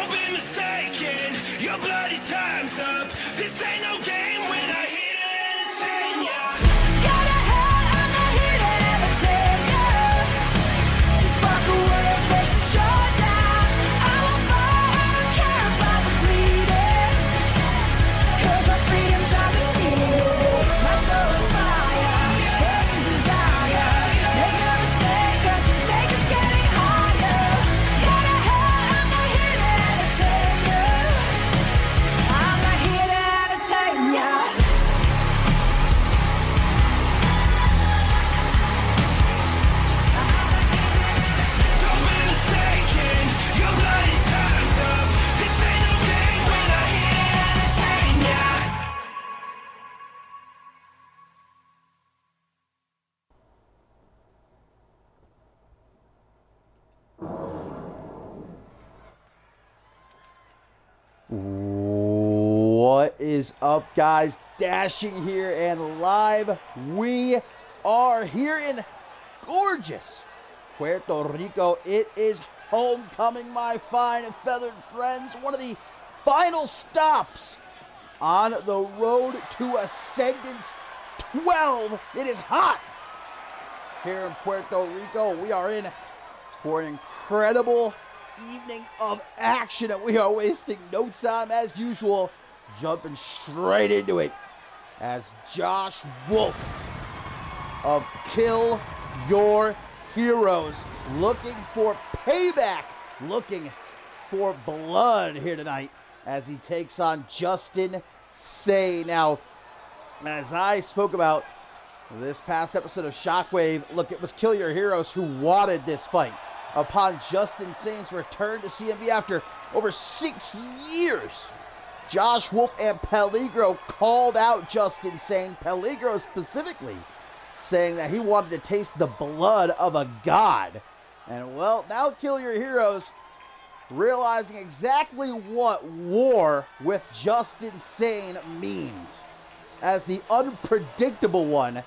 Don't be mistaken, your bloody time's up. This ain't no game when I hit it and entertain ya. Got a head, I'm not here to entertain ya. Just walk away and face the showdown. I won't fight, I don't care about the bleeding. 'Cause my freedom's undefeated. My soul on fire, burning desire. Make no mistake, 'cause the stakes are getting higher. Got a head, I'm not here to entertain ya. I'm not here to entertain ya. Don't be mistaken, your bloody time's up. This ain't no game when I hit it and entertain ya. What is up, guys? Dashing here and live. We are here in gorgeous Puerto Rico. It is homecoming, my fine and feathered friends. One of the final stops on the road to Ascendance 12. It is hot here in Puerto Rico. We are in for an incredible evening of action, and we are wasting no time as usual, jumping straight into it as Josh Wolf of Kill Your Heroes looking for payback, looking for blood here tonight as he takes on Justin Say. Now, as I spoke about this past episode of Shockwave, look, it was Kill Your Heroes who wanted this fight. Upon Justin Sane's return to CMV after over 6 years, Josh Wolf and Peligro called out Justin Sane, Peligro specifically, saying that he wanted to taste the blood of a god. And well, now Kill Your Heroes realizing exactly what war with Justin Sane means, as the unpredictable one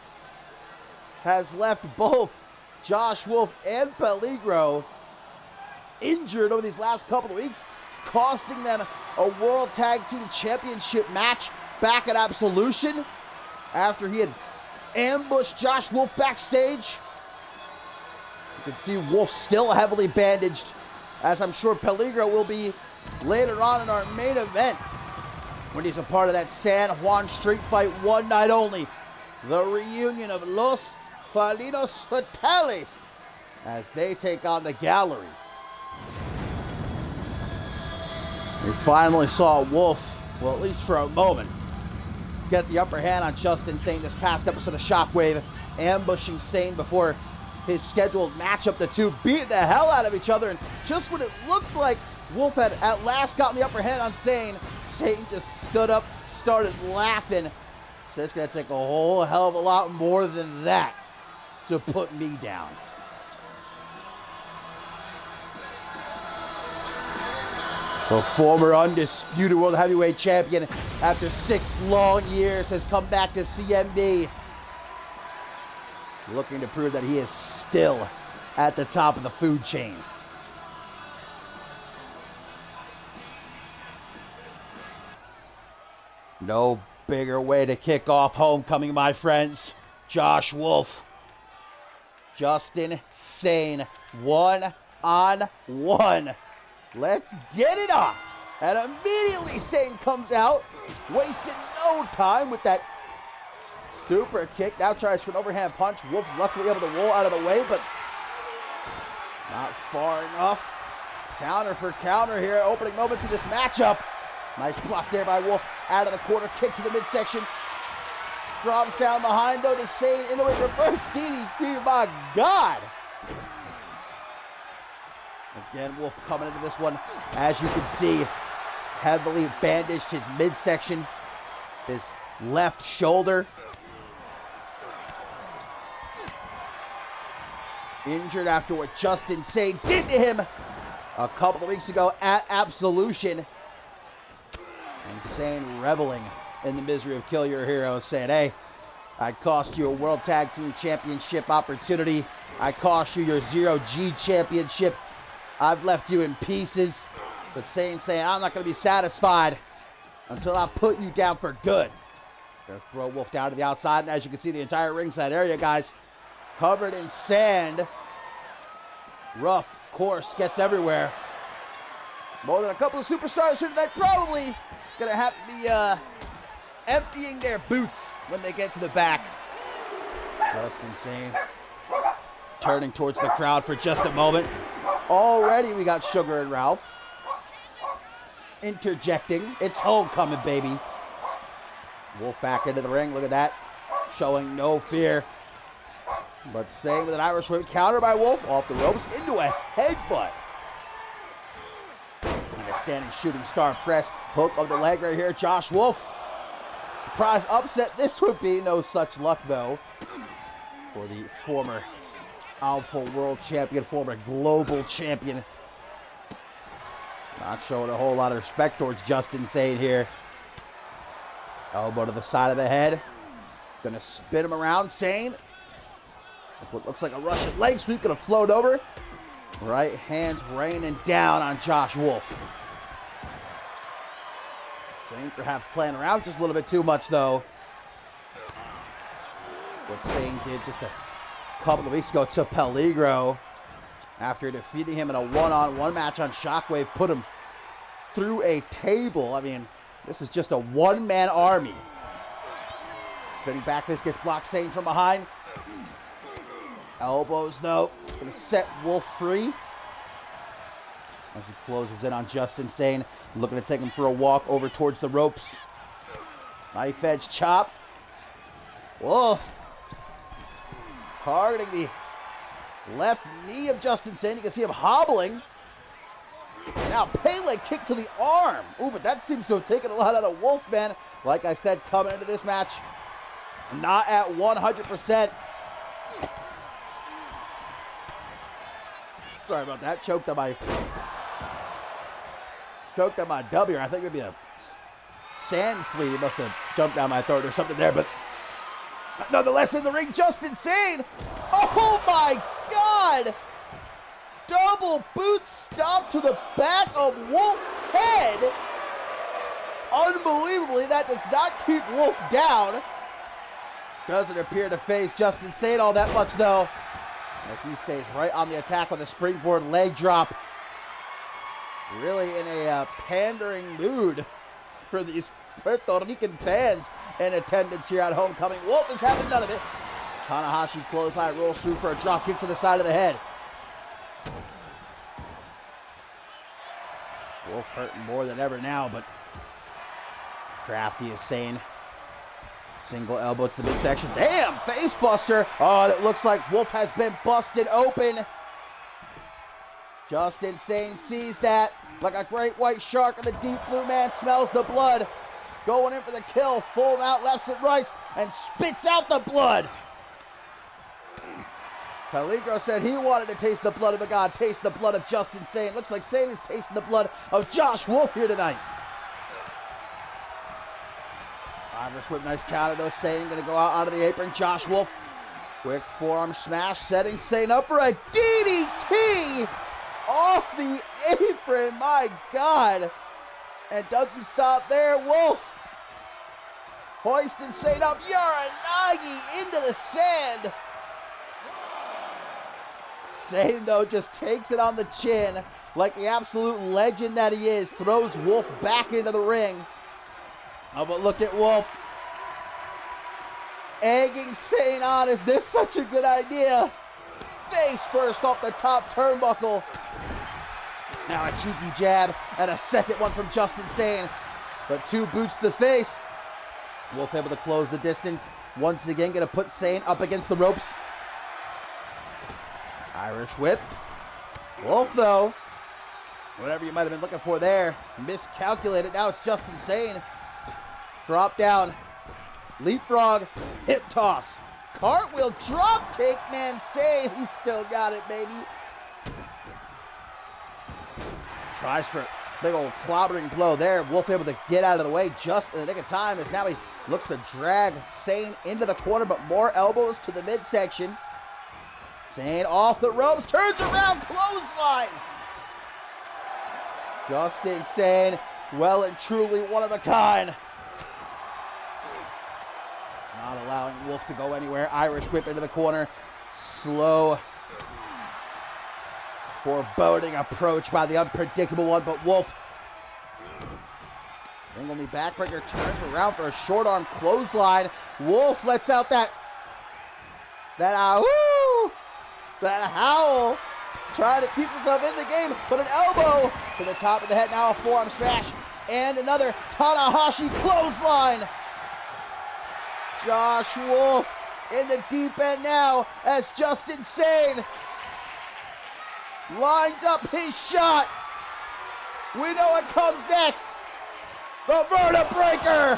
has left both Josh Wolf and Peligro injured over these last couple of weeks, costing them a World Tag Team Championship match back at Absolution after he had ambushed Josh Wolf backstage. You can see Wolf still heavily bandaged, as I'm sure Peligro will be later on in our main event when he's a part of that San Juan Street Fight one night only. The reunion of Los Falinos Fatales as they take on the Gallery. We finally saw Wolf, well, at least for a moment, get the upper hand on Justin Sane this past episode of Shockwave, ambushing Sane before his scheduled matchup. The two beat the hell out of each other, and just when it looked like Wolf had at last gotten the upper hand on Sane, Sane just stood up, started laughing. So it's going to take a whole hell of a lot more than that to put me down. The former undisputed World Heavyweight Champion, after 6 long years, has come back to CMV, looking to prove that he is still at the top of the food chain. No bigger way to kick off homecoming, my friends. Josh Wolf, Justin Sane, 1-on-1. Let's get it on. And immediately Sane comes out, wasting no time with that super kick. Now tries for an overhand punch. Wolf luckily able to roll out of the way, but not far enough. Counter for counter here, opening moments of this matchup. Nice block there by Wolf. Out of the corner, kick to the midsection. Drops down behind, though, to Sane into a reverse DDT. My God. Again, Wolf coming into this one, as you can see, heavily bandaged his midsection, his left shoulder. Injured after what Justin Sane did to him a couple of weeks ago at Absolution. And Sane reveling in the misery of Kill Your Heroes, saying, hey, I cost you a World Tag Team Championship opportunity. I cost you your 0G Championship. I've left you in pieces. But saying, I'm not going to be satisfied until I put you down for good. Gonna throw Wolf down to the outside, and as you can see, the entire ringside area, guys, covered in sand. Rough course gets everywhere. More than a couple of superstars here tonight probably gonna have to be emptying their boots when they get to the back. Just insane. Turning towards the crowd for just a moment. Already we got Sugar and Ralph interjecting. It's homecoming, baby. Wolf back into the ring. Look at that. Showing no fear. But staying with an Irish whip counter by Wolf. Off the ropes into a headbutt. And a standing shooting star press. Hook of the leg right here. Josh Wolf. Surprise upset. This would be no such luck, though, for the former Alpha World Champion, former Global Champion. Not showing a whole lot of respect towards Justin Sane here. Elbow to the side of the head. Gonna spin him around. Sane. What looks like a Russian leg sweep. Gonna float over. Right hands raining down on Josh Wolf. Sane perhaps playing around just a little bit too much, though. What Sane did just a couple of weeks ago to Peligro after defeating him in a one-on-one match on Shockwave, put him through a table. I mean, this is just a one-man army. Spinning back fist gets blocked. Sane from behind. Elbows, though. Going to set Wolf free. As he closes in on Justin Sane. Looking to take him for a walk over towards the ropes. Knife edge chop. Wolf targeting the left knee of Justin Sane. You can see him hobbling. Now, Pele kick to the arm. Ooh, but that seems to have taken a lot out of Wolf, man. Like I said, coming into this match, not at 100%. Sorry about that. Choked on my W. I think maybe a sand flea must have jumped down my throat or something there. But nonetheless, in the ring, Justin Sane. Oh my God! Double boot stomp to the back of Wolf's head. Unbelievably, that does not keep Wolf down. Doesn't appear to phase Justin Sane all that much, though, as he stays right on the attack with a springboard leg drop. Really in a pandering mood for these Puerto Rican fans in attendance here at Homecoming. Wolf is having none of it. Tanahashi clothesline rolls through for a drop kick to the side of the head. Wolf hurting more than ever now, but crafty is Sane. Single elbow to the midsection. Damn, face buster. Oh, it looks like Wolf has been busted open. Justin Sane sees that like a great white shark, and the deep blue man smells the blood. Going in for the kill, full out lefts and rights, and spits out the blood. Peligro said he wanted to taste the blood of a god, taste the blood of Justin Sane. Looks like Sane is tasting the blood of Josh Wolf here tonight. Irish whip, nice counter though. Sane gonna go out onto the apron. Josh Wolf, quick forearm smash, setting Sane up for a DDT off the apron. My God. And doesn't stop there. Wolf hoisting Sane up. Uranagi into the sand. Sane, though, just takes it on the chin like the absolute legend that he is. Throws Wolf back into the ring. Oh, but look at Wolf egging Sane on. Is this such a good idea? Face first off the top turnbuckle. Now a cheeky jab and a second one from Justin Sane. But two boots to the face. Wolf able to close the distance. Once again, going to put Sane up against the ropes. Irish whip. Wolf, though, whatever you might have been looking for there, miscalculated. Now it's Justin Sane. Drop down. Leapfrog. Hip toss. Cartwheel drop kick. Man, Sane, he's still got it, baby. Tries for a big old clobbering blow there. Wolf able to get out of the way just in the nick of time, as now he looks to drag Sane into the corner, but more elbows to the midsection. Sane off the ropes, turns around, clothesline. Just insane. Well and truly one of a kind. Not allowing Wolf to go anywhere. Irish whip into the corner. Slow, foreboding approach by the unpredictable one, but Wolf. Ringle knee backbreaker, turns around for a short arm clothesline. Wolf lets out that howl, trying to keep himself in the game, but an elbow to the top of the head, now a forearm smash, and another Tanahashi clothesline. Josh Wolf in the deep end now as Just Insane lines up his shot. We know what comes next. The vertebreaker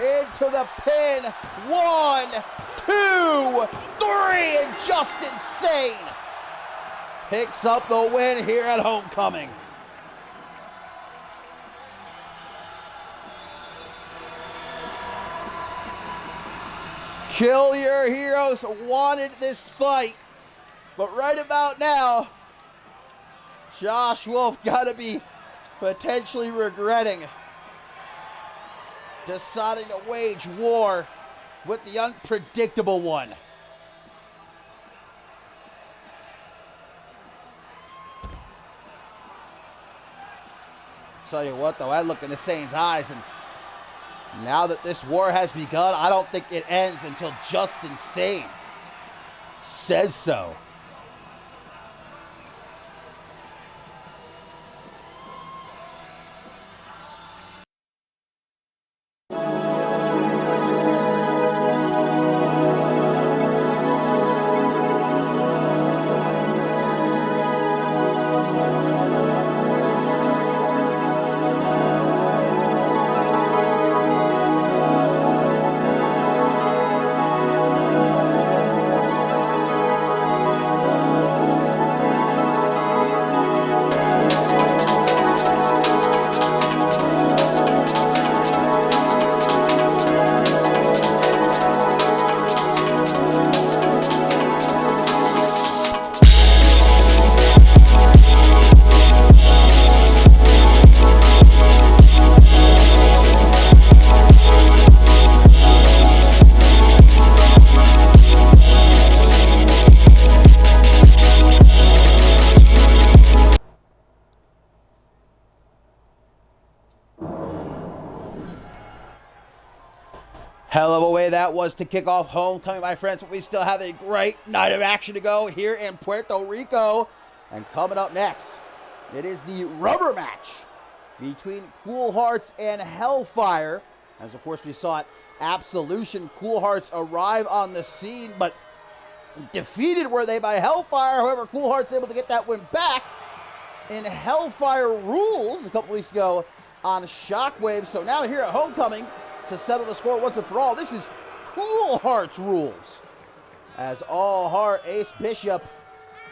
into the pin. 1, 2, 3, and Just Insane picks up the win here at Homecoming. Kill Your Heroes wanted this fight, but right about now, Josh Wolf gotta be potentially regretting deciding to wage war with the unpredictable one. Tell you what though, I look in Insane's eyes, and now that this war has begun, I don't think it ends until Just Insane says so. Hell of a way that was to kick off Homecoming, my friends, but we still have a great night of action to go here in Puerto Rico. And coming up next, it is the rubber match between Cool Hearts and Hellfire. As of course we saw at Absolution, Cool Hearts arrive on the scene, but defeated were they by Hellfire. However, Cool Hearts able to get that win back in Hellfire Rules a couple weeks ago on Shockwave. So now here at Homecoming, to settle the score once and for all, this is Cool Hearts Rules. As All Heart, Ace Bishop,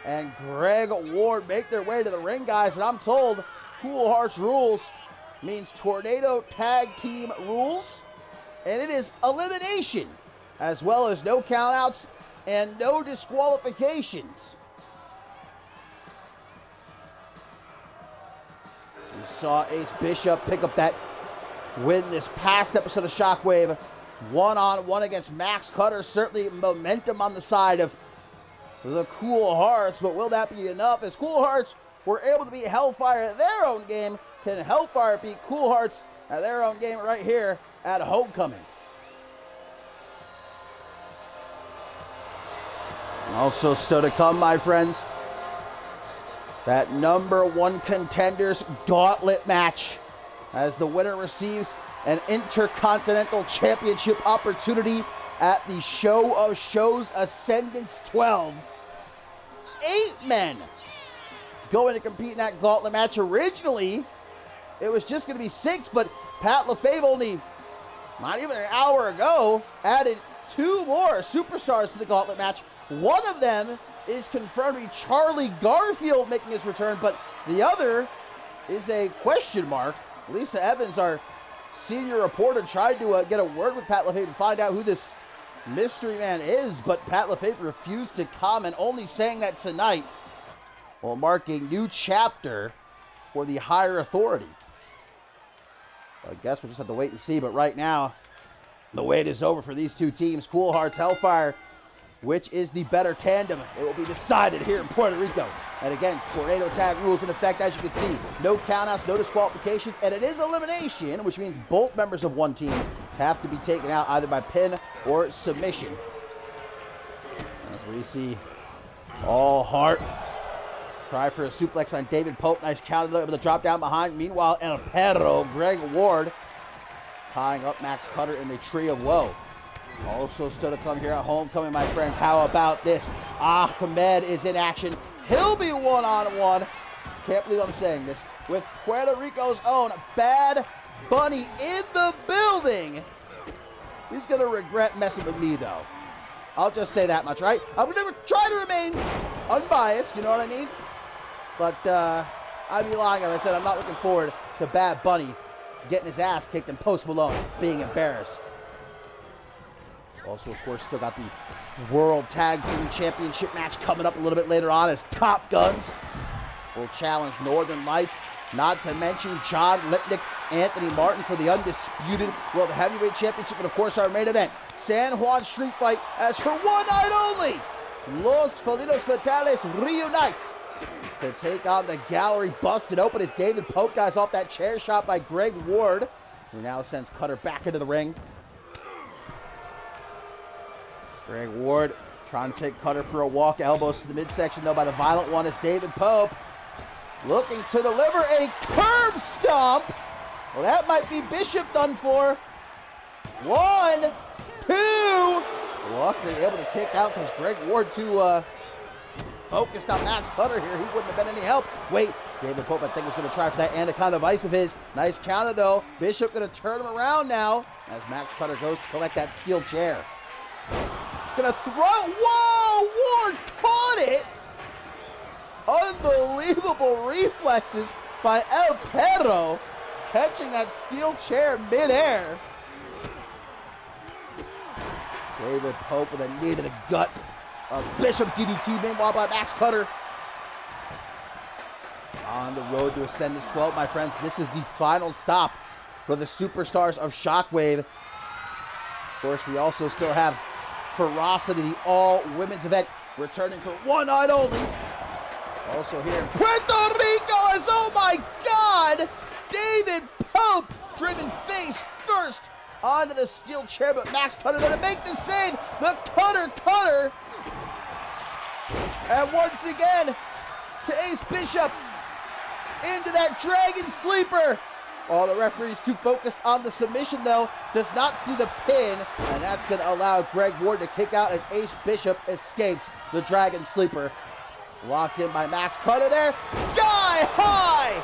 and Greg Ward make their way to the ring, guys. And I'm told Cool Hearts Rules means Tornado Tag Team Rules. And it is elimination, as well as no countouts and no disqualifications. We saw Ace Bishop pick up that win this past episode of Shockwave, one-on-one against Max Cutter. Certainly momentum on the side of the Cool Hearts, but will that be enough? As Cool Hearts were able to beat Hellfire at their own game, can Hellfire beat Cool Hearts at their own game right here at Homecoming? Also still to come, my friends, that #1 Contenders Gauntlet match, as the winner receives an Intercontinental Championship opportunity at the Show of Shows Ascendance 12. 8 men going to compete in that gauntlet match. Originally, it was just going to be 6, but Pat LaFave only, not even an hour ago, added 2 more superstars to the gauntlet match. One of them is confirmed to be Charlie Garfield making his return, but the other is a question mark. Lisa Evans, our senior reporter, tried to get a word with Pat LaFave to find out who this mystery man is, but Pat LaFave refused to comment, only saying that tonight will mark a new chapter for the higher authority. So I guess we'll just have to wait and see. But right now, the wait is over for these two teams. Cool Hearts, Hellfire. Which is the better tandem? It will be decided here in Puerto Rico. And again, tornado tag rules in effect, as you can see. No countouts, no disqualifications, and it is elimination, which means both members of one team have to be taken out either by pin or submission. As we see All Heart try for a suplex on David Pope. Nice counter though, able to drop down behind. Meanwhile, El Perro, Greg Ward, tying up Max Cutter in the Tree of Woe. Also still to come here at Homecoming, my friends. How about this? Ahmed is in action. He'll be one-on-one. Can't believe I'm saying this. With Puerto Rico's own Bad Bunny in the building. He's going to regret messing with me, though. I'll just say that much, right? I'm going to try to remain unbiased, you know what I mean? But I'd be lying if I said I'm not looking forward to Bad Bunny getting his ass kicked and Post Malone being embarrassed. Also, of course, still got the World Tag Team Championship match coming up a little bit later on as Top Guns will challenge Northern Lights, not to mention John Lipnick, Anthony Martin for the undisputed World Heavyweight Championship, and of course our main event, San Juan Street Fight, as for one night only, Los Felinos Fatales reunites to take on the Gallery. Busted open as David Pope guys off that chair shot by Greg Ward, who now sends Cutter back into the ring. Greg Ward trying to take Cutter for a walk. Elbows to the midsection, though, by the violent one is David Pope. Looking to deliver a curb stomp. Well, that might be Bishop done for. 1, 2. Luckily able to kick out because Greg Ward too focused on Max Cutter here. He wouldn't have been any help. Wait, David Pope, I think, was going to try for that Anaconda Vice of his. Nice counter, though. Bishop going to turn him around now as Max Cutter goes to collect that steel chair. Gonna throw. Whoa! Ward caught it. Unbelievable reflexes by El Perro, catching that steel chair midair. David Pope with a knee to the gut. A Bishop DDT, meanwhile, by Max Cutter. On the road to Ascendance 12, my friends. This is the final stop for the superstars of Shockwave. Of course, we also still have Ferocity, the all-women's event, returning for one night only. Also here in Puerto Rico is, oh my God, David Pope driven face first onto the steel chair, but Max Cutter there to make the save. The Cutter. And once again, to Ace Bishop into that Dragon Sleeper. Oh, the referee's too focused on the submission, though. Does not see the pin, and that's going to allow Greg Ward to kick out as Ace Bishop escapes the Dragon Sleeper. Locked in by Max Cutter there. Sky high!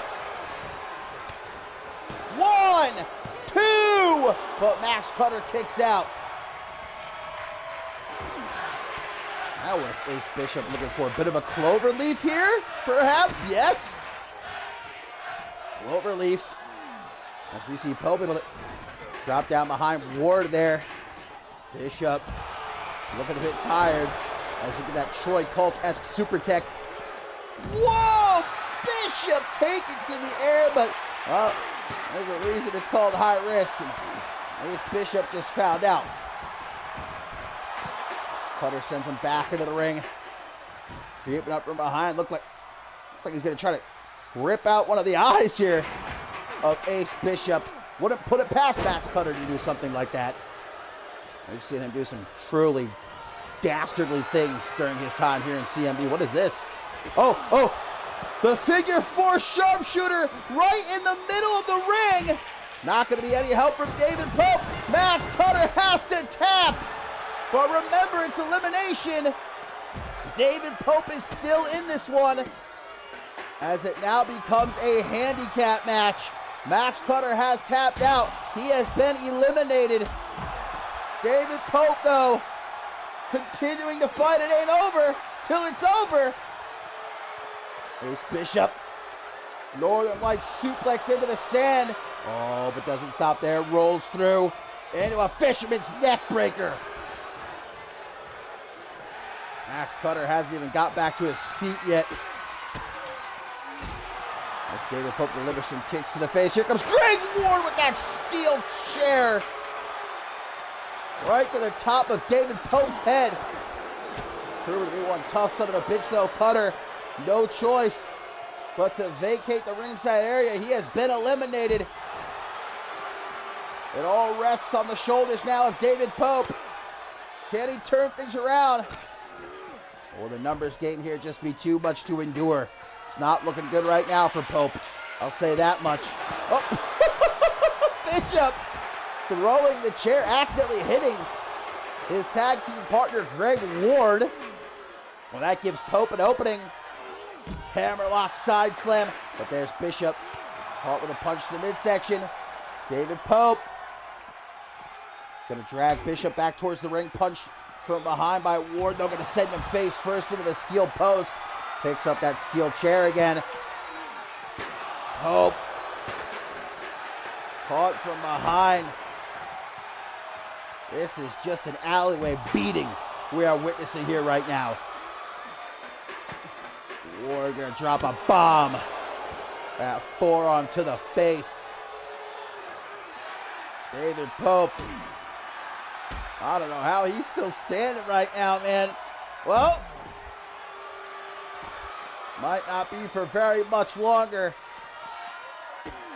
1, 2! But Max Cutter kicks out. That was Ace Bishop looking for a bit of a cloverleaf here, perhaps? Yes. Cloverleaf. As we see Pope able to drop down behind Ward there. Bishop looking a bit tired as we get that Troy Colt-esque super kick. Whoa! Bishop taken to the air, but there's a reason it's called high risk. And Ace Bishop just found out. Cutter sends him back into the ring. Creeping up from behind. Looks like he's going to try to rip out one of the eyes here of Ace Bishop. Wouldn't put it past Max Cutter to do something like that. We've seen him do some truly dastardly things during his time here in CMV. What is this? Oh, the figure 4 sharpshooter right in the middle of the ring. Not going to be any help from David Pope. Max Cutter has to tap. But remember, it's elimination. David Pope is still in this one as it now becomes a handicap match. Max Cutter has tapped out. He has been eliminated. David Pope, though, continuing to fight. It ain't over till it's over. Ace Bishop. Northern Lights suplex into the sand. Oh, but doesn't stop there. Rolls through into a fisherman's neck breaker. Max Cutter hasn't even got back to his feet yet. As David Pope delivers some kicks to the face. Here comes Greg Ward with that steel chair. Right to the top of David Pope's head. Proven to be one tough son of a bitch though. Cutter, no choice but to vacate the ringside area. He has been eliminated. It all rests on the shoulders now of David Pope. Can he turn things around? Will the numbers game here just be too much to endure? It's not looking good right now for Pope. I'll say that much. Oh, Bishop throwing the chair, accidentally hitting his tag team partner, Greg Ward. Well, that gives Pope an opening. Hammerlock side slam, but there's Bishop. Caught with a punch to the midsection. David Pope gonna drag Bishop back towards the ring. Punch from behind by Ward. They're gonna send him face first into the steel post. Picks up that steel chair again. Pope caught from behind. This is just an alleyway beating we are witnessing here right now. Ward gonna drop a bomb. That forearm to the face. David Pope. I don't know how he's still standing right now, man. Well, might not be for very much longer.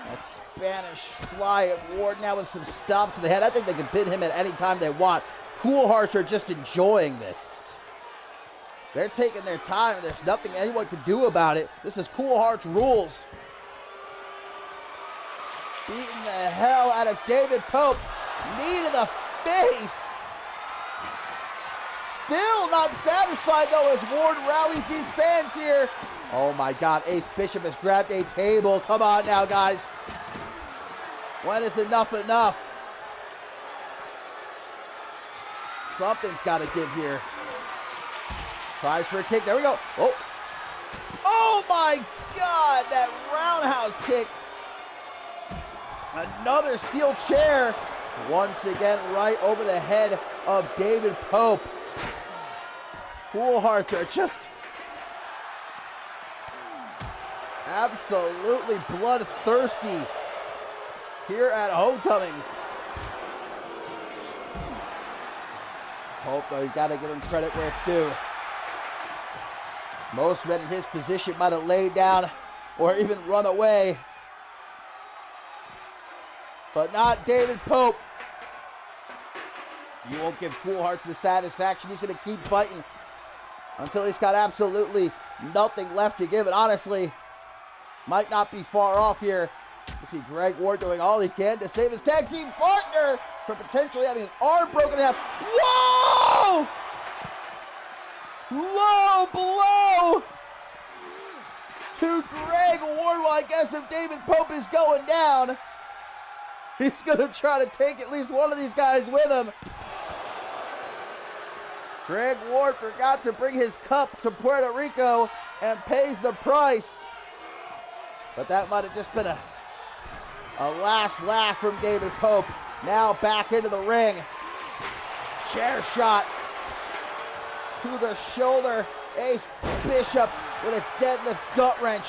That Spanish fly of Ward now with some stomps to the head. I think they can pin him at any time they want. Cool Hearts are just enjoying this. They're taking their time. There's nothing anyone can do about it. This is Cool Hearts rules. Beating the hell out of David Pope. Knee to the face. Still not satisfied though as Ward rallies these fans here. Oh my God, Ace Bishop has grabbed a table. Come on now, guys. When is enough enough? Something's got to give here. Tries for a kick. There we go. Oh. Oh my God, that roundhouse kick. Another steel chair. Once again, right over the head of David Pope. Cool Hearts are just absolutely bloodthirsty here at Homecoming. Pope, though, you got to give him credit where it's due. Most men in his position might have laid down or even run away. But not David Pope. You won't give Cool Hearts the satisfaction. He's going to keep fighting until he's got absolutely nothing left to give. And honestly, might not be far off here. You see Greg Ward doing all he can to save his tag team partner from potentially having his arm broken in half. Whoa! Low blow to Greg Ward. Well, I guess if David Pope is going down, he's going to try to take at least one of these guys with him. Greg Ward forgot to bring his cup to Puerto Rico and pays the price. But that might have just been a last laugh from David Pope. Now back into the ring. Chair shot to the shoulder. Ace Bishop with a deadlift gut wrench.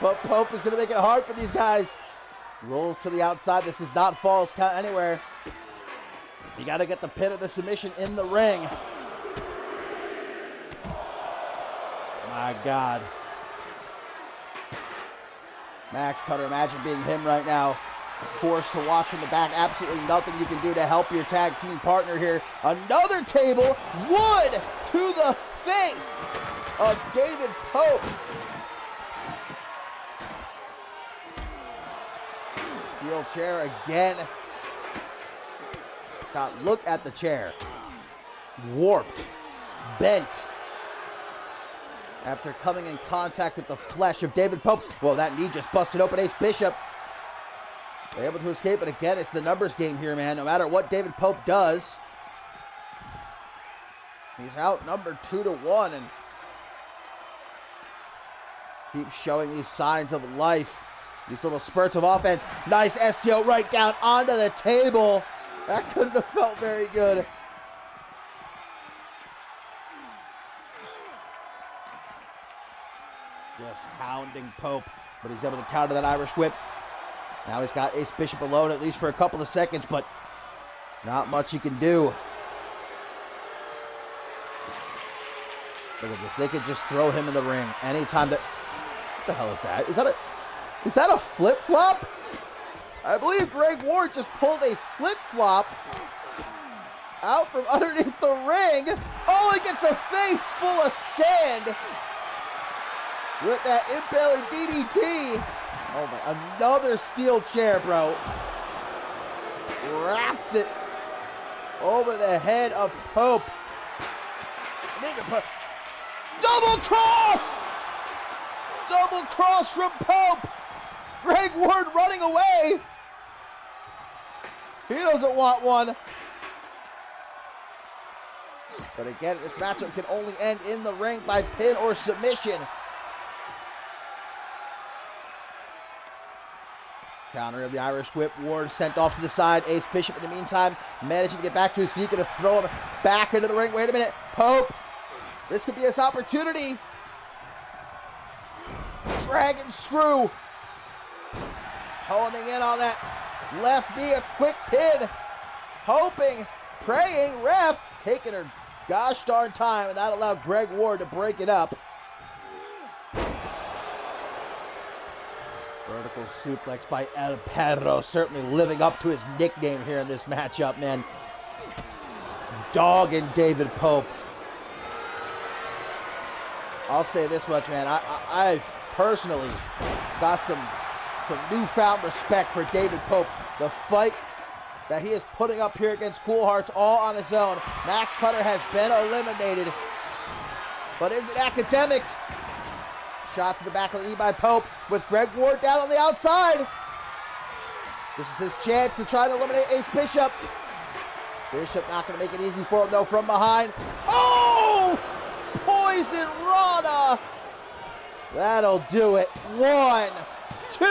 But Pope is going to make it hard for these guys. Rolls to the outside. This is not falls count anywhere. You got to get the pin of the submission in the ring. My God. Max Cutter, imagine being him right now. Forced to watch from the back. Absolutely nothing you can do to help your tag team partner here. Another table. Wood to the face of David Pope. Steel chair again. God, look at the chair. Warped. Bent. After coming in contact with the flesh of David Pope. Well, that knee just busted open. Ace Bishop able to escape, but again, it's the numbers game here, man. No matter what David Pope does, he's outnumbered 2-1 and keeps showing these signs of life. These little spurts of offense. Nice STO right down onto the table. That couldn't have felt very good. Just hounding Pope But he's able to counter that Irish whip. Now he's got Ace Bishop alone, at least for a couple of seconds, but not much he can do. Look at this. They could just throw him in the ring anytime that... What the hell is that? Is that a flip-flop? I believe Greg Ward just pulled a flip-flop out from underneath the ring. Oh, he gets a face full of sand with that impaling DDT. Oh my, another steel chair, bro. Wraps it over the head of Pope. Double cross! Double cross from Pope. Greg Ward running away. He doesn't want one. But again, this matchup can only end in the ring by pin or submission. Counter of the Irish whip. Ward sent off to the side. Ace Bishop in the meantime managing to get back to his feet. Going to throw him back into the ring. Wait a minute. Pope. This could be his opportunity. Dragon screw. Honing in on that left knee. A quick pin. Hoping, praying, ref taking her gosh darn time, and that allowed Greg Ward to break it up. Vertical suplex by El Perro, certainly living up to his nickname here in this matchup, man. Dog and David Pope. I'll say this much, man. I've personally got some newfound respect for David Pope. The fight that he is putting up here against Cool Hearts all on his own. Max Cutter has been eliminated. But is it academic? Shot to the back of the knee by Pope with Greg Ward down on the outside. This is his chance to try to eliminate Ace Bishop. Bishop not going to make it easy for him though from behind. Oh! Poison Rana! That'll do it. 1, 2.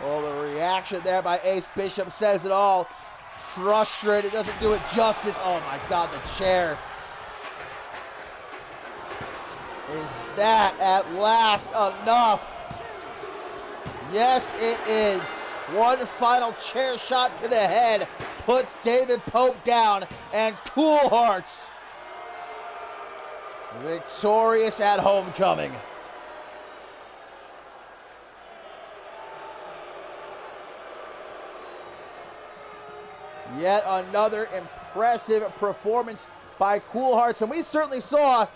Well, the reaction there by Ace Bishop says it all. Frustrated, doesn't do it justice. Oh my God, the chair. Is that at last enough? Yes, it is. One final chair shot to the head puts David Pope down, and Cool Hearts victorious at homecoming. Yet another impressive performance by Cool Hearts, and we certainly saw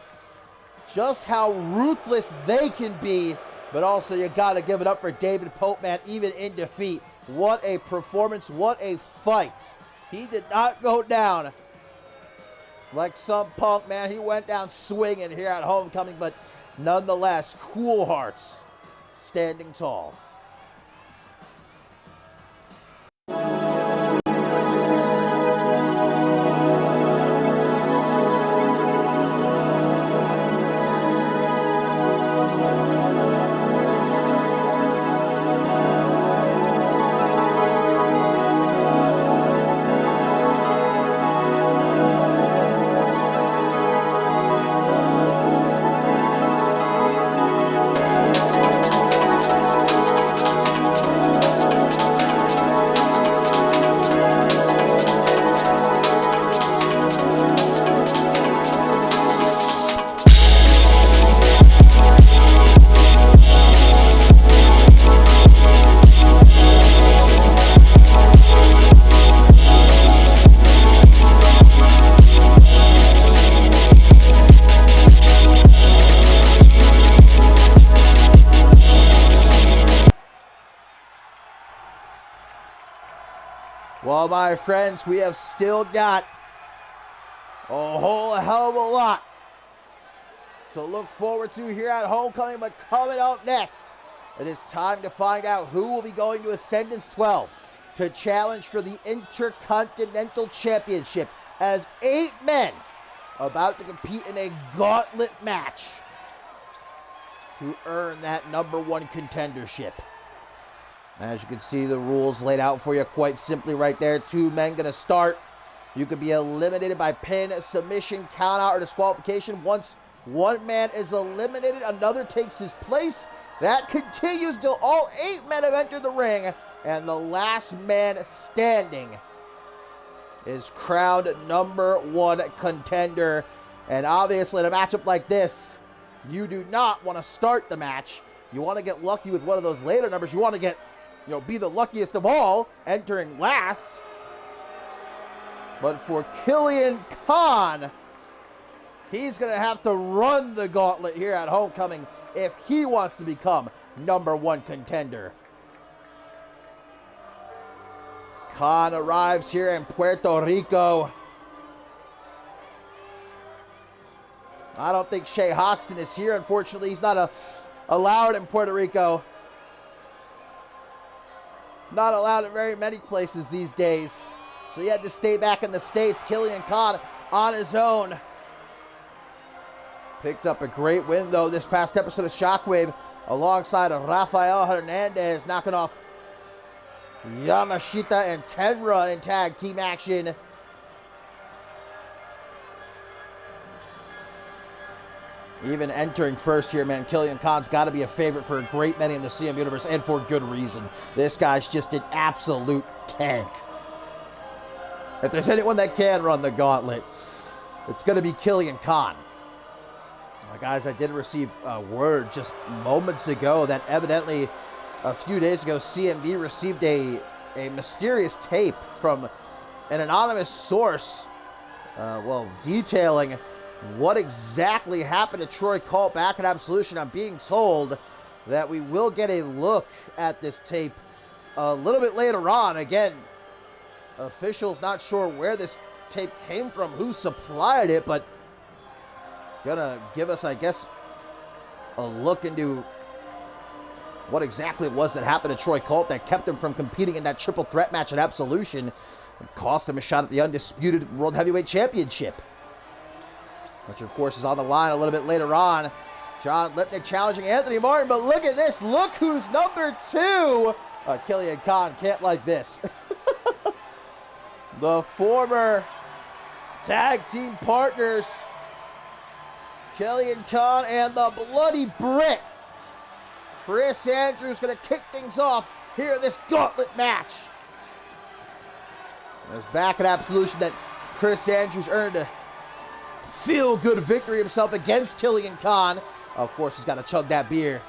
just how ruthless they can be, but also you gotta give it up for David Pope, man, even in defeat. What a performance, what a fight. He did not go down like some punk, man. He went down swinging here at homecoming, but nonetheless, Cool Hearts standing tall. Well, my friends, we have still got a whole hell of a lot to look forward to here at homecoming, but coming up next, it is time to find out who will be going to Ascendance 12 to challenge for the Intercontinental Championship, as 8 men about to compete in a gauntlet match to earn that #1 contendership. As you can see, the rules laid out for you quite simply right there. 2 men going to start. You could be eliminated by pin, submission, countout, or disqualification once One man is eliminated, another takes his place. That continues till all 8 men have entered the ring, and the last man standing is crowned #1 contender. And obviously, in a matchup like this, you do not want to start the match. You want to get lucky with one of those later numbers. You want to get, be the luckiest of all, entering last. But for Killian Khan, he's going to have to run the gauntlet here at Homecoming if he wants to become #1 contender. Khan arrives here in Puerto Rico. I don't think Shea Hoxton is here. Unfortunately, he's not allowed in Puerto Rico. Not allowed in very many places these days. So he had to stay back in the States. Killian Khan on his own. Picked up a great win, though, this past episode of Shockwave alongside Rafael Hernandez, knocking off Yamashita and Tenra in tag team action. Even entering first here, man, Killian Khan's got to be a favorite for a great many in the CM universe, and for good reason. This guy's just an absolute tank. If there's anyone that can run the gauntlet, it's going to be Killian Khan. Guys, I did receive word just moments ago that evidently a few days ago, CMV received a mysterious tape from an anonymous source, detailing what exactly happened to Troy Colt back in Absolution. I'm being told that we will get a look at this tape a little bit later on. Again, officials not sure where this tape came from, who supplied it, but gonna give us, I guess, a look into what exactly it was that happened to Troy Colt that kept him from competing in that triple threat match at Absolution and cost him a shot at the undisputed World Heavyweight Championship, which of course is on the line a little bit later on. John Lipnick challenging Anthony Martin, but look at this, look who's #2. Killian Khan can't like this. The former tag team partners, Killian Khan and the Bloody Brit. Chris Andrews going to kick things off here in this gauntlet match. It was back at Absolution that Chris Andrews earned a feel-good victory himself against Killian Khan. Of course, he's got to chug that beer.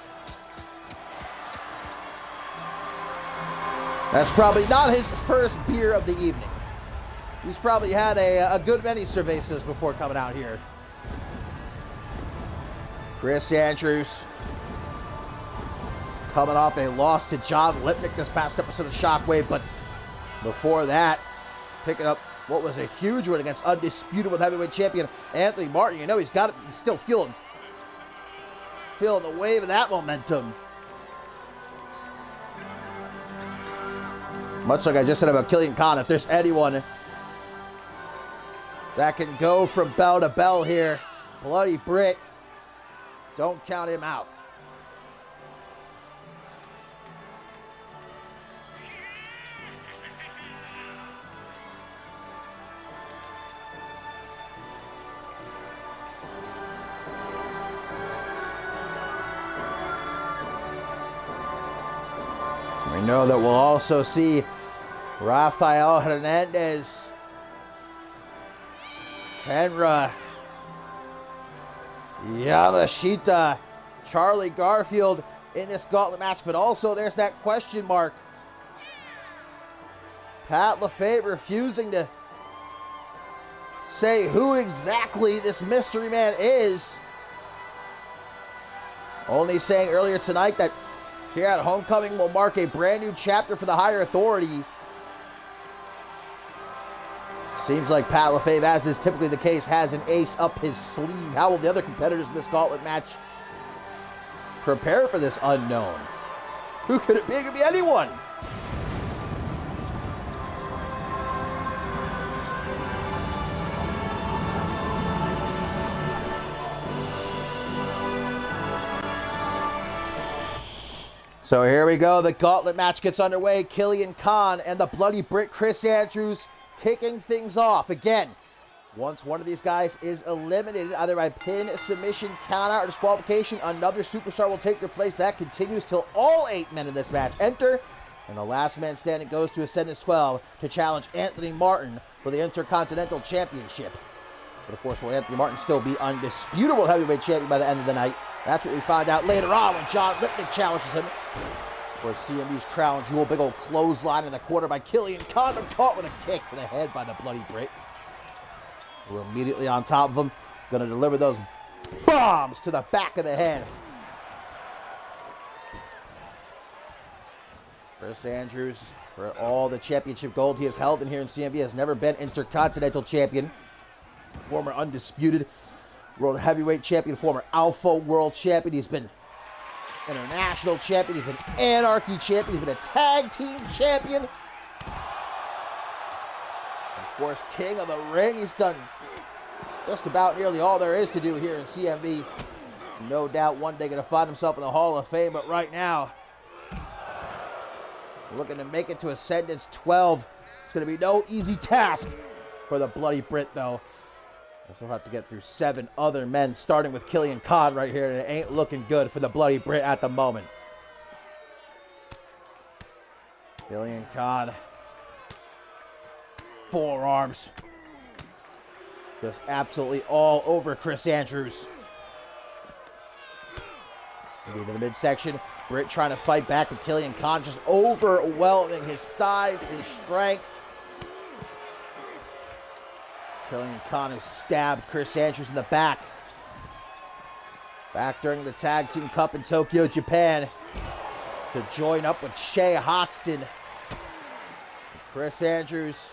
That's probably not his first beer of the evening. He's probably had a good many cervezas before coming out here. Chris Andrews coming off a loss to John Lipnick this past episode of Shockwave, but before that, picking up what was a huge win against undisputed with heavyweight champion Anthony Martin. You know he's still feeling the wave of that momentum. Much like I just said about Killian Khan, if there's anyone that can go from bell to bell here, Bloody Brit, don't count him out. We know that we'll also see Rafael Hernandez, Tenra, Yamashita, Charlie Garfield in this gauntlet match, but also there's that question mark. Pat LaFave refusing to say who exactly this mystery man is. Only saying earlier tonight that here at Homecoming will mark a brand new chapter for the higher authority. Seems like Pat LaFave, as is typically the case, has an ace up his sleeve. How will the other competitors in this gauntlet match prepare for this unknown? Who could it be? It could be anyone. So here we go. The gauntlet match gets underway. Killian Khan and the Bloody Brit Chris Andrews kicking things off. Again, Once one of these guys is eliminated, either by pin, submission, countout, or disqualification, another superstar will take their place. That continues till all 8 men in this match enter, and the last man standing goes to Ascendance 12 to challenge Anthony Martin for the Intercontinental Championship. But of course, will Anthony Martin still be undisputable heavyweight champion by the end of the night? That's what we find out later on when John Lipnick challenges him. Of course, CMV's crown jewel, big old clothesline in the corner by Killian Condon, caught with a kick to the head by the Bloody Brit. We're immediately on top of him, gonna deliver those bombs to the back of the head. Chris Andrews, for all the championship gold he has held in here in CMV, has never been Intercontinental Champion. Former Undisputed World Heavyweight Champion, former Alpha World Champion. He's been International Champion. He's been Anarchy Champion. He's been a Tag Team Champion. Of course, King of the Ring. He's done just about nearly all there is to do here in CMV. No doubt one day going to find himself in the Hall of Fame, but right now, looking to make it to Ascendance 12. It's going to be no easy task for the Bloody Brit, though. We'll have to get through 7 other men, starting with Killian Conn right here, and it ain't looking good for the Bloody Brit at the moment. Killian Conn. Forearms. Just absolutely all over Chris Andrews. Into the midsection. Britt trying to fight back, but Killian Conn just overwhelming his size, his strength. Killian Conn has stabbed Chris Andrews in the back. Back during the Tag Team Cup in Tokyo, Japan, to join up with Shay Hoxton. Chris Andrews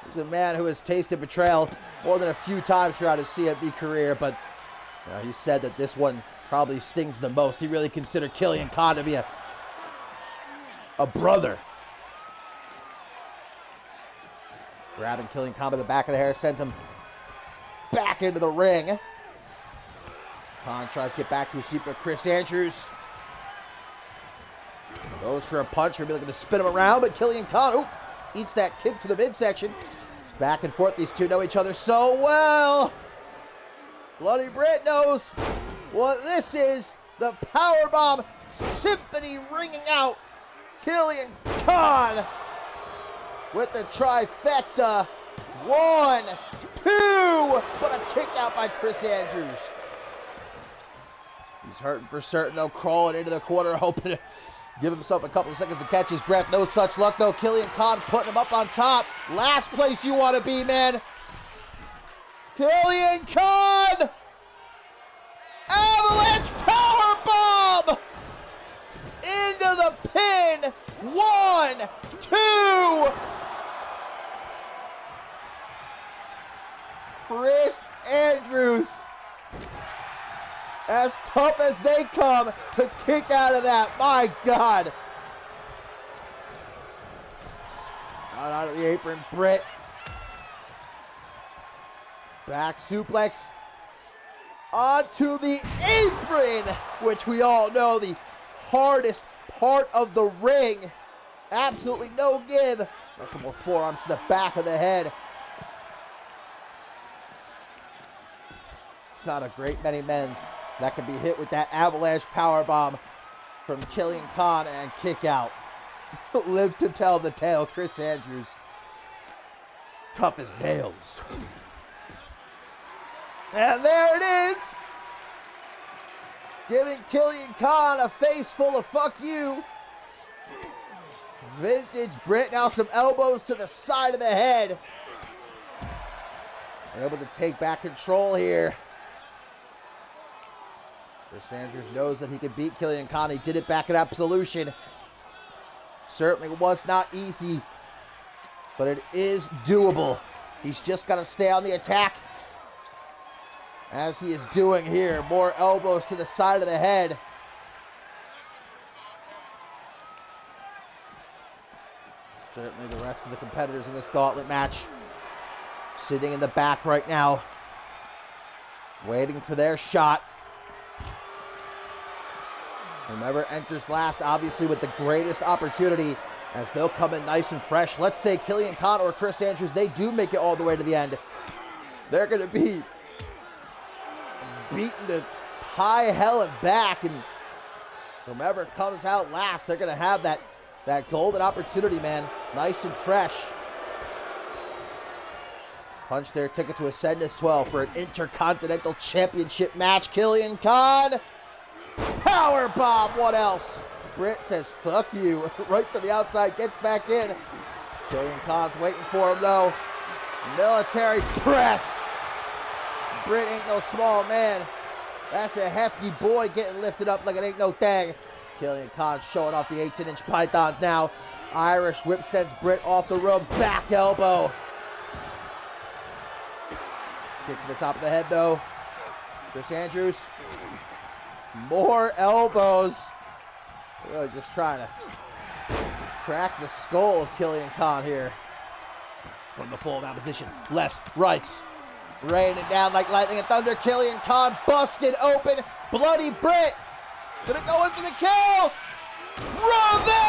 is a man who has tasted betrayal more than a few times throughout his CMV career, but he said that this one probably stings the most. He really considered Killian Conn to be a brother. Grabbing Killian Conn by the back of the hair, sends him back into the ring. Conn tries to get back to his feet, but Chris Andrews goes for a punch. Maybe looking to spin him around, but Killian Conn eats that kick to the midsection. It's back and forth. These two know each other so well. Bloody Brit knows what this is. The powerbomb symphony ringing out. Killian Conn with the trifecta. 1, 2, but a kick out by Chris Andrews. He's hurting for certain, though, crawling into the corner, hoping to give himself a couple of seconds to catch his breath. No such luck, though. Killian Conn putting him up on top. Last place you want to be, man. Killian Conn! Avalanche powerbomb! Into the pin. 1, 2. Chris Andrews, as tough as they come to kick out of that. My God. Out of the apron, Britt. Back suplex onto the apron, which we all know the hardest part of the ring. Absolutely no give. Multiple forearms to the back of the head. It's not a great many men that can be hit with that avalanche powerbomb from Killian Conn and kick out. Live to tell the tale. Chris Andrews, tough as nails. And there it is. Giving Killian Conn a face full of fuck you. Vintage Britt, now some elbows to the side of the head. Able to take back control here. Chris Andrews knows that he can beat Killian Conn. He did it back at Absolution. Certainly was not easy, but it is doable. He's just got to stay on the attack, as he is doing here. More elbows to the side of the head. Certainly the rest of the competitors in this gauntlet match sitting in the back right now, waiting for their shot. Whomever enters last, obviously with the greatest opportunity, as they'll come in nice and fresh. Let's say Killian Conn or Chris Andrews, they do make it all the way to the end. They're going to be beaten to high hell and back, and whomever comes out last, they're going to have that golden opportunity, man. Nice and fresh. Punch their ticket to Ascendance 12 for an Intercontinental Championship match. Killian Khan. Power bomb. What else? Britt says, fuck you. Right to the outside. Gets back in. Killian Khan's waiting for him, though. Military press. Britt ain't no small man. That's a hefty boy getting lifted up like it ain't no thing. Killian Khan showing off the 18-inch pythons now. Irish whip sends Britt off the ropes. Back elbow. Kick to the top of the head, though. Chris Andrews. More elbows. Really just trying to crack the skull of Killian Khan here. From the full mount position. Lefts, rights. Raining down like lightning and thunder. Killian Khan busted open. Bloody Britt. Gonna go in for the kill. Revenge!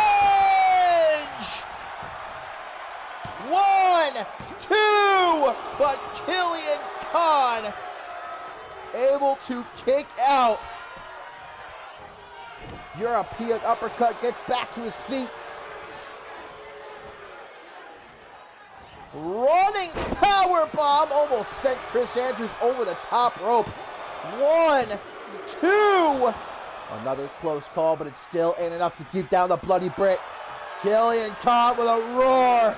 1, 2. But Killian Khan able to kick out. European uppercut, gets back to his feet. Running power bomb almost sent Chris Andrews over the top rope. 1, 2. Another close call, but it still ain't enough to keep down the Bloody Britt. Killian Khan with a roar.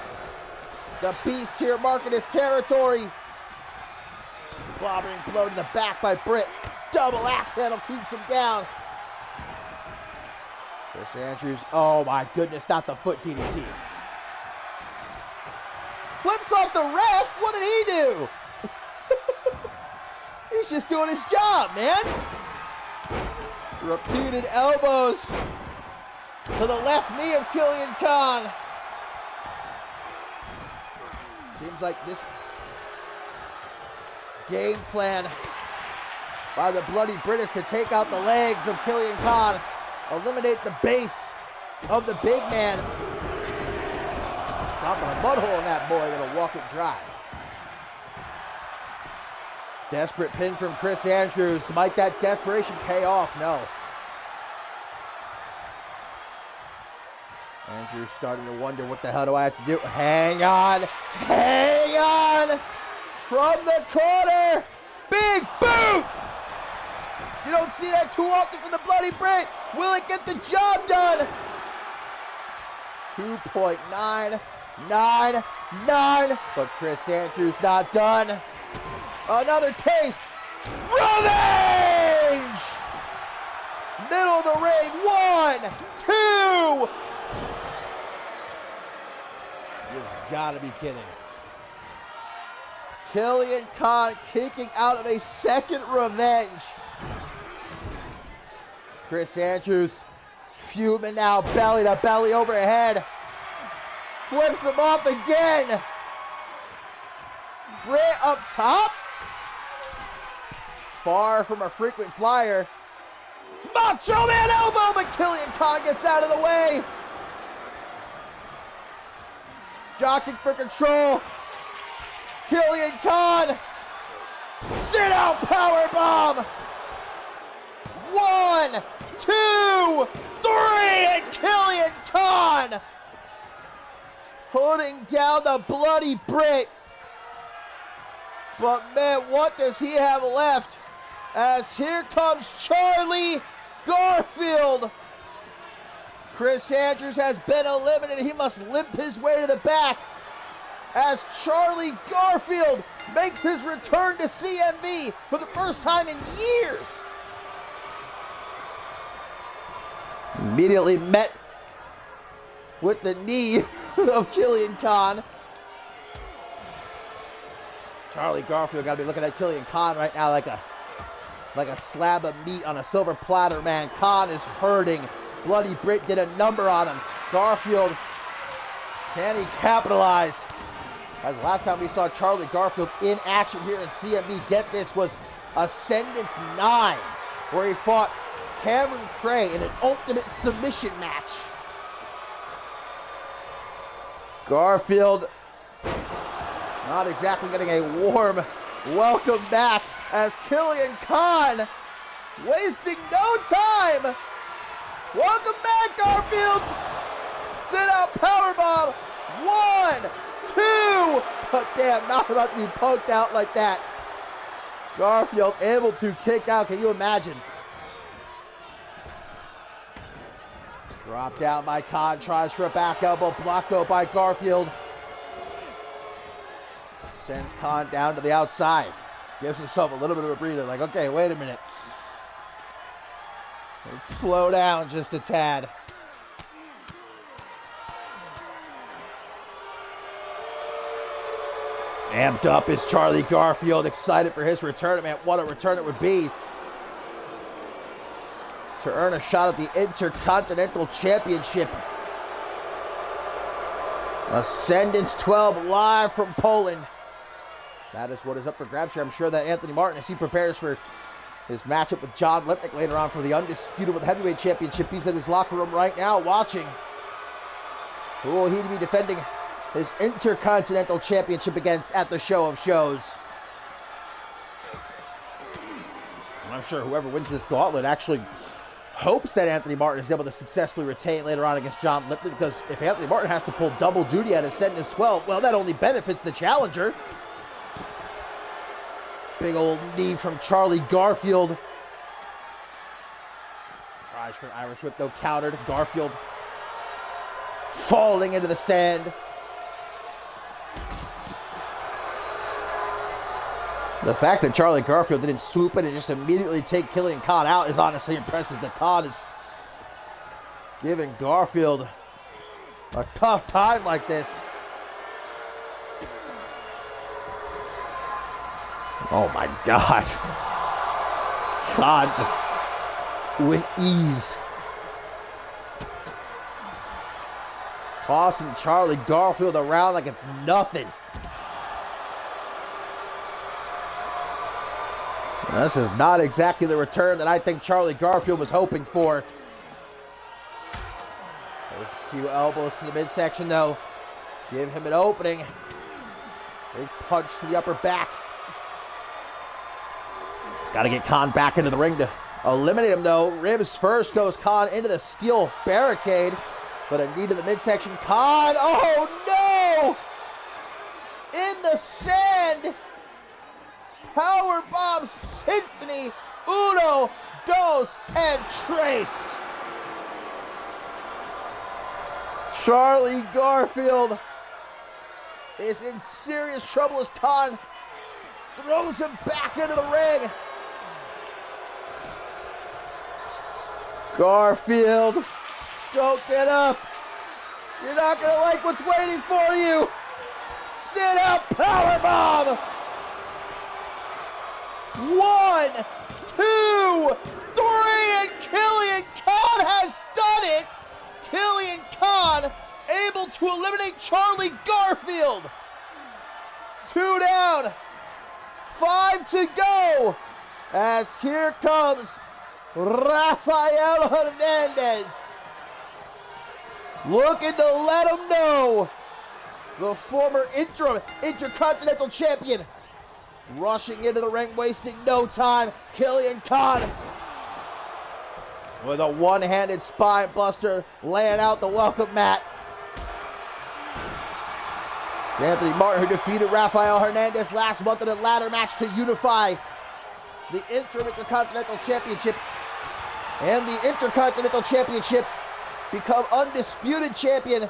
The beast here marking his territory. Clobbering blow to the back by Britt. Double axe handle keeps him down. Chris Andrews, oh my goodness, not the foot DDT. Flips off the ref, what did he do? He's just doing his job, man. Repeated elbows to the left knee of Killian Khan. Seems like this game plan by the Bloody British to take out the legs of Killian Khan, eliminate the base of the big man. Stomping a mud hole in that boy, gonna walk it dry. Desperate pin from Chris Andrews. Might that desperation pay off? No. Andrews starting to wonder, what the hell do I have to do? Hang on. Hang on. From the corner. Big boot. You don't see that too often from the Bloody Britt. Will it get the job done? 2.999. But Chris Andrews not done. Another taste. Revenge! Middle of the ring. 1, 2. You've got to be kidding. Killian Khan kicking out of a second revenge. Chris Andrews fuming now, belly to belly overhead. Flips him off again. Britt up top. Far from a frequent flyer. Macho Man elbow, but Killian Khan gets out of the way. Jockeying for control. Killian Khan. Sit out power bomb. 1, 2, 3, and Killian Khan putting down the Bloody Britt. But man, what does he have left? As here comes Charlie Garfield. Chris Andrews has been eliminated. He must limp his way to the back as Charlie Garfield makes his return to CMV for the first time in years. Immediately met with the knee of Killian Khan. Charlie Garfield got to be looking at Killian Khan right now like a slab of meat on a silver platter, man. Khan is hurting. Bloody Britt did a number on him. Garfield, can he capitalize? As last time we saw Charlie Garfield in action here in CMV, get this, was Ascendance 9, where he fought Cameron Cray in an ultimate submission match. Garfield not exactly getting a warm Welcome back as Killian Khan wasting no time. Welcome back, Garfield. Sit out powerbomb. 1, 2. But damn, not about to be poked out like that. Garfield able to kick out. Can you imagine? Drop down by Khan. Tries for a back elbow. Blocked though by Garfield. Sends Khan down to the outside. Gives himself a little bit of a breather. Like, okay, wait a minute. Let's slow down just a tad. Amped up is Charlie Garfield. Excited for his return. Man, what a return it would be. To earn a shot at the Intercontinental Championship. Ascendance 12 live from Poland. That is what is up for grabs here. I'm sure that Anthony Martin, as he prepares for his matchup with John Lipnick later on for the Undisputed World Heavyweight Championship, he's in his locker room right now watching. Who will he be defending his Intercontinental Championship against at the Show of Shows? I'm sure whoever wins this gauntlet actually hopes that Anthony Martin is able to successfully retain later on against John Lipnick, because if Anthony Martin has to pull double duty at Ascendance 12, well, that only benefits the challenger. Big old knee from Charlie Garfield. Tries for an Irish whip, though countered. Garfield falling into the sand. The fact that Charlie Garfield didn't swoop in and just immediately take Killian Khan out is honestly impressive. The Khan is giving Garfield a tough time like this. Oh my God. Khan just with ease. Tossing Charlie Garfield around like it's nothing. This is not exactly the return that I think Charlie Garfield was hoping for. There's a few elbows to the midsection though. Give him an opening. Big punch to the upper back. Got to get Khan back into the ring to eliminate him, though. Ribs first goes Khan into the steel barricade, but a knee to the midsection. Khan, oh no! In the sand! Powerbomb Symphony, uno, dos, and tres. Charlie Garfield is in serious trouble as Khan throws him back into the ring. Garfield, don't get up. You're not going to like what's waiting for you. Sit out powerbomb. 1, 2, 3, and Killian Khan has done it. Killian Khan able to eliminate Charlie Garfield. 2 down, 5 to go, as here comes Rafael Hernandez, looking to let him know the former Intercontinental Champion rushing into the ring, wasting no time. Killian Khan with a one-handed spine buster, laying out the welcome mat. Anthony Martin, who defeated Rafael Hernandez last month in a ladder match to unify the Intercontinental Championship and the Intercontinental Championship, become undisputed champion.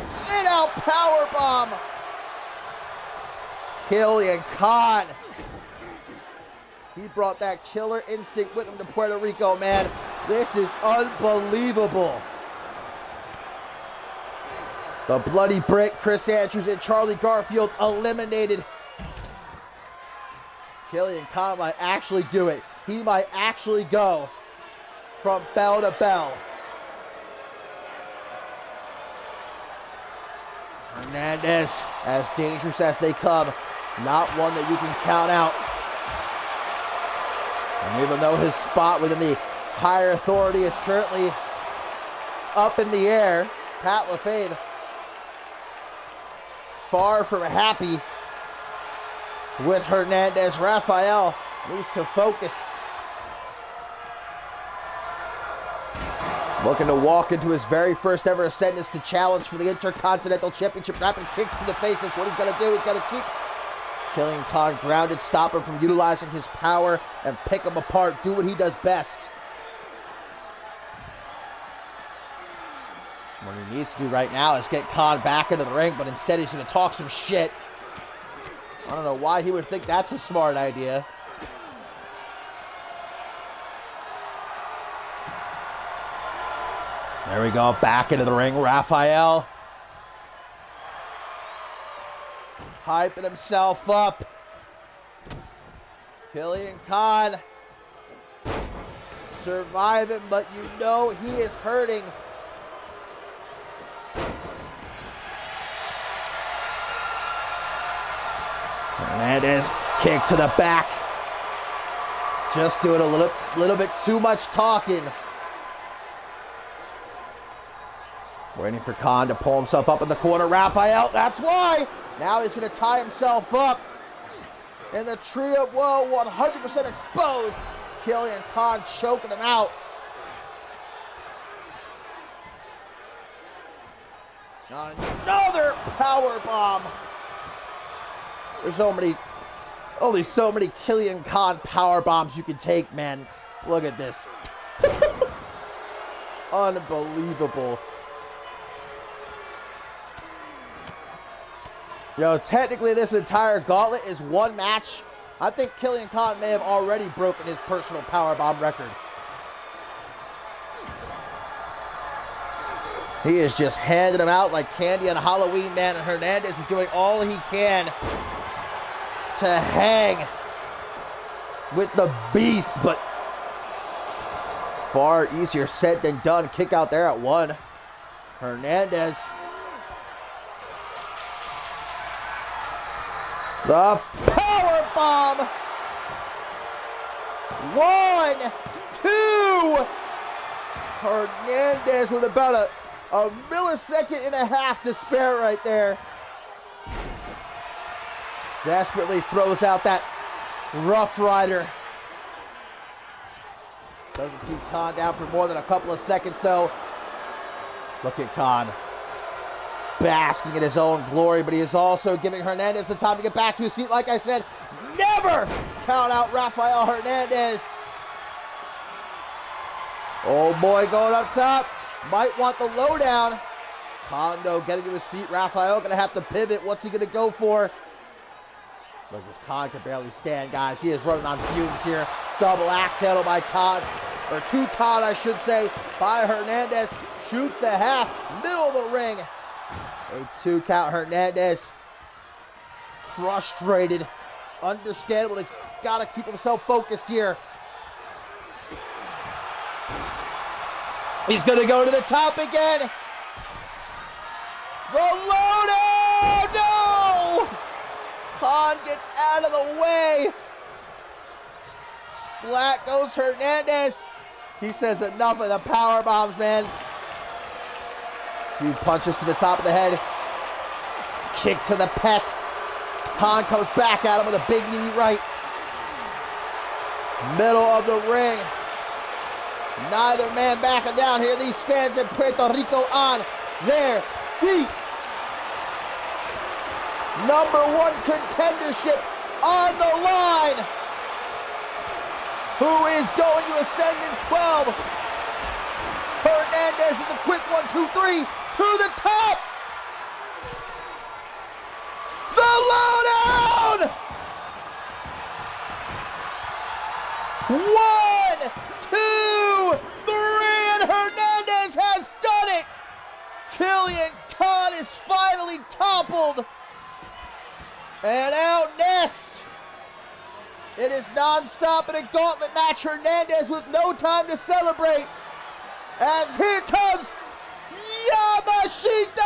Sit out powerbomb. Killian Khan. He brought that killer instinct with him to Puerto Rico, man. This is unbelievable. The Bloody Brick, Chris Andrews and Charlie Garfield eliminated. Killian Khan might actually do it. He might actually go from bell to bell. Hernandez, as dangerous as they come, not one that you can count out. And even though his spot within the higher authority is currently up in the air, Pat LaFave far from happy with Hernandez. Rafael needs to focus. Looking to walk into his very first ever ascendance to challenge for the Intercontinental Championship. Grabbing kicks to the face. That's what he's going to do. He's going to keep Killian Khan grounded, stop him from utilizing his power and pick him apart. Do what he does best. What he needs to do right now is get Khan back into the ring, but instead he's going to talk some shit. I don't know why he would think that's a smart idea. There we go, back into the ring, Rafael. Hyping himself up. Killian Khan surviving, but you know he is hurting. Hernandez, kick to the back. Just doing a little bit too much talking. Waiting for Khan to pull himself up in the corner. Rafael, that's why. Now he's going to tie himself up. And the trio, whoa, 100% exposed. Killian Khan choking him out. Another power bomb. There's only so many Killian Khan power bombs you can take, man. Look at this. Unbelievable. Yo, technically this entire gauntlet is one match. I think Killian Khan may have already broken his personal powerbomb record. He is just handing them out like candy on Halloween, man. And Hernandez is doing all he can to hang with the beast, but far easier said than done. Kick out there at one. Hernandez. The power bomb. 1, 2. Hernandez with about a millisecond and a half to spare right there. Desperately throws out that Rough Rider. Doesn't keep Khan down for more than a couple of seconds though. Look at Khan. Basking in his own glory, but he is also giving Hernandez the time to get back to his feet. Like I said, never count out Rafael Hernandez. Oh boy, going up top. Might want the lowdown. Khan, though, getting to his feet. Rafael going to have to pivot. What's he going to go for? Look, this Khan can barely stand, guys. He is running on fumes here. Double axe handle by Khan. Or two Khan, I should say, by Hernandez. Shoots the half. Middle of the ring. A 2 count. Hernandez frustrated. Understandable. He's got to keep himself focused here. He's going to go to the top again. The loadout! No! Khan gets out of the way. Splat goes Hernandez. He says enough of the power bombs, man. Few punches to the top of the head. Kick to the pec. Khan comes back at him with a big knee right. Middle of the ring. Neither man backing down here. These fans in Puerto Rico on their feet. #1 contendership on the line. Who is going to Ascendance 12? Hernandez with a quick 1, 2, 3 to the top. The lowdown. 1, 2, 3, and Hernandez has done it. Killian Khan is finally toppled. And out next, it is non-stop in a gauntlet match. Hernandez with no time to celebrate. As here comes Yamashita!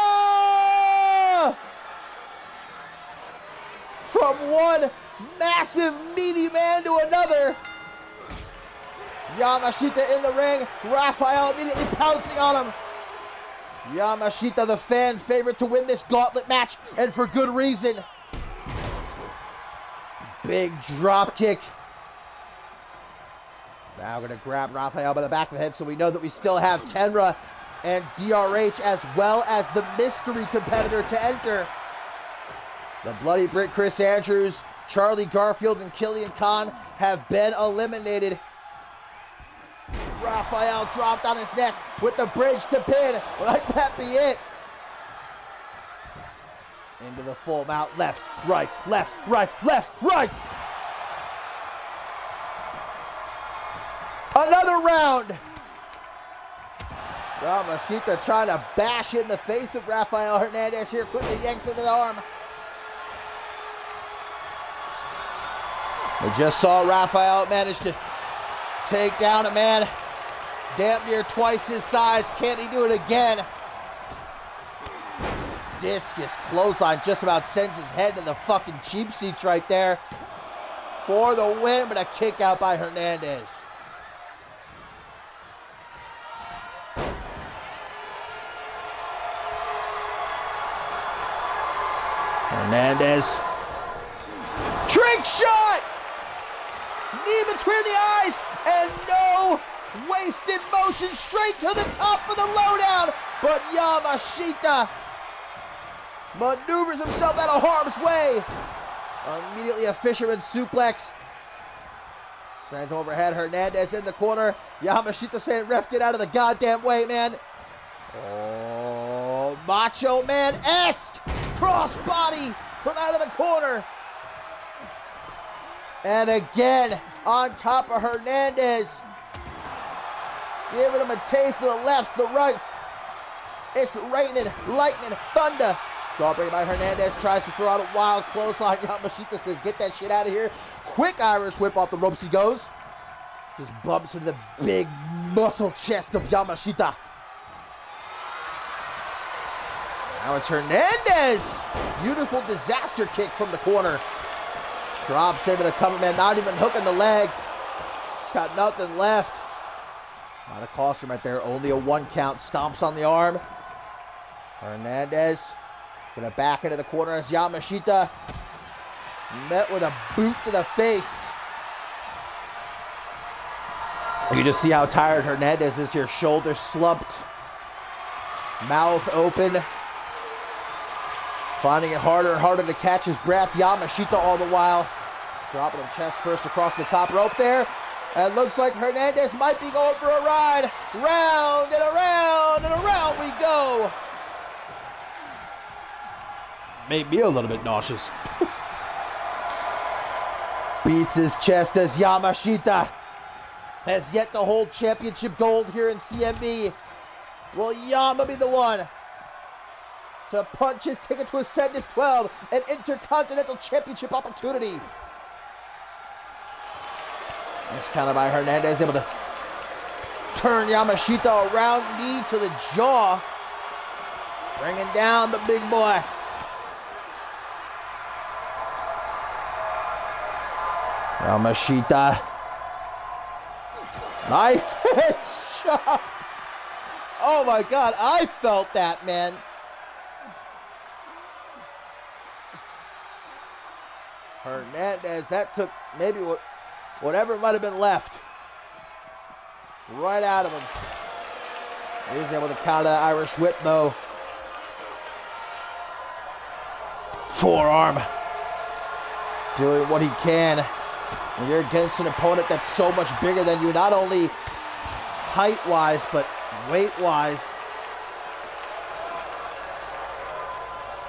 From one massive meaty man to another. Yamashita in the ring. Rafael immediately pouncing on him. Yamashita, the fan favorite to win this gauntlet match, and for good reason. Big drop kick. Now going to grab Raphael by the back of the head, so we know that we still have Tenra and DRH as well as the mystery competitor to enter. The Bloody Brit Chris Andrews, Charlie Garfield, and Killian Khan have been eliminated. Raphael dropped on his neck with the bridge to pin. Let that be it. Into the full mount. Lefts, rights, lefts, rights, lefts, rights. Another round. Yamashita trying to bash in the face of Rafael Hernandez here. Quickly yanks into the arm. We just saw Rafael manage to take down a man damn near twice his size. Can he do it again? Discus clothesline just about sends his head to the fucking cheap seats right there. For the win, but a kick out by Hernandez. Hernandez. Trick shot! Knee between the eyes, and no wasted motion, straight to the top for the lowdown. But Yamashita maneuvers himself out of harm's way. Immediately a fisherman suplex. Sends overhead, Hernandez in the corner. Yamashita saying, ref, get out of the goddamn way, man. Oh, Macho Man-esque crossbody from out of the corner. And again, on top of Hernandez. Giving him a taste of the lefts, the rights. It's raining, lightning, thunder. Jawbreaker by Hernandez, tries to throw out a wild clothesline. Yamashita says, get that shit out of here. Quick Irish whip off the ropes he goes. Just bumps into the big muscle chest of Yamashita. Now it's Hernandez. Beautiful disaster kick from the corner. Drops into the cover man, not even hooking the legs. Just got nothing left. Not a cost him right there, only a 1 count. Stomps on the arm. Hernandez gonna back into the corner as Yamashita met with a boot to the face. You just see how tired Hernandez is here. Shoulders slumped. Mouth open. Finding it harder and harder to catch his breath. Yamashita all the while dropping him chest first across the top rope there. And looks like Hernandez might be going for a ride. Round and around and around we go. Made me a little bit nauseous. Beats his chest as Yamashita has yet to hold championship gold here in CMV. Will Yama be the one to punch his ticket to Ascendus 12, an Intercontinental Championship opportunity? Nice counter by Hernandez, able to turn Yamashita around, knee to the jaw, bringing down the big boy. Yamashita, knife shot. Oh my God, I felt that, man. Hernandez, that took maybe whatever might have been left right out of him. He was able to counter that Irish whip though. Forearm. Doing what he can. When you're against an opponent that's so much bigger than you, not only height-wise, but weight-wise.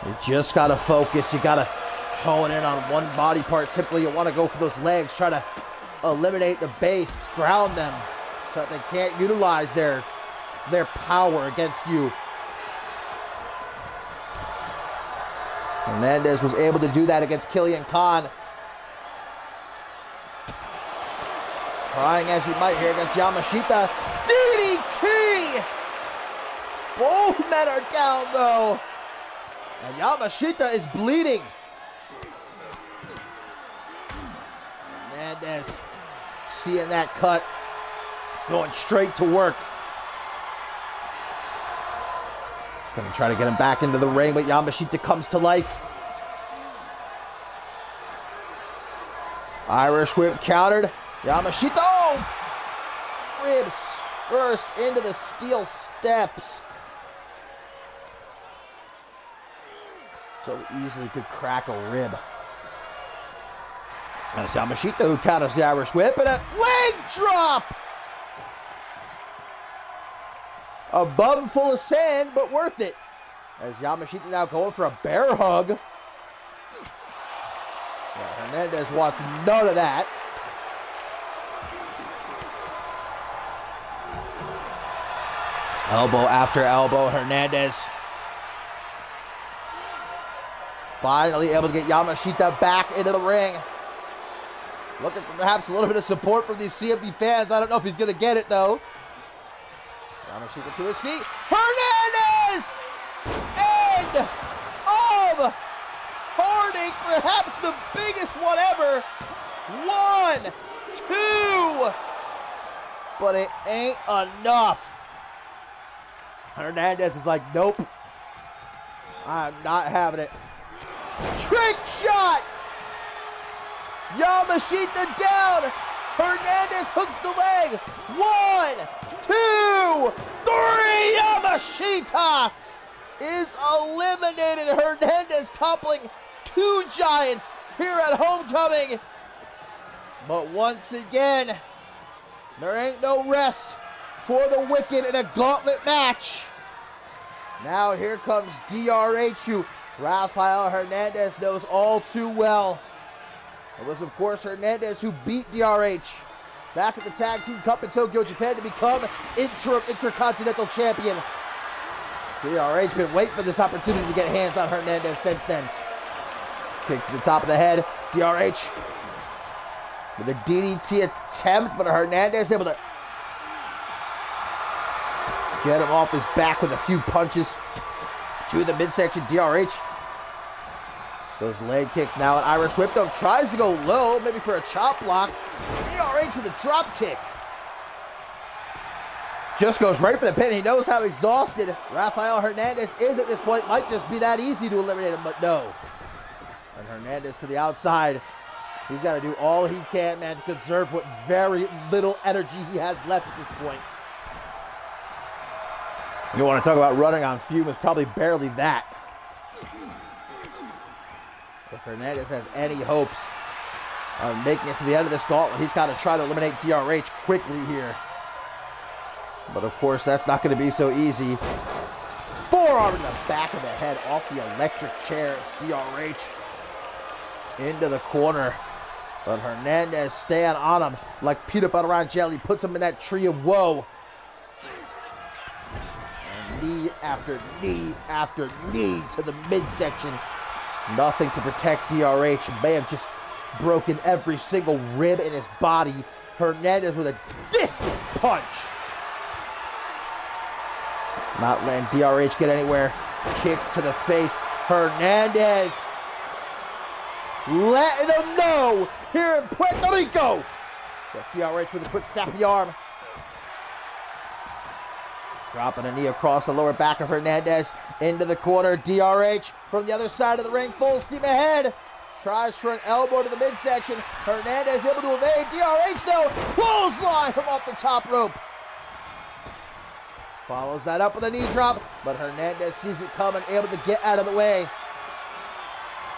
You just gotta focus. You gotta hone in on one body part. Simply, you want to go for those legs. Try to eliminate the base, ground them so that they can't utilize their power against you. Hernandez was able to do that against Killian Khan. Trying as he might here against Yamashita. DDT! Both men are down though. And Yamashita is bleeding. Hernandez seeing that cut, going straight to work. Gonna try to get him back into the ring, but Yamashita comes to life. Irish whip countered. Yamashita. Oh! Ribs first into the steel steps. So easily could crack a rib. And it's Yamashita who counters the Irish whip and a leg drop! A bum full of sand, but worth it. As Yamashita now going for a bear hug. Yeah, Hernandez wants none of that. Elbow after elbow, Hernandez finally able to get Yamashita back into the ring. Looking for perhaps a little bit of support from these CMV fans. I don't know if he's going to get it, though. Yamashita to his feet. Hernandez! End of Heartache, perhaps the biggest one ever. 1, 2. But it ain't enough. Hernandez is like, nope. I'm not having it. Trick shot! Yamashita down! Hernandez hooks the leg! 1, 2, 3! Yamashita is eliminated. Hernandez toppling 2 giants here at Homecoming. But once again, there ain't no rest for the Wicked in a gauntlet match. Now here comes DRH, who Rafael Hernandez knows all too well. It was, of course, Hernandez who beat DRH back at the Tag Team Cup in Tokyo, Japan to become interim Intercontinental Champion. DRH been waiting for this opportunity to get hands on Hernandez since then. Kick to the top of the head. DRH with a DDT attempt, but Hernandez able to get him off his back with a few punches to the midsection. DRH. Those leg kicks now. An Irish whip though tries to go low, maybe for a chop block. DRH with a drop kick. Just goes right for the pin. He knows how exhausted Rafael Hernandez is at this point. Might just be that easy to eliminate him, but no. And Hernandez to the outside. He's got to do all he can, man, to conserve what very little energy he has left at this point. You want to talk about running on fumes, probably barely that. If Hernandez has any hopes of making it to the end of this gauntlet, he's got to try to eliminate DRH quickly here. But of course, that's not going to be so easy. Forearm in the back of the head off the electric chair. It's DRH into the corner. But Hernandez staying on him like peanut butter on jelly. Puts him in that tree of woe. And knee after knee after knee to the midsection. Nothing to protect DRH. May have just broken every single rib in his body. Hernandez with a discus punch. Not letting DRH get anywhere. Kicks to the face. Hernandez letting him know here in Puerto Rico. But DRH with a quick snappy arm. Dropping a knee across the lower back of Hernandez into the corner. DRH from the other side of the ring, full steam ahead. Tries for an elbow to the midsection. Hernandez able to evade. DRH though, clothesline him off the top rope. Follows that up with a knee drop, but Hernandez sees it coming, able to get out of the way.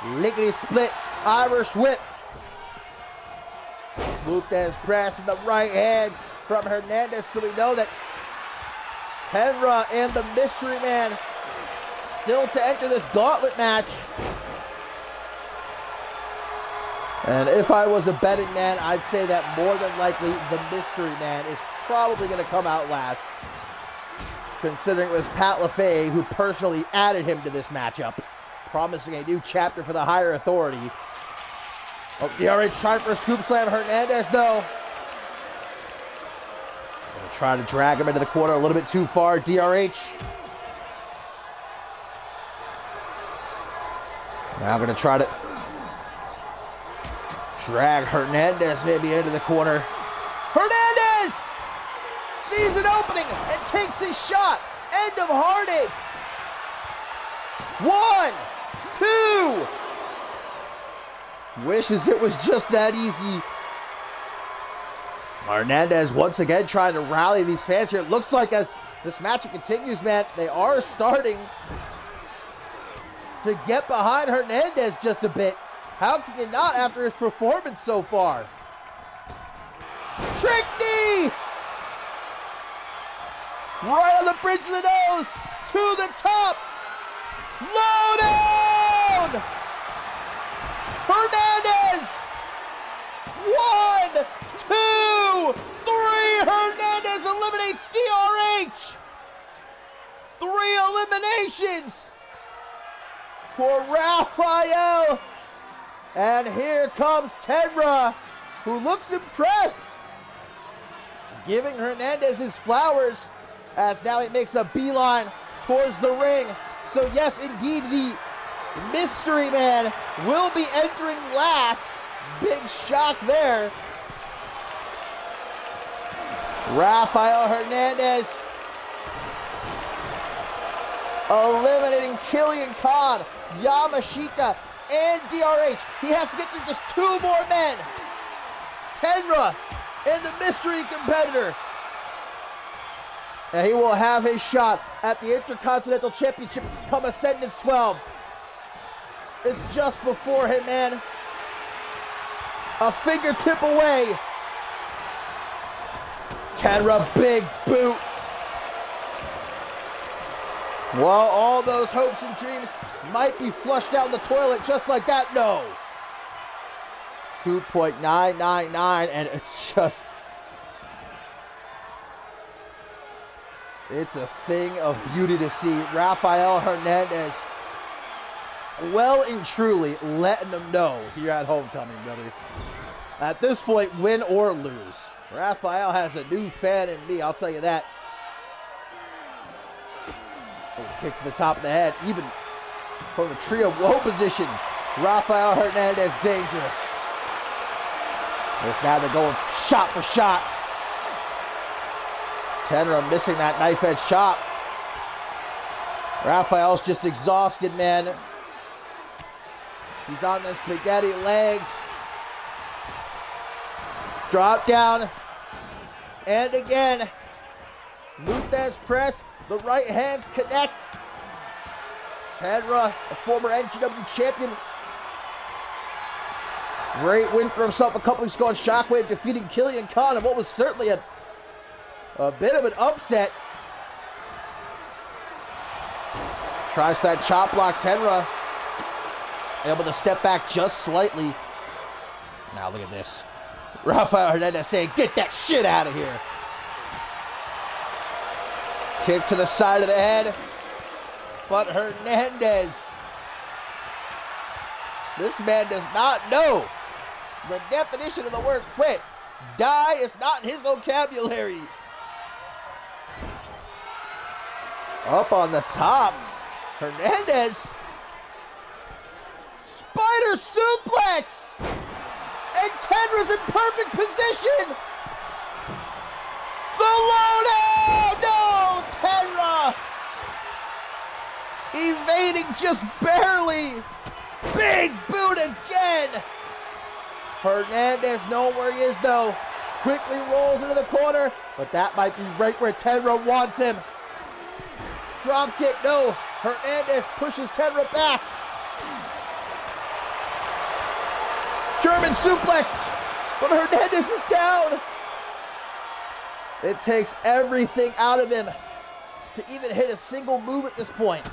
Lickety split, Irish whip. Lupez press in the right hands from Hernandez, so we know that Tenra and the Mystery Man still to enter this gauntlet match. And if I was a betting man, I'd say that more than likely the Mystery Man is probably going to come out last, considering it was Pat LaFay who personally added him to this matchup, promising a new chapter for the higher authority. Oh, DRH trying for a scoop slam. Hernandez, though. Gonna try to drag him into the corner a little bit too far. DRH. Now gonna try to drag Hernandez maybe into the corner. Hernandez sees an opening and takes his shot. End of Heartache. 1, 2. Wishes it was just that easy. Hernandez once again trying to rally these fans here. It looks like as this match continues, man, they are starting to get behind Hernandez just a bit. How can you not after his performance so far? Trick knee! Right on the bridge of the nose! To the top! Low down! Hernandez! 1, 2, 3! Hernandez eliminates DRH! 3 eliminations for Rafael. And here comes Tenra, who looks impressed, giving Hernandez his flowers as now he makes a beeline towards the ring. So yes, indeed, the mystery man will be entering last. Big shock there. Rafael Hernandez eliminating Killian Khan, Yamashita, and DRH. He has to get through just 2 more men. Tenra and the mystery competitor. And he will have his shot at the Intercontinental Championship come Ascendance 12. It's just before him, man. A fingertip away. Tenra, big boot. Well, all those hopes and dreams might be flushed down the toilet just like that. No. 2.999, and it's just... it's a thing of beauty to see. Rafael Hernandez well and truly letting them know here at Homecoming, brother. At this point, win or lose, Rafael has a new fan in me, I'll tell you that. Oh, kick to the top of the head, even from the trio woe position. Rafael Hernandez dangerous. This now they're going shot for shot. Tenra missing that knife edge chop. Rafael's just exhausted, man. He's on the spaghetti legs. Drop down. And again. Luthez press. The right hands connect. Tenra, a former NGW champion. Great win for himself a couple weeks ago on Shockwave, defeating Killian Khan in what was certainly a bit of an upset. Tries that chop block. Tenra able to step back just slightly. Now look at this. Rafael Hernandez saying, get that shit out of here. Kick to the side of the head. But Hernandez, this man does not know the definition of the word quit. Die is not in his vocabulary. Up on the top. Hernandez. Spider suplex. And Tenra's in perfect position. The lowdown. No, Tenra. Evading just barely. Big boot again. Hernandez knowing where he is though. Quickly rolls into the corner. But that might be right where Tenra wants him. Drop kick, no. Hernandez pushes Tenra back. German suplex. But Hernandez is down. It takes everything out of him to even hit a single move at this point.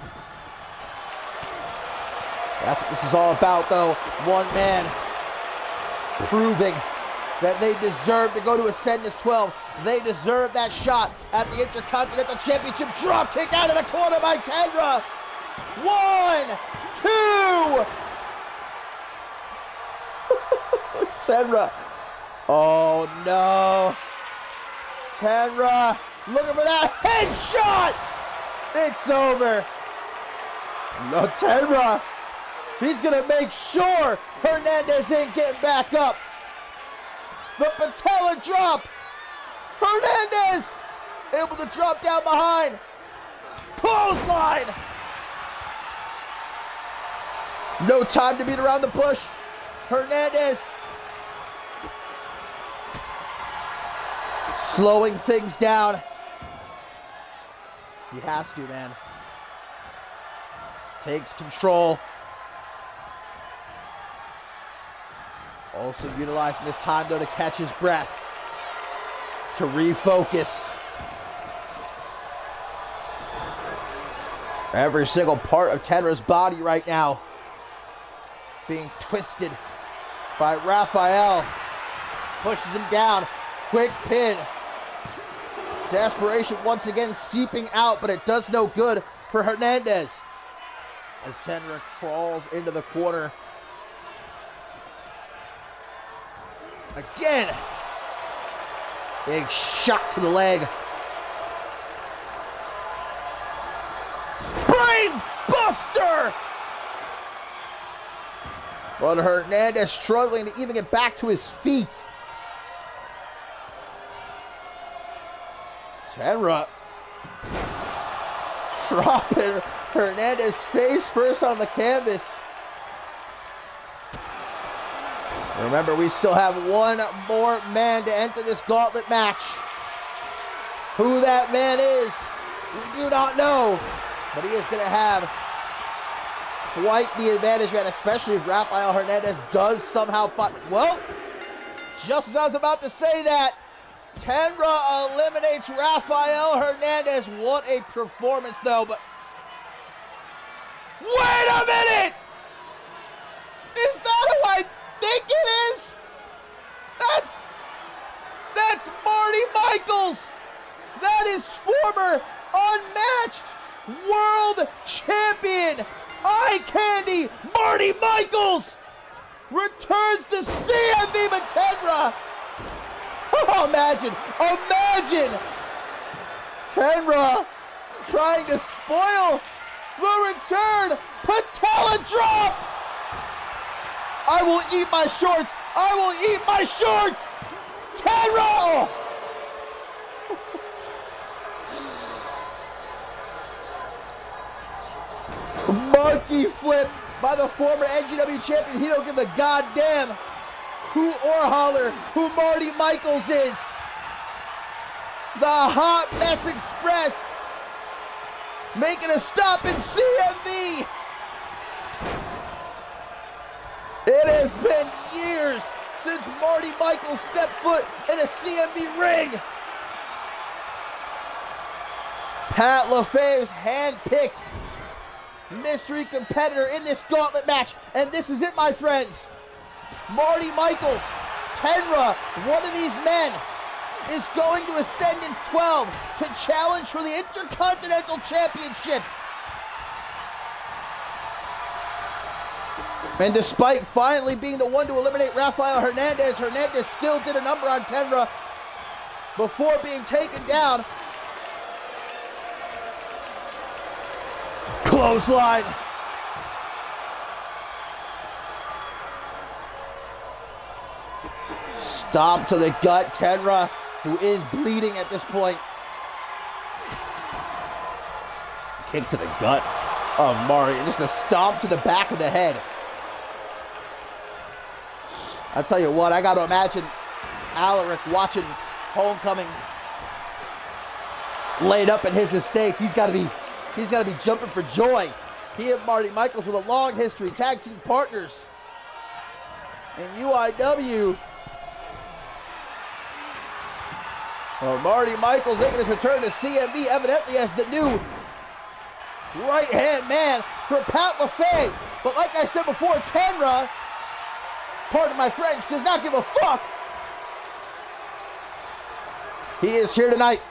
That's what this is all about, though. One man proving that they deserve to go to Ascendance 12. They deserve that shot at the Intercontinental Championship. Drop kick out of the corner by Tenra. 1, 2. Tenra. Oh, no. Tenra looking for that headshot. It's over. No, Tenra. He's going to make sure Hernandez ain't getting back up. The patella drop. Hernandez able to drop down behind. Clothesline. No time to beat around the bush. Hernandez slowing things down. He has to, man. Takes control. Also utilizing this time, though, to catch his breath, to refocus. Every single part of Tenra's body right now being twisted by Raphael. Pushes him down. Quick pin. Desperation once again seeping out, but it does no good for Hernandez as Tenra crawls into the corner. Again. Big shot to the leg. Brain buster! But Hernandez struggling to even get back to his feet. Tenra dropping Hernandez face first on the canvas. Remember, we still have one more man to enter this gauntlet match. Who that man is, we do not know. But he is going to have quite the advantage, man, especially if Rafael Hernandez does somehow fight. Well, just as I was about to say that, Tenra eliminates Rafael Hernandez. What a performance, though. But wait a minute! Is that who I think it is? That's Marty Michaels. That is former unmatched world champion eye candy Marty Michaels returns to CMV Tenra. Oh, imagine Tenra trying to spoil the return. Patella drop. I will eat my shorts. I will eat my shorts. Tenra. Monkey flip by the former NGW champion. He don't give a goddamn who or holler who Marty Michaels is. The Hot Mess Express making a stop in CMV. It has been years since Marty Michaels stepped foot in a CMV ring. Pat LaFave's hand-picked mystery competitor in this gauntlet match. And this is it, my friends. Marty Michaels, Tenra, one of these men, is going to Ascendance 12 to challenge for the Intercontinental Championship. And despite finally being the one to eliminate Rafael Hernandez, Hernandez still did a number on Tenra before being taken down. Clothesline. Stomp to the gut. Tenra, who is bleeding at this point. Kick to the gut of Marty. Just a stomp to the back of the head. I'll tell you what, I got to imagine Alaric watching Homecoming laid up in his estates. He's got to be jumping for joy. He and Marty Michaels with a long history, tag team partners in UIW. Well, Marty Michaels making his return to CMV, evidently as the new right-hand man for Pat LaFave. But like I said before, Tenra, pardon my French, does not give a fuck. He is here tonight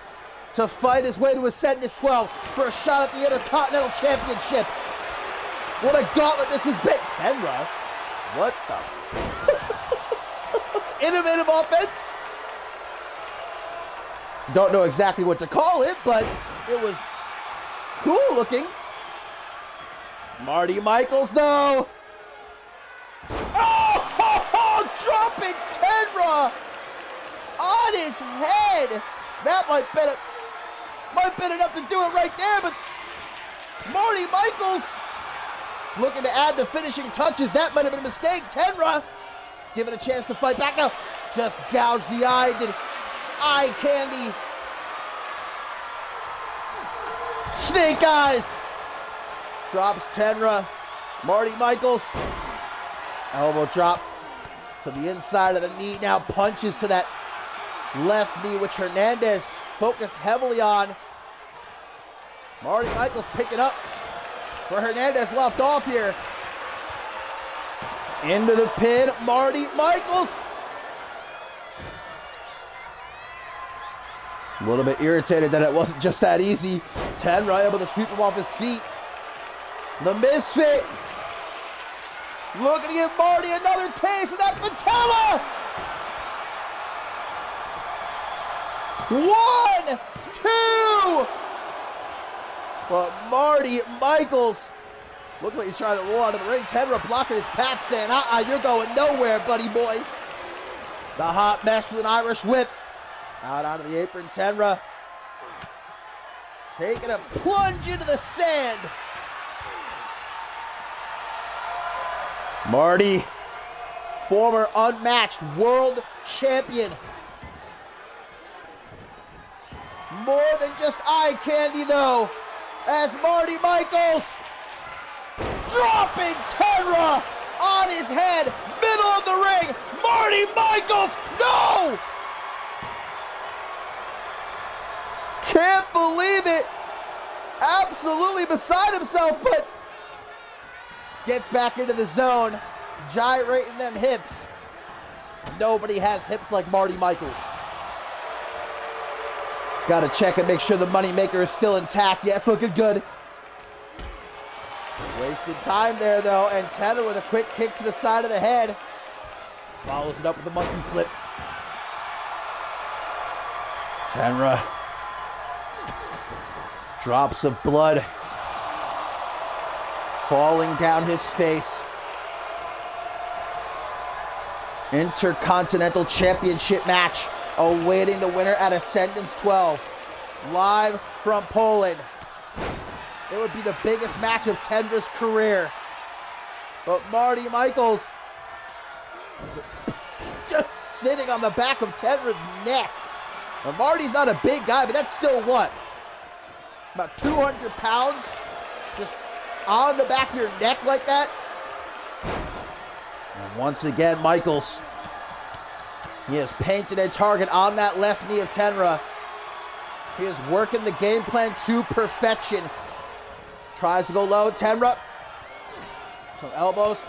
to fight his way to Ascendance 12 for a shot at the Intercontinental Championship. What a gauntlet this has been. Tenra, what the? Innovative offense. Don't know exactly what to call it, but it was cool looking. Marty Michaels, though. Oh, dropping Tenra on his head. That might have been enough to do it right there, but Marty Michaels looking to add the finishing touches. That might have been a mistake. Tenra Give it a chance to fight back now. Just gouged the eye. Did eye candy. Snake eyes. Drops Tenra. Marty Michaels. Elbow drop to the inside of the knee. Now punches to that left knee, which Hernandez focused heavily on. Marty Michaels picking up where Hernandez left off here. Into the pin, Marty Michaels. A little bit irritated that it wasn't just that easy. Tenra able to sweep him off his feet. The Misfit looking to give Marty another taste of that patella. 1, 2. But Marty Michaels looks like he's trying to roll out of the ring. Tenra blocking his path, saying, you're going nowhere, buddy boy. The hot mesh with an Irish whip. Out onto the apron, Tenra taking a plunge into the sand. Marty, former unmatched world champion. More than just eye candy, though, as Marty Michaels dropping Tenra on his head, middle of the ring. Marty Michaels, no! Can't believe it. Absolutely beside himself, but gets back into the zone, gyrating them hips. Nobody has hips like Marty Michaels. Got to check and make sure the moneymaker is still intact. Yeah, it's looking good. Wasted time there, though, and Tenra with a quick kick to the side of the head. Follows it up with a monkey flip. Tenra. Drops of blood falling down his face. Intercontinental Championship match awaiting the winner at Ascendance 12. Live from Poland. It would be the biggest match of Tenra's career. But Marty Michaels just sitting on the back of Tenra's neck. Now, Marty's not a big guy, but that's still what? About 200 pounds? Just on the back of your neck like that? And once again, Michaels. He has painted a target on that left knee of Tenra. He is working the game plan to perfection. Tries to go low, Tenra. Some elbows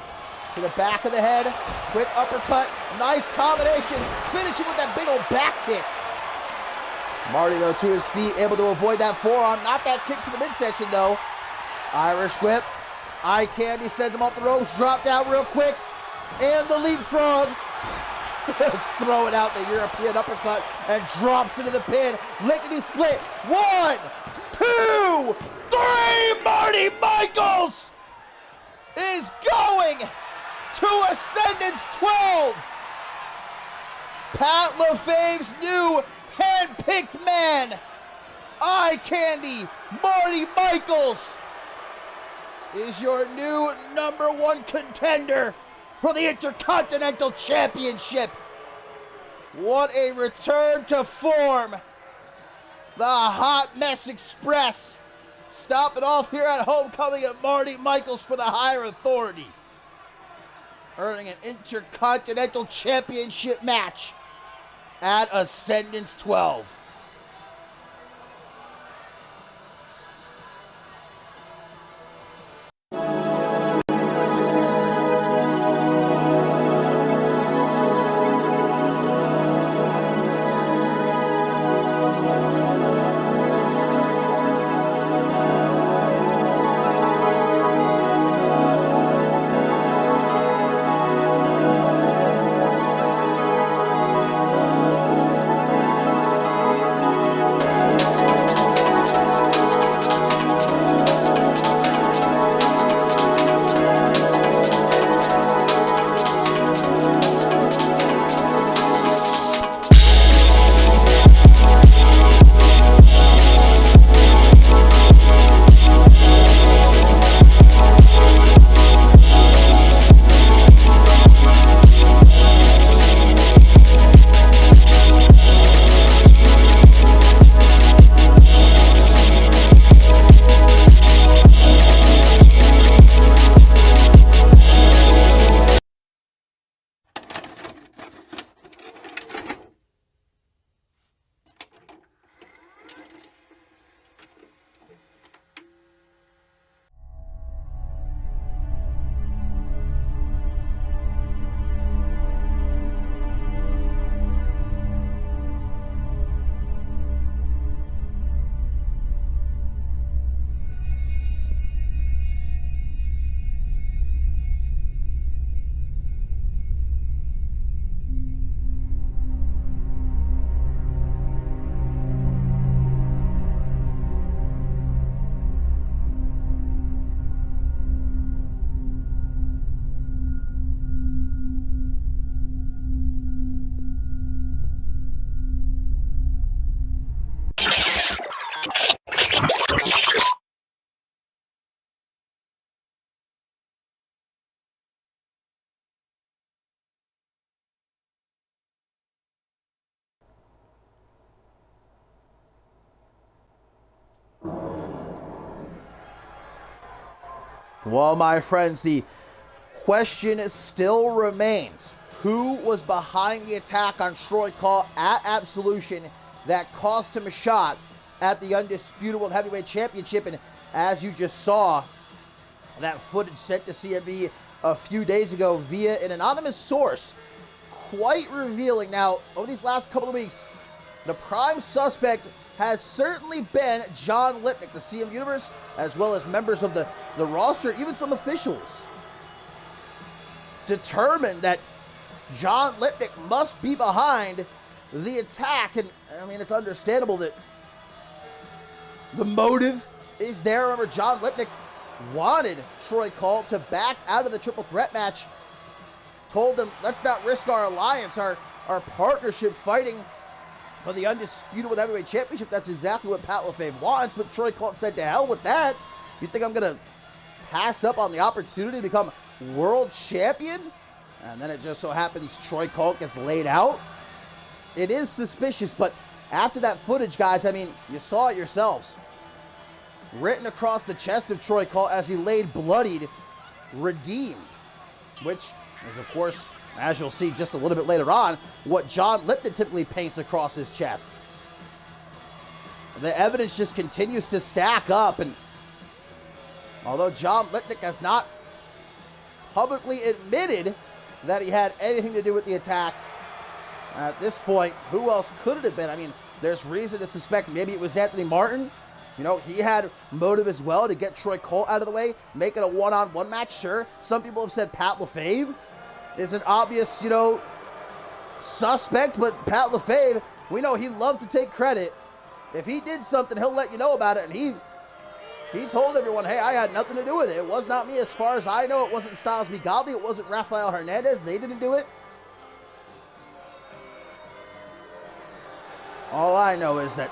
to the back of the head. Quick uppercut. Nice combination. Finishing with that big old back kick. Marty, though, to his feet, able to avoid that forearm. Not that kick to the midsection, though. Irish whip. Eye candy sends him off the ropes. Drop down real quick. And the leapfrog. Just throw it out, the European uppercut, and drops into the pin. Lickety split. 1, 2, 3. Marty Michaels is going to Ascendance 12. Pat LaFave's new hand-picked man. Eye candy, Marty Michaels is your new #1 contender for the Intercontinental Championship. What a return to form. The Hot Mess Express. Stop it off here at Homecoming at Marty Michaels for the higher authority. Earning an Intercontinental Championship match at Ascendance 12. Well, my friends, the question still remains. Who was behind the attack on Troy Call at Absolution that cost him a shot at the Undisputed World Heavyweight Championship? And as you just saw, that footage sent to CMV a few days ago via an anonymous source, quite revealing. Now, over these last couple of weeks, the prime suspect has certainly been John Lipnick, the CM Universe, as well as members of the roster, even some officials, determined that John Lipnick must be behind the attack. And I mean, it's understandable that the motive is there. Remember, John Lipnick wanted Troy Call to back out of the triple threat match, told him, let's not risk our alliance, our partnership fighting for the Undisputed World Heavyweight Championship. That's exactly what Pat LaFave wants, but Troy Call said, to hell with that. You think I'm going to pass up on the opportunity to become world champion? And then it just so happens Troy Call gets laid out. It is suspicious, but after that footage, guys, I mean, you saw it yourselves. Written across the chest of Troy Call as he laid bloodied, redeemed, which is, of course, as you'll see just a little bit later on, what John Lipnick typically paints across his chest. The evidence just continues to stack up, and although John Lipnick has not publicly admitted that he had anything to do with the attack, at this point, who else could it have been? I mean, there's reason to suspect maybe it was Anthony Martin. You know, he had motive as well to get Troy Cole out of the way, make it a one-on-one match, sure. Some people have said Pat LaFave is an obvious, suspect, but Pat LaFave, we know he loves to take credit. If he did something, he'll let you know about it, and he told everyone, hey, I had nothing to do with it. It was not me. As far as I know, it wasn't Styles B. Godley. It wasn't Rafael Hernandez. They didn't do it. All I know is that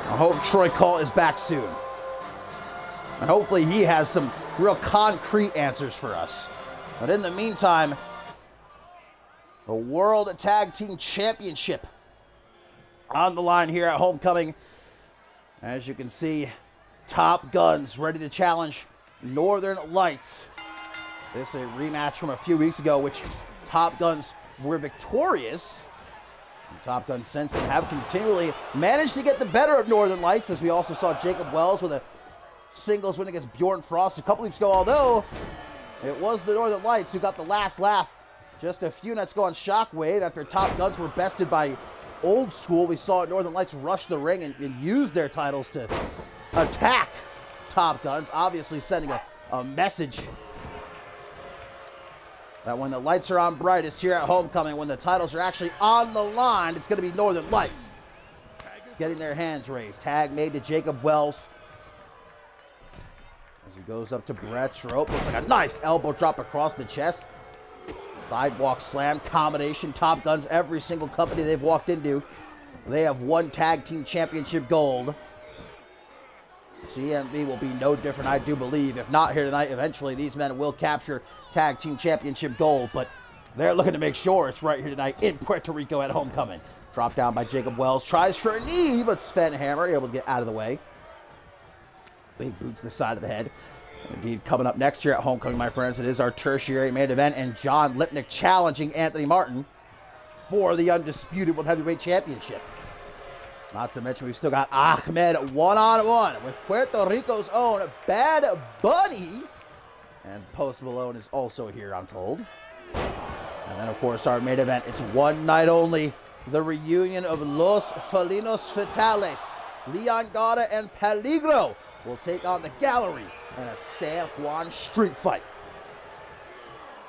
I hope Troy Cole is back soon. And hopefully he has some real concrete answers for us. But in the meantime, the World Tag Team Championship on the line here at Homecoming. As you can see, Top Guns ready to challenge Northern Lights. This is a rematch from a few weeks ago, which Top Guns were victorious. And Top Guns since then have continually managed to get the better of Northern Lights, as we also saw Jacob Wells with a singles win against Bjorn Frost a couple weeks ago, although it was the Northern Lights who got the last laugh just a few nights ago on Shockwave after Top Guns were bested by Old School. We saw Northern Lights rush the ring and use their titles to attack Top Guns, obviously sending a message that when the lights are on brightest here at Homecoming, when the titles are actually on the line, it's going to be Northern Lights getting their hands raised. Tag made to Jacob Wells as he goes up to Brett's rope. Looks like a nice elbow drop across the chest. Sidewalk slam combination. Top Guns, every single company they've walked into, they have one tag team championship gold. CMV will be no different, I do believe. If not here tonight, eventually these men will capture tag team championship gold, but they're looking to make sure it's right here tonight in Puerto Rico at Homecoming. Dropped down by Jacob Wells, tries for a knee, but Sven Hammer able to get out of the way. Big boot to the side of the head. Indeed, coming up next year at Homecoming, my friends, it is our tertiary main event, and John Lipnick challenging Anthony Martin for the Undisputed World Heavyweight Championship. Not to mention, we've still got Ahmed one-on-one with Puerto Rico's own Bad Bunny. And Post Malone is also here, I'm told. And then, of course, our main event, it's one night only. The reunion of Los Felinos Fatales. Leon Gata and Peligro will take on the Gallery in a San Juan street fight.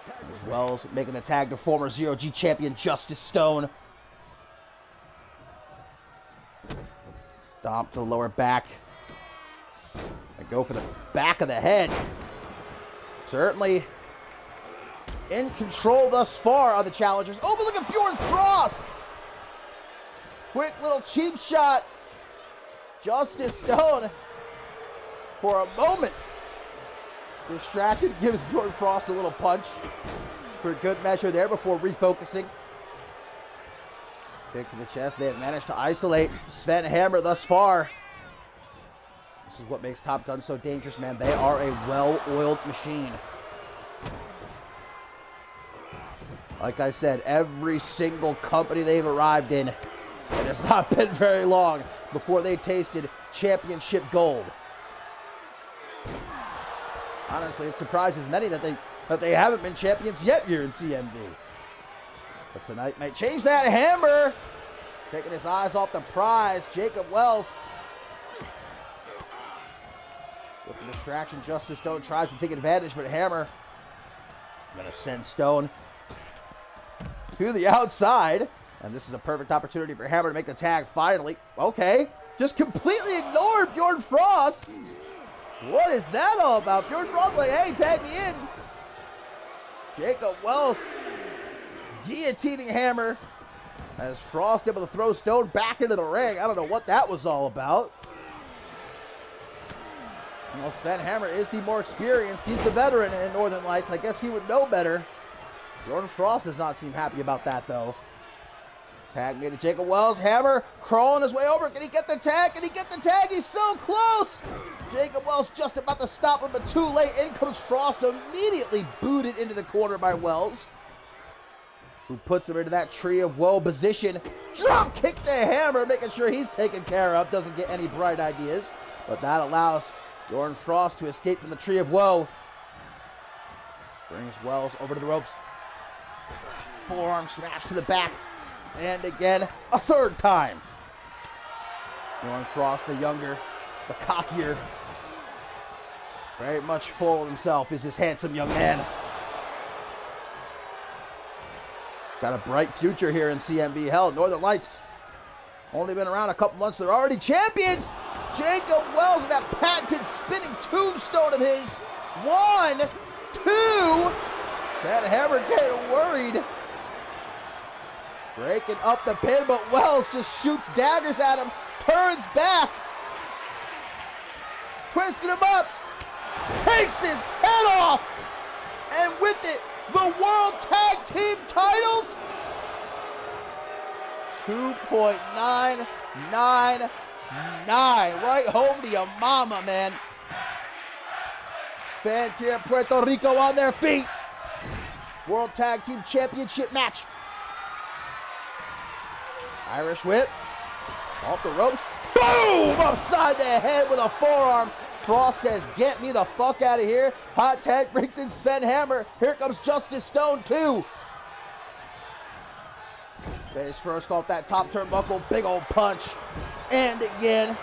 As well as making the tag to former Zero-G champion Justice Stone. Stomp to the lower back. And go for the back of the head. Certainly in control thus far of the challengers. Oh, but look at Bjorn Frost! Quick little cheap shot. Justice Stone, for a moment, distracted, gives Bjorn Frost a little punch for good measure there before refocusing. Kick to the chest. They have managed to isolate Sven Hammer thus far. This is what makes Top Gun so dangerous, man. They are a well-oiled machine. Like I said, every single company they've arrived in, it has not been very long before they tasted championship gold. Honestly, it surprises many that they haven't been champions yet here in CMV. But tonight might change that. Hammer taking his eyes off the prize. Jacob Wells with the distraction. Justice Stone tries to take advantage, but Hammer is going to send Stone to the outside. And this is a perfect opportunity for Hammer to make the tag finally. Okay, just completely ignored Bjorn Frost. What is that all about? Bjorn Frost like, hey, tag me in. Jacob Wells guillotining Hammer as Frost able to throw Stone back into the ring. I don't know what that was all about. Well, Sven Hammer is the more experienced. He's the veteran in Northern Lights. I guess he would know better. Bjorn Frost does not seem happy about that, though. Tag made to Jacob Wells. Hammer crawling his way over. Can he get the tag? Can he get the tag? He's so close. Jacob Wells just about to stop him, but too late. In comes Frost, immediately booted into the corner by Wells, who puts him into that tree of woe position. Drop kick to Hammer, making sure he's taken care of. Doesn't get any bright ideas, but that allows Bjorn Frost to escape from the tree of woe. Brings Wells over to the ropes. Forearm smash to the back. And again, a third time. Bjorn Frost, the younger, the cockier, very much full of himself is this handsome young man. Got a bright future here in CMV. Hell, Northern Lights only been around a couple months. They're already champions. Jacob Wells with that patented spinning tombstone of his. 1, 2. That Hammer getting worried. Breaking up the pin, but Wells just shoots daggers at him. Turns back. Twisted him up. Takes his head off. And with it, the World Tag Team titles. 2.999. Right home to your mama, man. Fans here in Puerto Rico on their feet. World Tag Team Championship match. Irish whip. Off the ropes. Boom! Upside the head with a forearm. Frost says, get me the fuck out of here. Hot tag brings in Sven Hammer. Here comes Justice Stone, too. Finish first off that top turnbuckle. Big old punch. And again.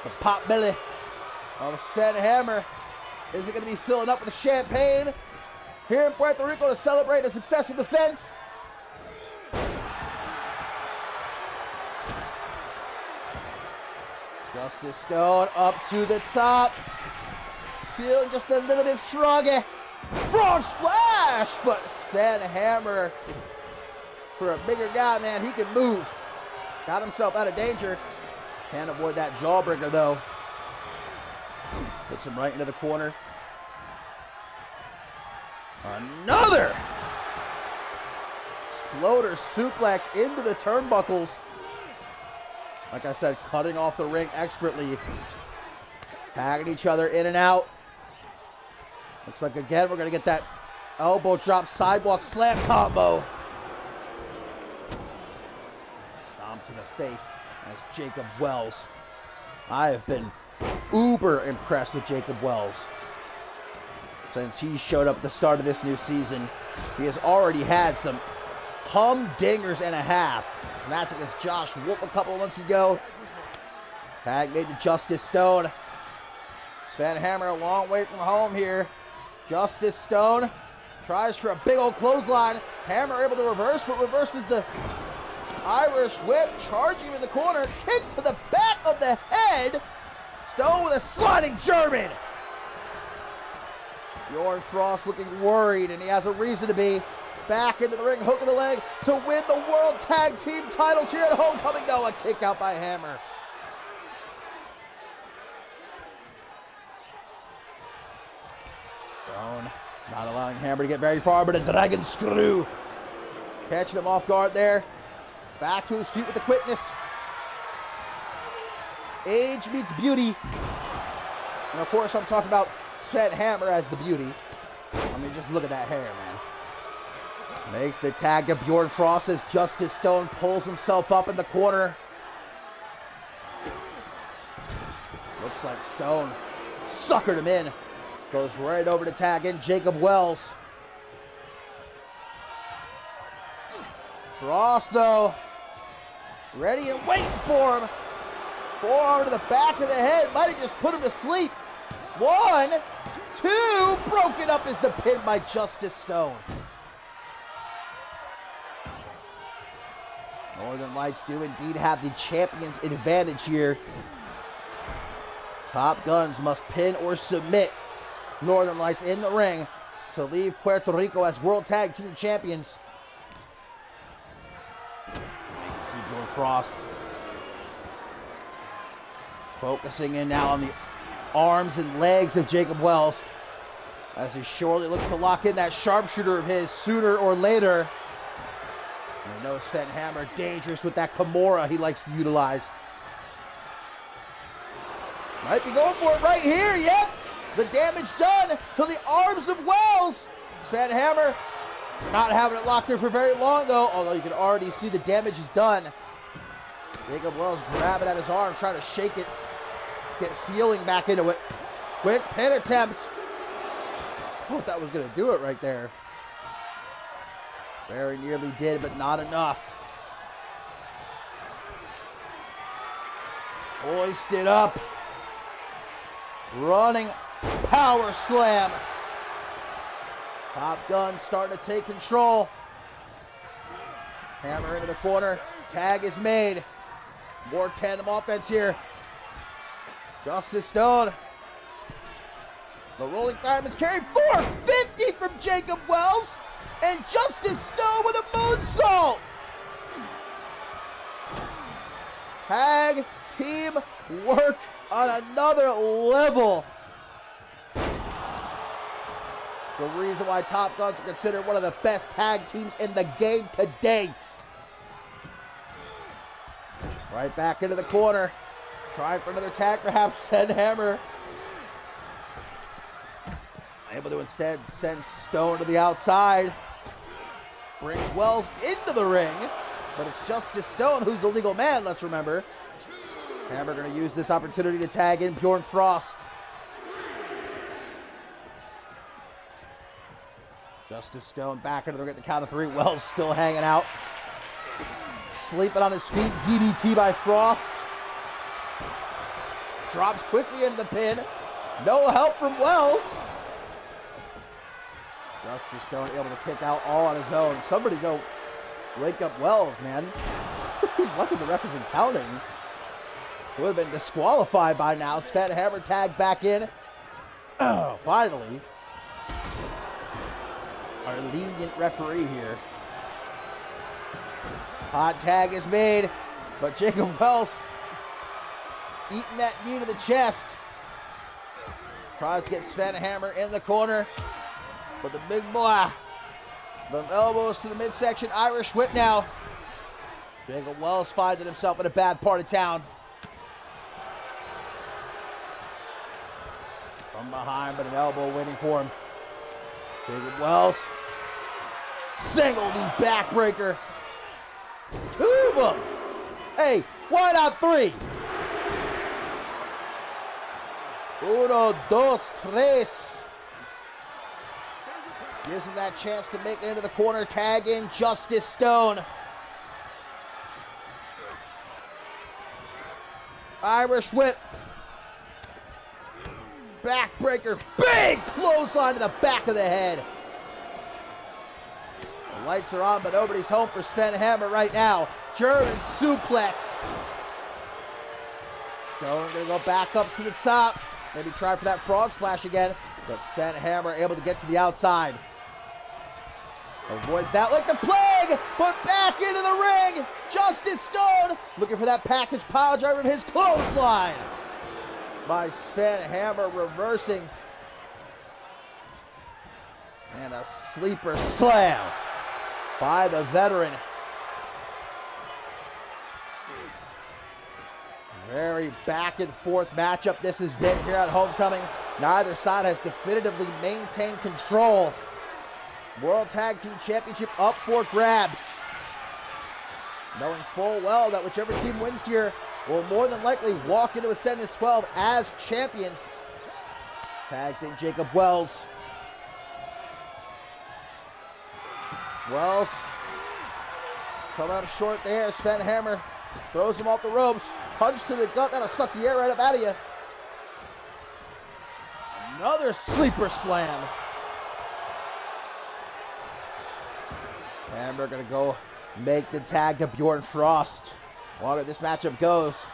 The pot belly of Sven Hammer. Is it going to be filling up with champagne here in Puerto Rico to celebrate a successful defense? Justice Stone up to the top. Feeling just a little bit froggy. Frog splash! But Sven Hammer, for a bigger guy, man, he can move. Got himself out of danger. Can't avoid that jawbreaker, though. Puts him right into the corner. Another exploder suplex into the turnbuckles. Like I said, cutting off the ring expertly. Tagging each other in and out. Looks like, again, we're going to get that elbow drop sidewalk slam combo. Stomp to the face as Jacob Wells. I have been uber impressed with Jacob Wells. Since he showed up at the start of this new season, he has already had some humdingers and a half. His match against Josh Wolf a couple of months ago. Tag made to Justice Stone. Sven Hammer a long way from home here. Justice Stone tries for a big old clothesline. Hammer able to reverse, but reverses the Irish whip. Charging him in the corner. Kick to the back of the head. Stone with a sliding German. Bjorn Frost looking worried, and he has a reason to be. Back into the ring, hook of the leg to win the World Tag Team titles here at Homecoming. No, a kick out by Hammer. Stone not allowing Hammer to get very far, but a dragon screw. Catching him off guard there. Back to his feet with the quickness. Age meets beauty. And of course, I'm talking about Sven Hammer as the beauty. I mean, just look at that hair, man. Makes the tag to Bjorn Frost as Justice Stone pulls himself up in the corner. Looks like Stone suckered him in. Goes right over to tag in Jacob Wells. Frost, though, ready and waiting for him. Forearm to the back of the head. Might have just put him to sleep. 1, 2. Broken up is the pin by Justice Stone. Northern Lights do indeed have the champion's advantage here. Top Guns must pin or submit Northern Lights in the ring to leave Puerto Rico as World Tag Team Champions. See Bjorn Frost focusing in now on the arms and legs of Jacob Wells as he surely looks to lock in that sharpshooter of his sooner or later. And he knows Sven Hammer dangerous with that Kimura he likes to utilize. Might be going for it right here. Yep. The damage done to the arms of Wells. Sven Hammer not having it locked there for very long, though, although you can already see the damage is done. Jacob Wells grabbing at his arm, trying to shake it, get feeling back into it. Quick pin attempt. Thought that was going to do it right there. Very nearly did, but not enough. Hoisted up. Running power slam. Top Gun starting to take control. Hammer into the corner. Tag is made. More tandem offense here. Justice Stone. The Rolling Diamonds carry 450 from Jacob Wells. And Justice Stone with a moonsault. Tag team work on another level. The reason why Top Guns are considered one of the best tag teams in the game today. Right back into the corner. Trying for another tag, perhaps send Hammer. Able to instead send Stone to the outside. Brings Wells into the ring. But it's Justice Stone who's the legal man, let's remember. Hammer going to use this opportunity to tag in Bjorn Frost. Justice Stone back into the ring at the count of 3. Wells still hanging out. Sleeping on his feet. DDT by Frost. Drops quickly into the pin. No help from Wells. Justice Stone able to kick out all on his own. Somebody go wake up Wells, man. He's lucky the ref isn't counting. Would have been disqualified by now. Sven Hammer tagged back in. Oh, finally. Our lenient referee here. Hot tag is made, but Jacob Wells eating that knee to the chest. Tries to get Sven Hammer in the corner, but the big boy from elbows to the midsection Irish whip now. Jacob Wells finding himself in a bad part of town. From behind, but an elbow waiting for him. Jacob Wells. Single knee backbreaker. 2 of them. Hey, why not 3? 1, 2, 3. Gives him that chance to make it into the corner. Tag in Justice Stone. Irish whip. Backbreaker. Big clothesline to the back of the head. The lights are on, but nobody's home for Sven Hammer right now. German suplex. Stone gonna go back up to the top. Maybe try for that frog splash again. But Sven Hammer able to get to the outside. Avoids that like the plague. Put back into the ring. Justice Stone looking for that package pile driver in his clothesline. By Sven Hammer reversing. And a sleeper slam by the veteran. Very back and forth matchup this has been here at Homecoming. Neither side has definitively maintained control. World Tag Team Championship up for grabs. Knowing full well that whichever team wins here will more than likely walk into Ascendance 12 as champions. Tags in Jacob Wells. Wells coming up short there. Sven Hammer throws him off the ropes. Punch to the gut. That'll suck the air right up out of you. Another sleeper slam. Hammer gonna go make the tag to Bjorn Frost. The longer this matchup goes,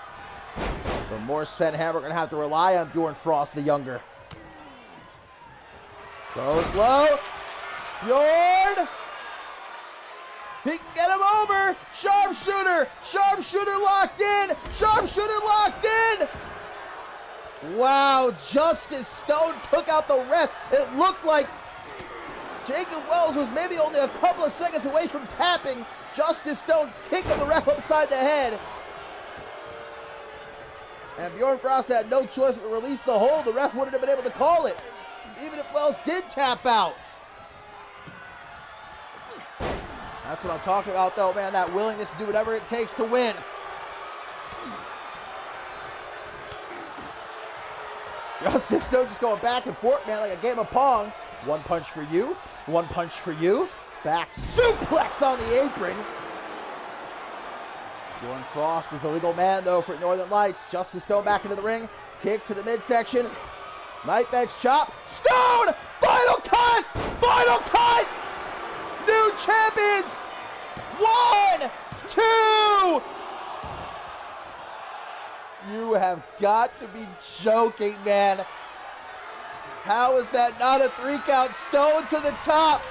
the more Sven Hammer gonna have to rely on Bjorn Frost the younger. Goes low. Bjorn! He can get him over! Sharpshooter! Sharpshooter locked in! Sharpshooter locked in! Wow, Justice Stone took out the ref. It looked like Jacob Wells was maybe only a couple of seconds away from tapping. Justice Stone kicking the ref upside the head. And Bjorn Frost had no choice but to release the hold. The ref wouldn't have been able to call it, even if Wells did tap out. That's what I'm talking about, though, man. That willingness to do whatever it takes to win. Justice Stone just going back and forth, man, like a game of Pong. One punch for you. One punch for you. Back suplex on the apron. Bjorn Frost is the legal man, though, for Northern Lights. Justice Stone back into the ring. Kick to the midsection. Night bench chop. Stone! Final cut! Final cut! New champions! 1, 2! You have got to be joking, man. How is that not a 3 count? Stone to the top.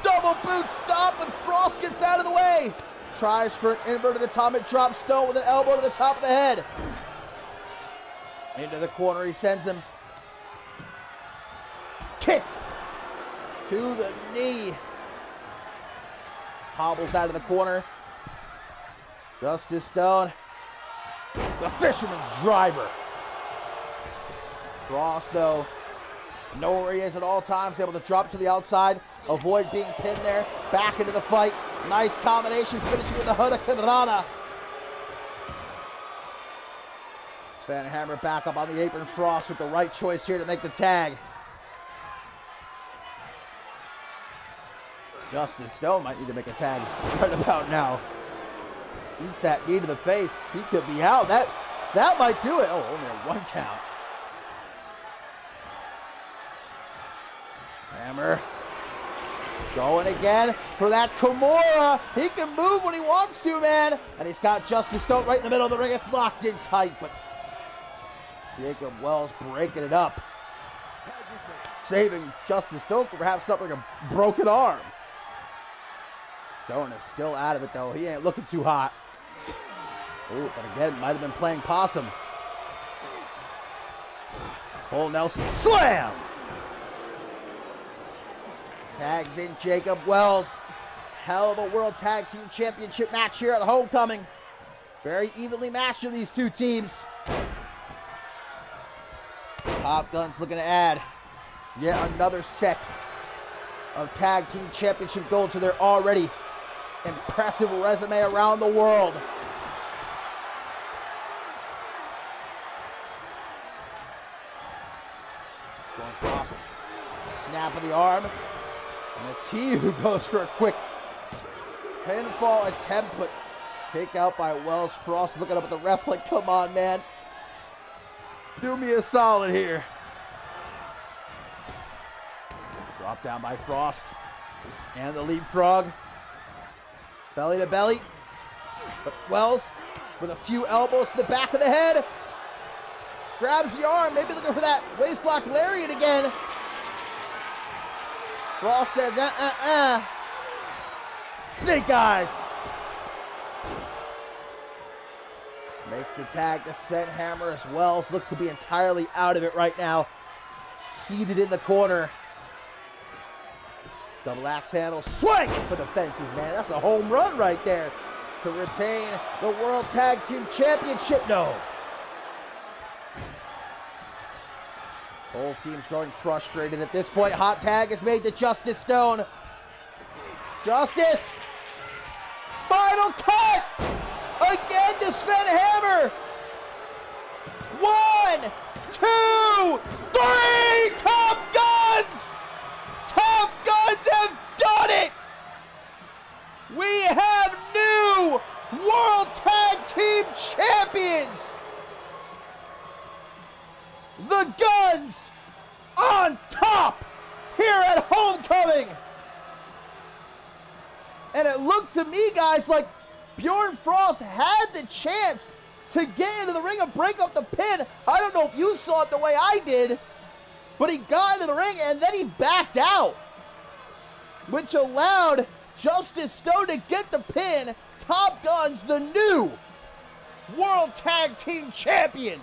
Double boot stop, and Frost gets out of the way. Tries for an inverted atomic drop. Stone with an elbow to the top of the head. Into the corner he sends him. Kick to the knee. Hobbles out of the corner. Justice Stone. The fisherman's driver. Frost, though, know where he is at all times. Able to drop to the outside. Avoid being pinned there. Back into the fight. Nice combination. Finishing with the Hurricane Rana. Sven Hammer back up on the apron. Frost with the right choice here to make the tag. Justice Stone might need to make a tag right about now. Eats that knee to the face. He could be out. That might do it. Oh, only a 1 count. Hammer going again for that Kimura. He can move when he wants to, man. And he's got Justice Stone right in the middle of the ring. It's locked in tight, but Jacob Wells breaking it up. Saving Justice Stone from perhaps suffering a broken arm. Stone is still out of it, though. He ain't looking too hot. Ooh, but again, might have been playing possum. Cole Nelson slam! Tags in Jacob Wells. Hell of a World Tag Team Championship match here at Homecoming. Very evenly matched of these two teams. Top Gun's looking to add yet another set of Tag Team Championship gold to their already impressive resume around the world. Going Frost. Snap of the arm. And it's he who goes for a quick pinfall attempt, but take out by Wells. Frost looking up at the ref like, come on, man. Do me a solid here. Drop down by Frost. And the leapfrog. Belly to belly. But Wells with a few elbows to the back of the head. Grabs the arm, maybe looking for that waistlock lariat again. Frost says, Snake eyes. Makes the tag to Sven Hammer as Wells looks to be entirely out of it right now. seated in the corner. Double axe handle, swing for the fences, man. That's a home run right there to retain the World Tag Team Championship. No. Both teams growing frustrated at this point. Hot tag is made to Justice Stone. Justice. Final cut. Again to Sven Hammer. 1, 2, 3. Top Guns. Top Guns have done it. We have new World Tag Team Champions. The Guns on top here at Homecoming. And it looked to me, guys, like Bjorn Frost had the chance to get into the ring and break up the pin. I don't know if you saw it the way I did, but he got into the ring and then he backed out, which allowed Justice Stone to get the pin. Top Guns, the new World Tag Team Champions.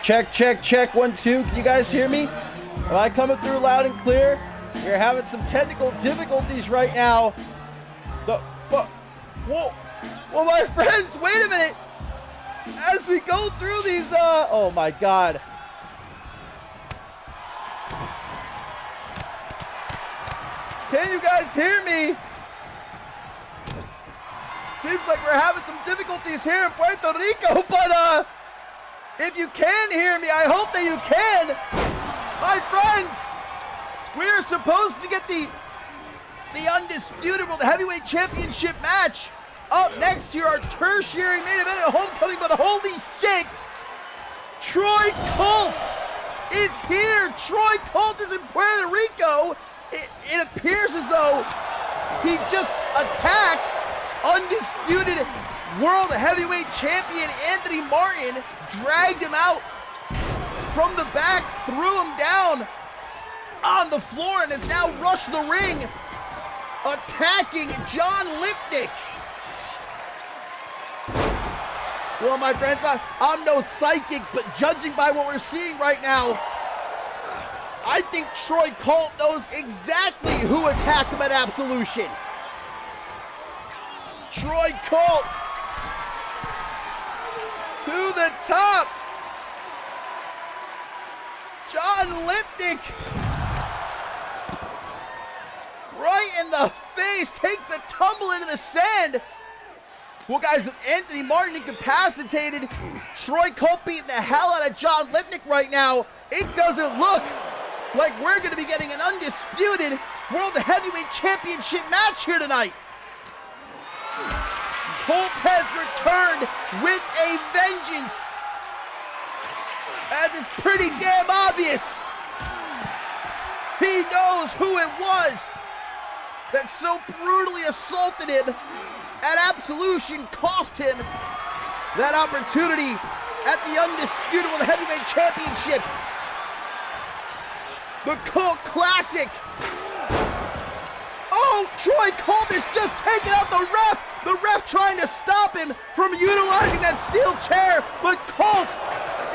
Check, check, check, 1, 2. Can you guys hear me? Am I coming through loud and clear? We're having some technical difficulties right now. Whoa, my friends, wait a minute. As we go through these, oh my God. Can you guys hear me? Seems like we're having some difficulties here in Puerto Rico, but if you can hear me, I hope that you can. My friends, we are supposed to get the undisputed World Heavyweight Championship match up next here, our tertiary main event at Homecoming, but holy shit, Troy Colt is here. Troy Colt is in Puerto Rico. It appears as though he just attacked undisputed World Heavyweight Champion Anthony Martin, dragged him out from the back, threw him down on the floor, and has now rushed the ring, attacking John Lipnick. Well, my friends, I'm no psychic, but judging by what we're seeing right now, I think Troy Colt knows exactly who attacked him at Absolution. Troy Colt to the top. John Lipnick right in the face, takes a tumble into the sand. Well, guys, with Anthony Martin incapacitated, Troy Colt beating the hell out of John Lipnick right now, it doesn't look like we're going to be getting an undisputed World Heavyweight Championship match here tonight. Colt has returned with a vengeance, as it's pretty damn obvious. He knows who it was that so brutally assaulted him at Absolution, cost him that opportunity at the undisputed World Heavyweight Championship. The Colt Classic. Oh, Troy Colt is just taking out the ref. The ref trying to stop him from utilizing that steel chair, but Colt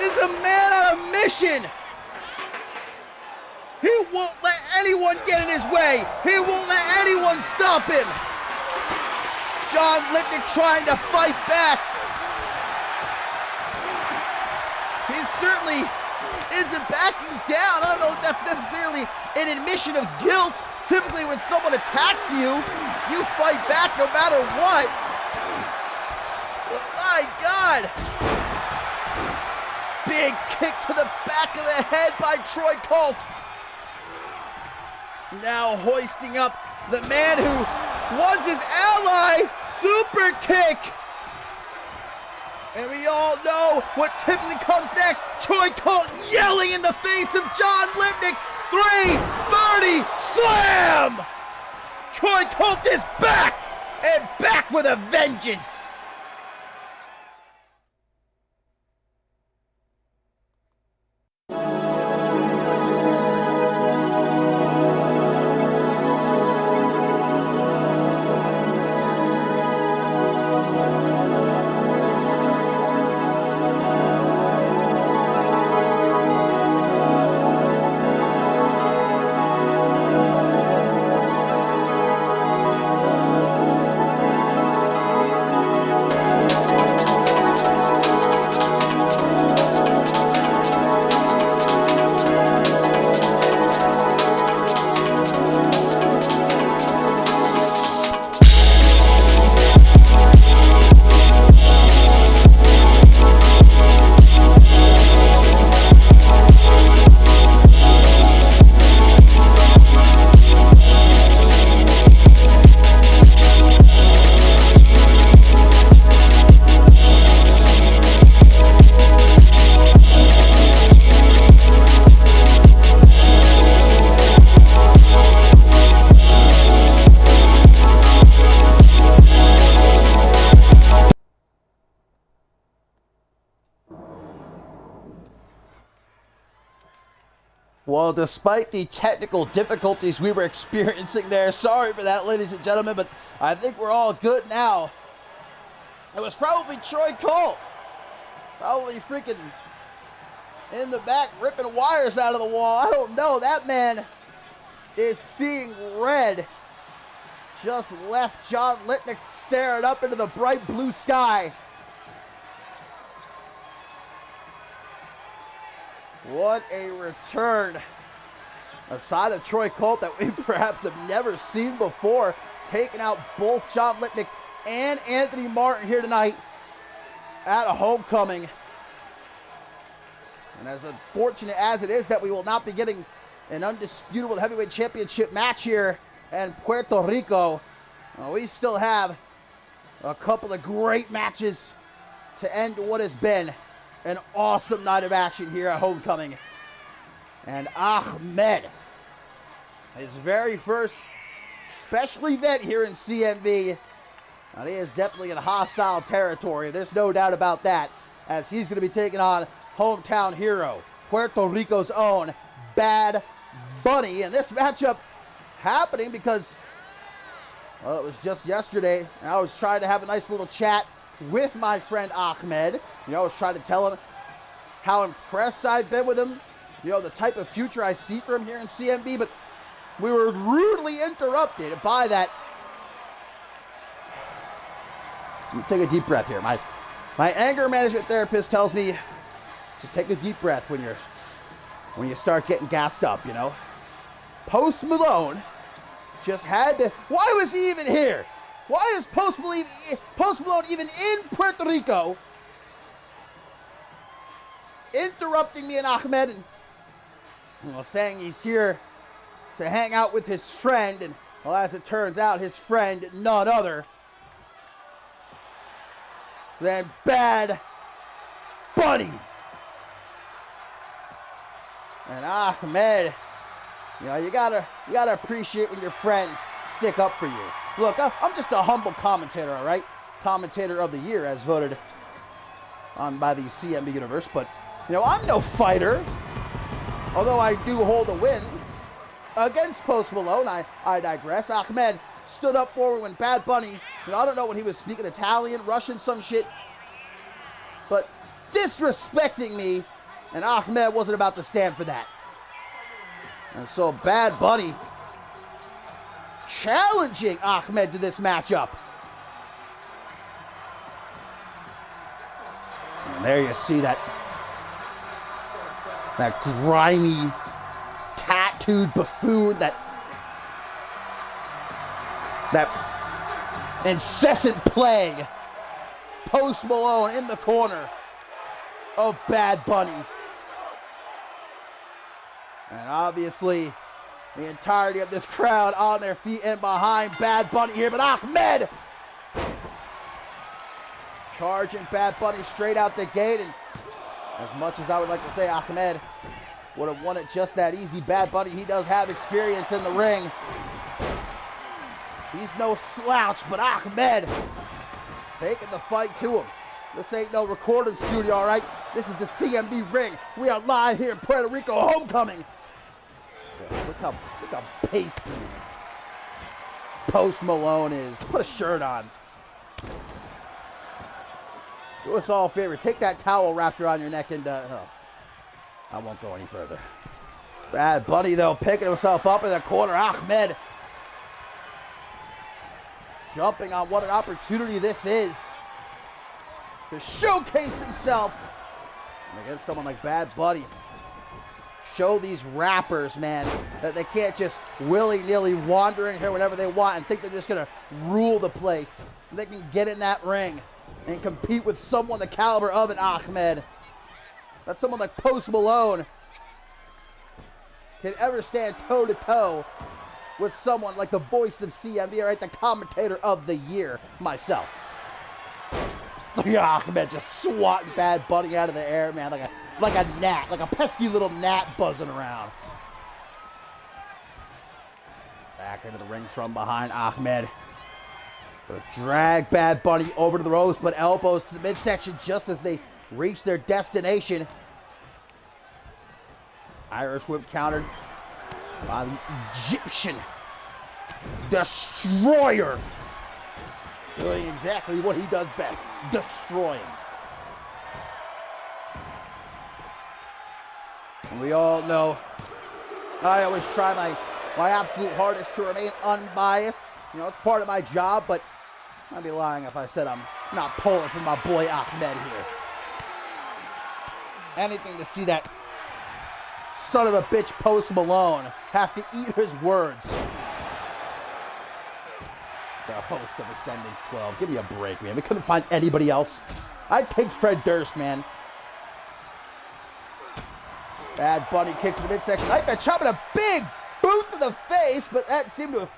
is a man on a mission. He won't let anyone get in his way. He won't let anyone stop him. John Lipnick trying to fight back. He certainly isn't backing down. I don't know if that's necessarily an admission of guilt. Typically when someone attacks you, you fight back no matter what. But my God. Big kick to the back of the head by Troy Colt. Now hoisting up the man who was his ally, super kick. And we all know what typically comes next. Troy Colt yelling in the face of John Lipnick. 330 slam! Troy Colt is back, and back with a vengeance. Well, despite the technical difficulties we were experiencing there, sorry for that, ladies and gentlemen, but I think we're all good now. It was probably Troy Colt. Probably freaking in the back, ripping wires out of the wall. I don't know. That man is seeing red. Just left John Litnick staring up into the bright blue sky. What a return. A side of Troy Colt that we perhaps have never seen before. Taking out both John Litnick and Anthony Martin here tonight at a homecoming. And as unfortunate as it is that we will not be getting an undisputable heavyweight championship match here in Puerto Rico, we still have a couple of great matches to end what has been an awesome night of action here at homecoming. And Ahmed, his very first special event here in CMV. He is definitely in hostile territory. There's no doubt about that, as he's going to be taking on hometown hero, Puerto Rico's own Bad Bunny. And this matchup happening because, well, it was just yesterday. I was trying to have a nice little chat with my friend Ahmed. I was trying to tell him how impressed I've been with him, the type of future I see for him here in CMV, but we were rudely interrupted by that. Let me take a deep breath here. My anger management therapist tells me just take a deep breath when you start getting gassed up, Post Malone just had to. Why was he even here? Why is Post Malone even in Puerto Rico? Interrupting me and Ahmed and saying he's here to hang out with his friend, and well, as it turns out, his friend none other than Bad Bunny. And Ahmed, you gotta appreciate when your friends stick up for you. Look, I'm just a humble commentator, all right? Commentator of the year, as voted on by the CMB universe, but I'm no fighter. Although I do hold a win against Post Malone, I digress. Ahmed stood up for me when Bad Bunny, I don't know when he was speaking Italian, Russian, some shit, but disrespecting me, and Ahmed wasn't about to stand for that. And so Bad Bunny challenging Ahmed to this matchup. And there you see that grimy, tattooed buffoon, that incessant plague, Post Malone in the corner of Bad Bunny. And obviously, the entirety of this crowd on their feet and behind Bad Bunny here, but Ahmed charging Bad Bunny straight out the gate, and as much as I would like to say Ahmed would have won it just that easy, Bad Bunny, he does have experience in the ring. He's no slouch, but Ahmed taking the fight to him. This ain't no recording studio, all right? This is the CMB ring. We are live here in Puerto Rico, homecoming. Look how pasty Post Malone is. Put a shirt on. Do us all a favor. Take that towel wrapped around your neck and, I won't go any further. Bad Bunny, though, picking himself up in the corner. Ahmed jumping on what an opportunity this is to showcase himself against someone like Bad Bunny. Show these rappers, man, that they can't just willy-nilly wander in here whenever they want and think they're just going to rule the place. They can get in that ring and compete with someone the caliber of an Ahmed. That someone like Post Malone can ever stand toe-to-toe with someone like the voice of CMV, right? The commentator of the year, myself. Look at Ahmed just swatting Bad Bunny out of the air, man, like a gnat, like a pesky little gnat buzzing around. Back into the ring from behind Ahmed. Gonna drag Bad Bunny over to the ropes, but elbows to the midsection just as they reach their destination. Irish whip countered by the Egyptian Destroyer. Doing exactly what he does best, destroying. We all know I always try my absolute hardest to remain unbiased. You know, it's part of my job, but I'd be lying if I said I'm not pulling for my boy Ahmed here. Anything to see that son of a bitch Post Malone have to eat his words. The host of Ascendance 12. Give me a break, man. We couldn't find anybody else. I'd take Fred Durst, man. Bad Bunny kicks to the midsection. Nightmare chopping a big boot to the face, but that seemed to have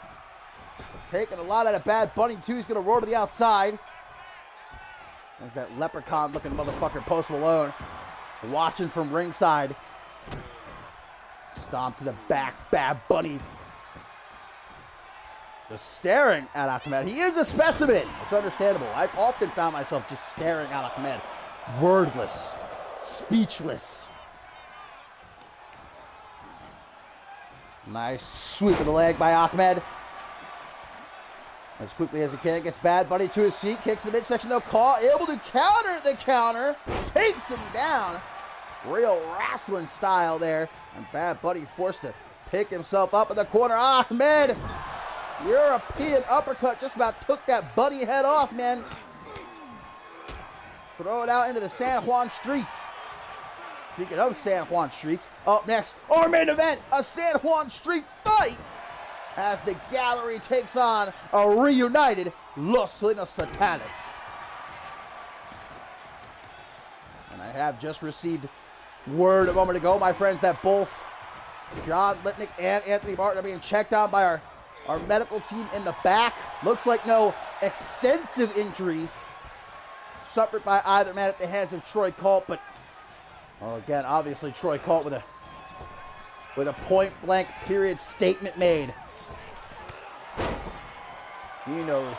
taken a lot out of Bad Bunny, too. He's going to roll to the outside. There's that leprechaun-looking motherfucker, Post Malone, watching from ringside. Stomp to the back. Bad Bunny just staring at Ahmed. He is a specimen. It's understandable. I've often found myself just staring at Ahmed. Wordless. Speechless. Nice sweep of the leg by Ahmed. As quickly as he can, gets Bad Bunny to his feet, kicks the midsection, they'll call, able to counter the counter, takes him down. Real wrestling style there. And Bad Bunny forced to pick himself up in the corner. Ahmed, European uppercut just about took that Bunny head off, man. Throw it out into the San Juan streets. Speaking of San Juan streets, up next, our main event, a San Juan street fight, as the gallery takes on a reunited Los Sueños Fatales. And I have just received word a moment ago, my friends, that both John Litnick and Anthony Martin are being checked on by our medical team in the back. Looks like no extensive injuries suffered by either man at the hands of Troy Colt, but well, again, obviously Troy Colt with a point-blank period statement made. He knows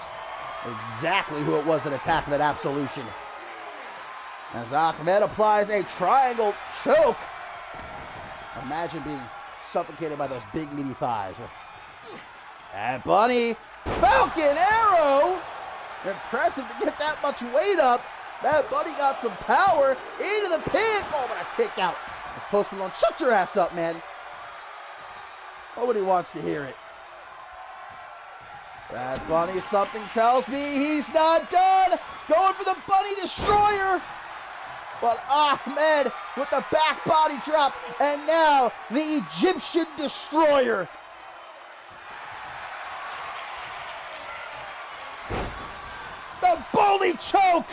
exactly who it was that attacked him at Absolution. As Ahmed applies a triangle choke. Imagine being suffocated by those big meaty thighs. And Bunny, Falcon Arrow. Impressive to get that much weight up. That Bunny got some power into the pin. Oh, but a kick out. As Post Malone, shut your ass up, man. Nobody wants to hear it. Bad Bunny, something tells me he's not done. Going for the Bunny Destroyer. But Ahmed with the back body drop. And now the Egyptian Destroyer. The bully choke.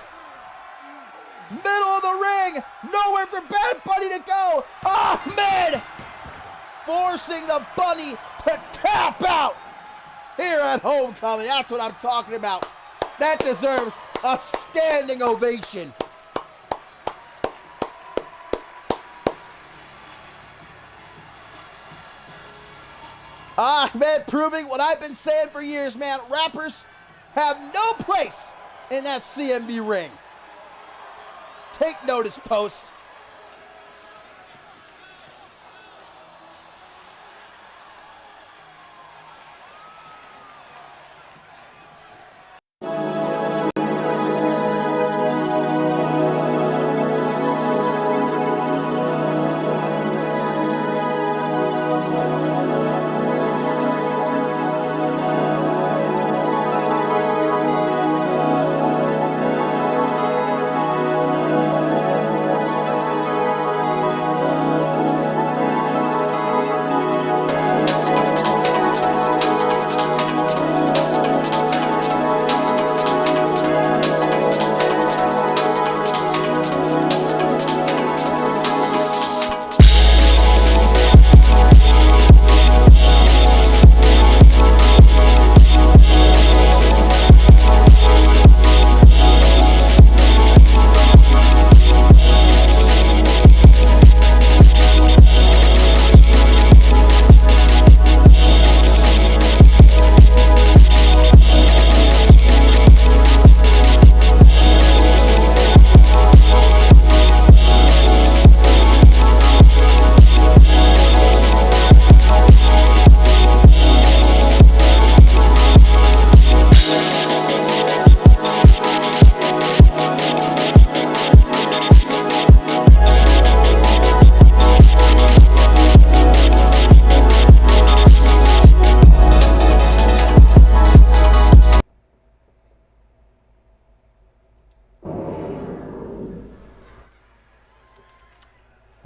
Middle of the ring. Nowhere for Bad Bunny to go. Ahmed forcing the Bunny to tap out here at Homecoming. That's what I'm talking about. That deserves a standing ovation. Ahmed proving what I've been saying for years, man. Rappers have no place in that CMV ring. Take notice, Post.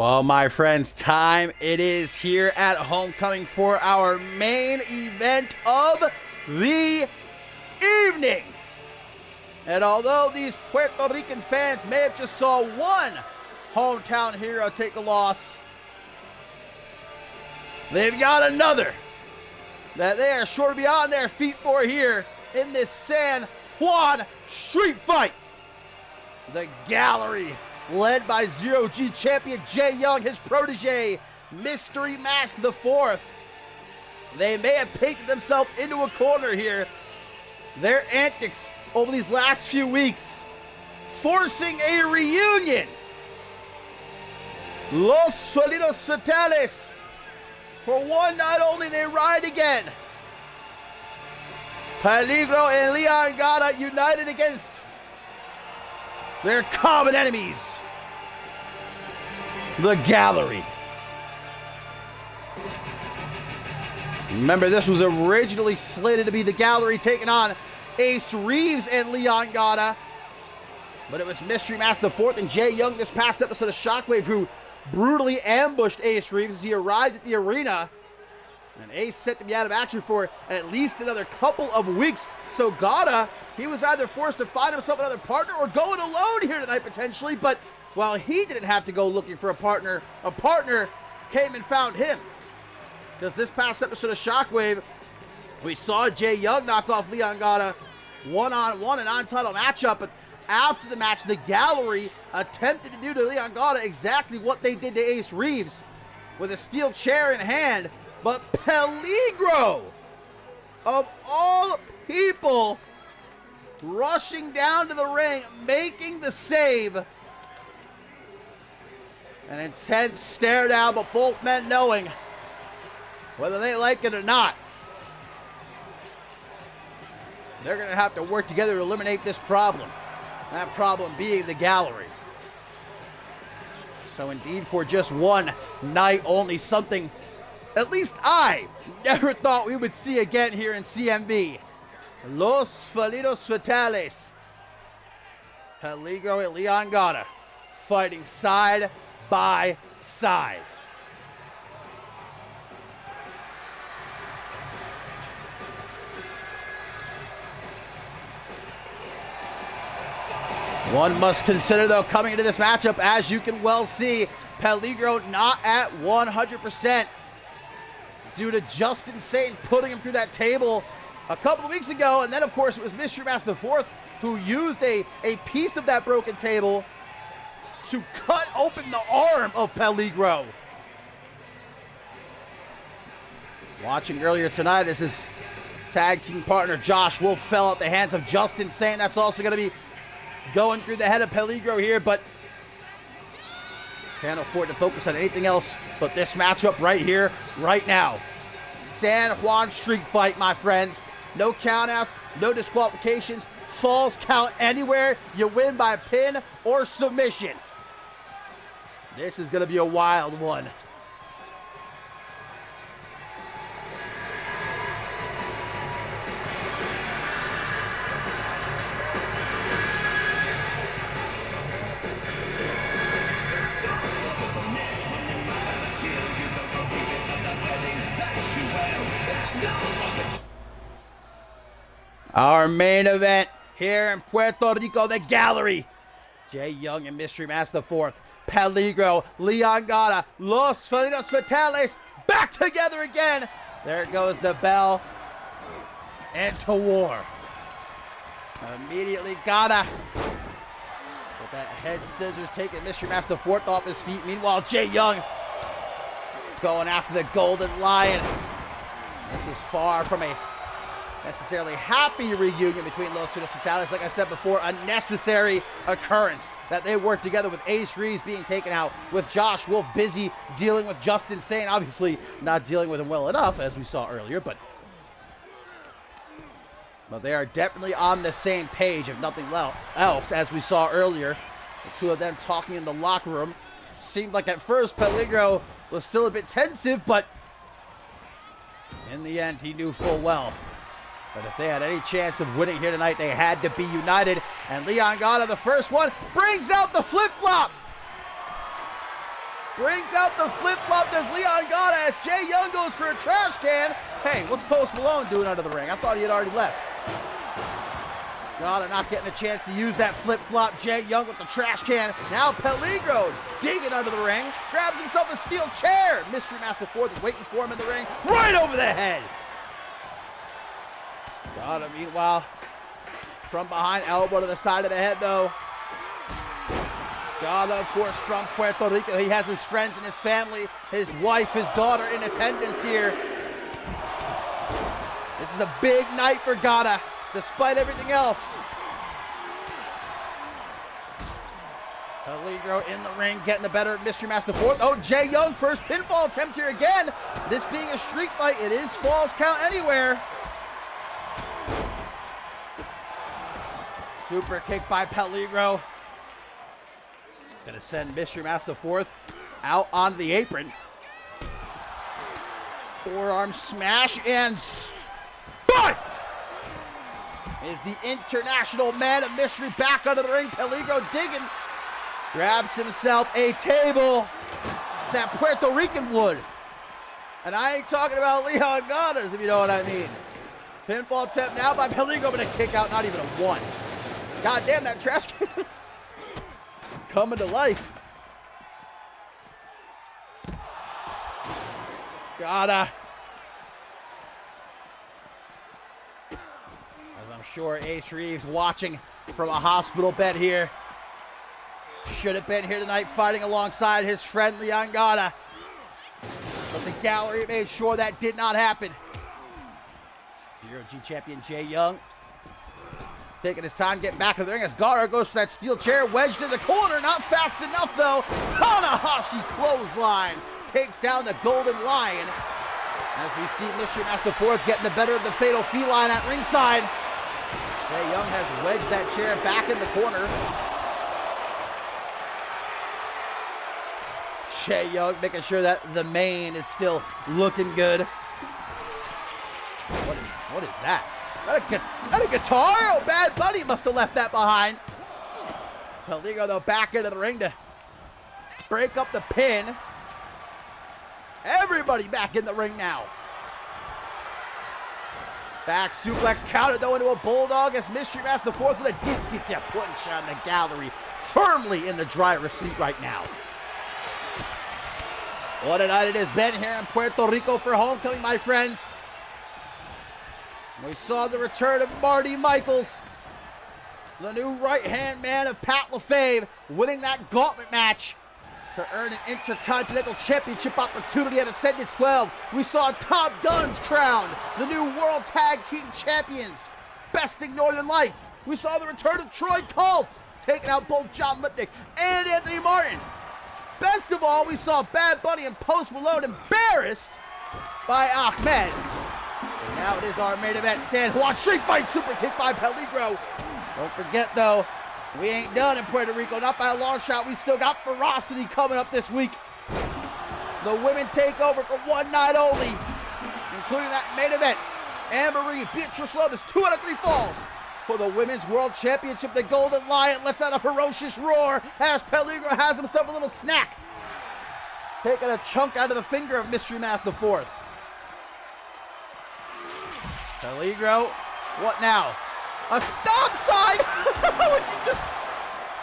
Well, my friends, time it is here at Homecoming for our main event of the evening. And although these Puerto Rican fans may have just saw one hometown hero take a loss, they've got another that they are sure to be on their feet for here in this San Juan street fight. The Gallery, led by Zero G champion Jay Young, his protege, Mystery Mask the Fourth. They may have painted themselves into a corner here. Their antics over these last few weeks, forcing a reunion. Los Solitos Fatales. For one night only, they ride again. Peligro and Leon Gata united against their common enemies, the Gallery. Remember, this was originally slated to be the Gallery taking on Ace Reeves and Leon Gata, but it was Mystery Mask the Fourth and Jay Young this past episode of Shockwave who brutally ambushed Ace Reeves as he arrived at the arena. And Ace set to be out of action for at least another couple of weeks. So Gata, he was either forced to find himself another partner or going alone here tonight potentially. But while he didn't have to go looking for a partner came and found him. Because this past episode of Shockwave, we saw Jay Young knock off Leon Gata one-on-one, an on-title matchup. But after the match, the Gallery attempted to do to Leon Gata exactly what they did to Ace Reeves with a steel chair in hand. But Peligro, of all people, rushing down to the ring, making the save. An intense stare down, but both men knowing, whether they like it or not, they're going to have to work together to eliminate this problem. That problem being the Gallery. So indeed, for just one night only, something at least I never thought we would see again here in CMV. Los Solitos Fatales. Peligro and Leon Gata fighting side by side. One must consider, though, coming into this matchup, as you can well see, Peligro not at 100% due to Justin Satan putting him through that table a couple of weeks ago. And then, of course, it was Mystery Mask the Fourth who used a piece of that broken table to cut open the arm of Peligro. Watching earlier tonight as his tag team partner Josh Wolf fell at the hands of Justin Satan. That's also going to be going through the head of Peligro here, but can't afford to focus on anything else but this matchup right here, right now. San Juan street fight, my friends. No countouts, no disqualifications, falls count anywhere. You win by pin or submission. This is going to be a wild one. Our main event here in Puerto Rico, the Gallery. Jay Young and Mystery Mask the Fourth. Peligro, Leon Gata, Los Solitos Fatales, back together again. There goes the bell. And to war. Immediately Gata with that head scissors taking Mystery Mask the Fourth off his feet. Meanwhile, Jay Young going after the Golden Lion. This is far from a necessarily happy reunion between Los Solitos Fatales. Like I said before, a necessary occurrence that they worked together with Ace Reeves being taken out, with Josh Wolf busy dealing with Justin Sane. Obviously not dealing with him well enough, as we saw earlier, but they are definitely on the same page, if nothing else, as we saw earlier. The two of them talking in the locker room. Seemed like at first Peligro was still a bit tensive, but in the end he knew full well but if they had any chance of winning here tonight, they had to be united. And Leon Gata, the first one, brings out the flip-flop. Brings out the flip-flop. Does Leon Gata as Jay Young goes for a trash can. Hey, what's Post Malone doing under the ring? I thought he had already left. Gata not getting a chance to use that flip-flop. Jay Young with the trash can. Now Peligro digging under the ring. Grabs himself a steel chair. Mystery Master Fourth is waiting for him in the ring. Right over the head. Gata, meanwhile, from behind, elbow to the side of the head, though. Gata, of course, from Puerto Rico. He has his friends and his family, his wife, his daughter in attendance here. This is a big night for Gata, despite everything else. Peligro in the ring, getting the better of Mystery Master Fourth. Oh, Jay Young, first pinfall attempt here again. This being a street fight, it is falls count anywhere. Super kick by Peligro. Gonna send Mystery Master Fourth out onto the apron. Forearm smash and spot! Is the international man of mystery back under the ring. Peligro digging. Grabs himself a table that Puerto Rican would. And I ain't talking about Leon Gata's, if you know what I mean. Pinfall attempt now by Peligro, but a kick out, not even a one. God damn, that trash can coming to life. Gata. As I'm sure Ace Reeves watching from a hospital bed here. Should have been here tonight fighting alongside his friend Leon Gata. But the gallery made sure that did not happen. Zero G champion Jay Young taking his time getting back to the ring as Gata goes for that steel chair, wedged in the corner, not fast enough though. Tanahashi clothesline takes down the Golden Lion. As we see Mystery Master Fourth getting the better of the Fatal Feline at ringside. Jay Young has wedged that chair back in the corner. Jay Young making sure that the mane is still looking good. What is that? That a guitar? Oh, Bad Bunny must have left that behind. Peligro, though, back into the ring to break up the pin. Everybody back in the ring now. Back suplex counted, though, into a bulldog as Mystery Master Fourth with a discus punch on the gallery. Firmly in the driver's seat right now. What a night it has been here in Puerto Rico for homecoming, my friends. We saw the return of Marty Michaels, the new right-hand man of Pat LaFave, winning that gauntlet match to earn an Intercontinental Championship opportunity at Ascendant 12. We saw Top Guns crowned the new World Tag Team Champions, besting Northern Lights. We saw the return of Troy Colt, taking out both John Lipnick and Anthony Martin. Best of all, we saw Bad Bunny and Post Malone embarrassed by Ahmed. And now it is our main event, San Juan Street Fight Super Kick by Peligro. Don't forget, though, we ain't done in Puerto Rico. Not by a long shot. We still got Ferocity coming up this week. The women take over for one night only, including that main event. Amber Reed, Beatrice Lotus, 2 out of 3 falls for the Women's World Championship. The Golden Lion lets out a ferocious roar as Peligro has himself a little snack, taking a chunk out of the finger of Mystery Master Fourth. Peligro, what now? A stop sign, which he just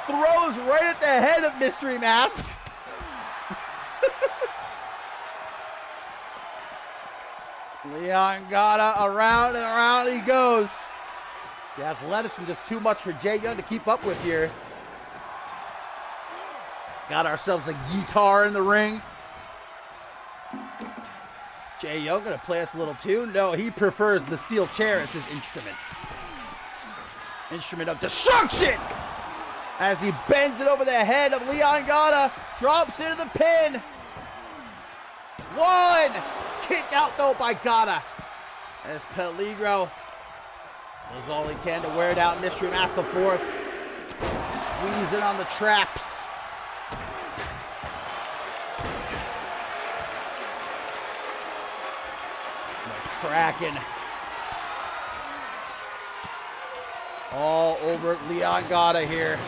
throws right at the head of Mystery Mask. Leon Gata, around and around he goes. The athleticism just too much for Jay Young to keep up with here. Got ourselves a guitar in the ring. Jay Young gonna play us a little tune. No, he prefers the steel chair as his instrument. Instrument of destruction! As he bends it over the head of Leon Gata, drops into the pin. 1! Kick out though by Gata. As Peligro does all he can to wear down Mystery Master Fourth. Squeeze in on the traps. Cracking all over Leon Gata here.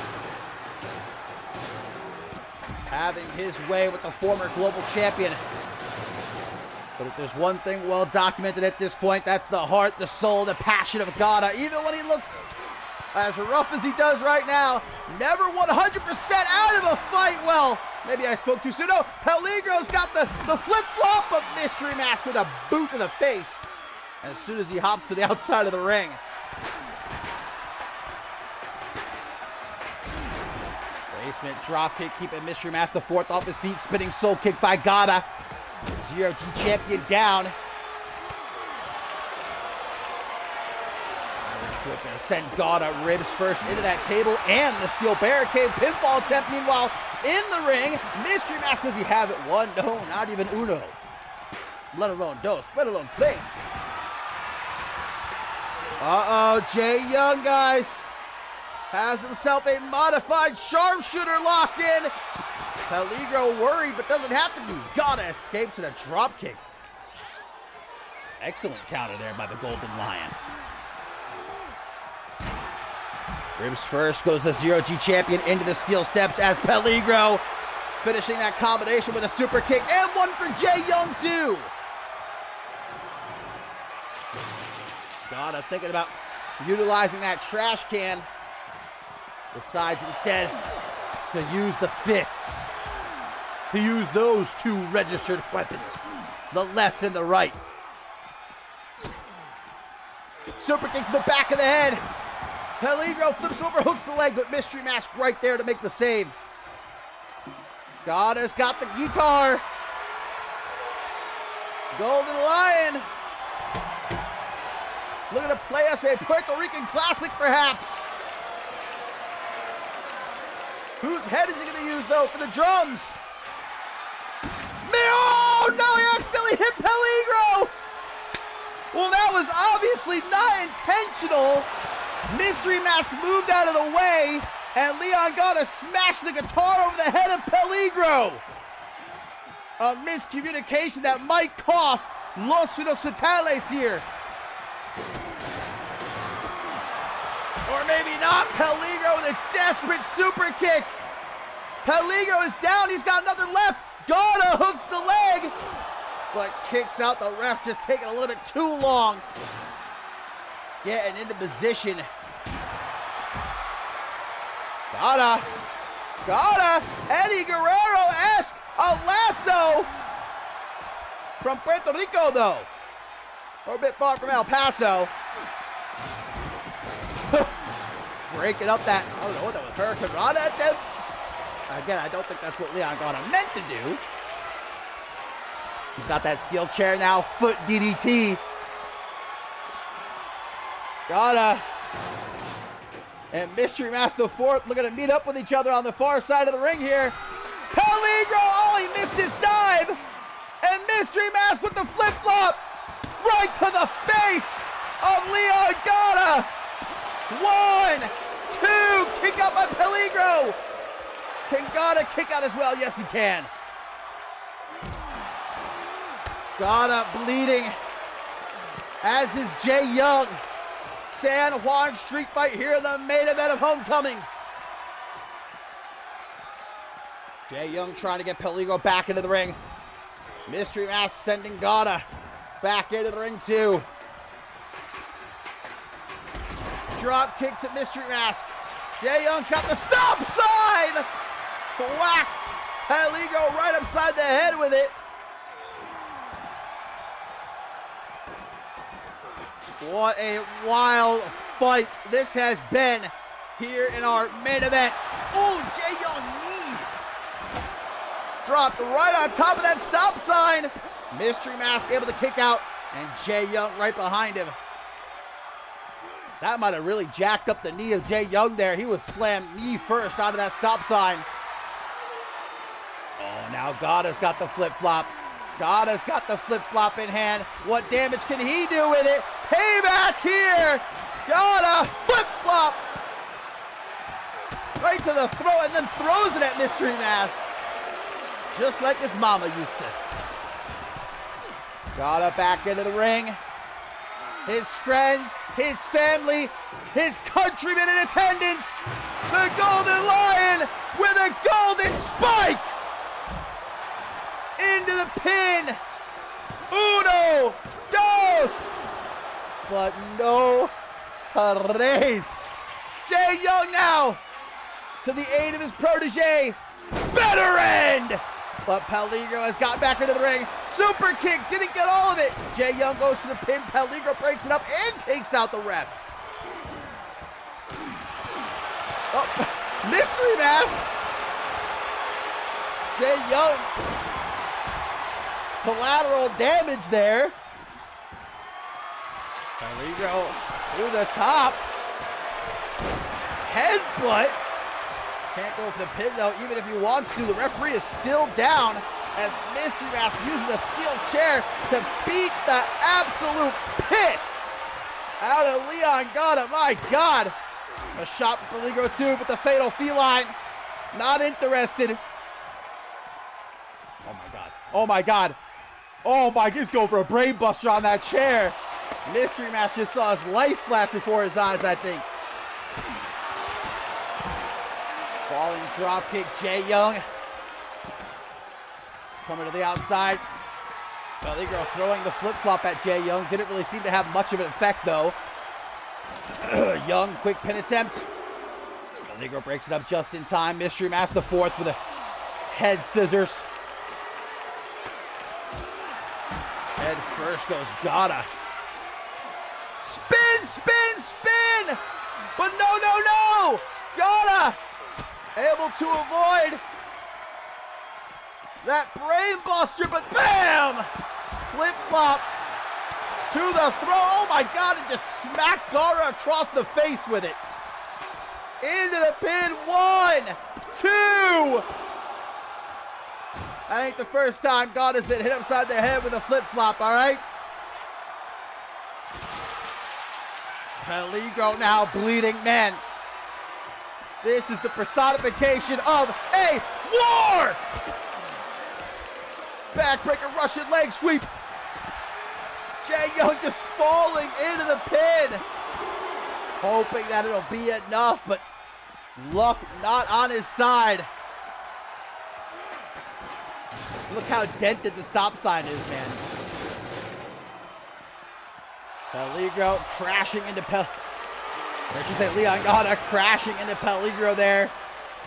having his way with the former global champion. But if there's one thing well documented at this point, that's the heart, the soul, the passion of Gata. Even when he looks as rough as he does right now, never 100% out of a fight. Well, maybe I spoke too soon. No, Peligro's got the flip-flop, but Mystery Mask with a boot to the face as soon as he hops to the outside of the ring. Basement dropkick, keeping Mystery Mask the fourth off his feet. Spinning soul kick by Gata. Zero G champion down. We're going to send Gata ribs first into that table and the steel barricade pinfall attempt. Meanwhile, in the ring, Mystery Mask says he have it. One, no, not even uno. Let alone dos, let alone tres. Uh-oh, Jay Young, guys, has himself a modified sharpshooter locked in. Peligro worried, but doesn't have to be. Gata escapes in a drop kick. Excellent counter there by the Golden Lion. Ribs first, goes the Zero G champion into the steel steps as Peligro finishing that combination with a super kick, and one for Jay Young too. Gata thinking about utilizing that trash can. Decides instead to use the fists. To use those two registered weapons. The left and the right. Super kick to the back of the head. Peligro flips over, hooks the leg, but Mystery Mask right there to make the save. Gata's got the guitar. Golden Lion looking to play us a Puerto Rican classic, perhaps. Whose head is he going to use, though, for the drums? Oh, no, he accidentally hit Peligro. Well, that was obviously not intentional. Mystery Mask moved out of the way, and Leon Gata smashed the guitar over the head of Peligro. A miscommunication that might cost Los Finos Fatales here. Or maybe not. Peligro with a desperate super kick. Peligro is down. He's got nothing left. Gata hooks the leg, but kicks out. The ref just taking a little bit too long. Getting into position. Gata, Eddie Guerrero-esque, a lasso from Puerto Rico, though. Or a bit far from El Paso. Breaking up that, I don't know what that was, Hurricane Rana attempt. Again, I don't think that's what Leon Gata meant to do. He's got that steel chair now, foot DDT. Gata and Mystery Mask the fourth looking to meet up with each other on the far side of the ring here. Peligro, oh, he missed his dive. And Mystery Mask with the flip-flop right to the face of Leon Gata. 1, 2, kick out by Peligro. Can Gata kick out as well? Yes, he can. Gata bleeding, as is Jay Young. San Juan street fight here in the main event of Homecoming. Jay Young trying to get Peligro back into the ring. Mystery Mask sending Gata back into the ring too. Drop kick to Mystery Mask. Jay Young's got the stop sign. Whacks Peligro right upside the head with it. What a wild fight this has been here in our main event. Oh, Jay Young knee. Dropped right on top of that stop sign. Mystery Mask able to kick out, and Jay Young right behind him. That might have really jacked up the knee of Jay Young there. He was slammed knee first onto that stop sign. Oh, now Gata's got the flip-flop. Gata's got the flip-flop in hand. What damage can he do with it? Payback here. Gata, flip-flop. Right to the throat, and then throws it at Mystery Mask. Just like his mama used to. Gata back into the ring. His friends, his family, his countrymen in attendance. The Golden Lion with a golden spike. into the pin. Uno, dos, but no tres. Jay Young now to the aid of his protege. Better end! But Peligro has got back into the ring. Super kick, didn't get all of it. Jay Young goes for the pin. Peligro breaks it up and takes out the ref. Oh, mystery mask. Jay Young. Collateral damage there. Peligro through the top. Headbutt. Can't go for the pin though, even if he wants to. The referee is still down as Mystery Mask uses a steel chair to beat the absolute piss out of Leon Gata. My God. A shot for Peligro too, but the fatal feline not interested. Oh my God. Oh my God. Oh my, he's going for a brain buster on that chair. Mystery Mask just saw his life flash before his eyes, I think. Falling drop kick, Jay Young. Coming to the outside. Peligro throwing the flip-flop at Jay Young. Didn't really seem to have much of an effect, though. Young, quick pin attempt. Peligro breaks it up just in time. Mystery Mask the fourth with a head scissors. Head first goes Gata. Spin, spin, spin! But no, no, no! Gata able to avoid that brain buster, but bam! Flip-flop to the throw. Oh my God, and just smacked Gata across the face with it. Into the pin, 1, 2. That ain't the first time Gata's been hit upside the head with a flip-flop, all right? Peligro now bleeding. Man, this is the personification of a war! Backbreaker Russian leg sweep. Jay Young just falling into the pin. Hoping that it'll be enough, but luck not on his side. Look how dented the stop sign is, man. Peligro crashing into Leon Gata crashing into Peligro there.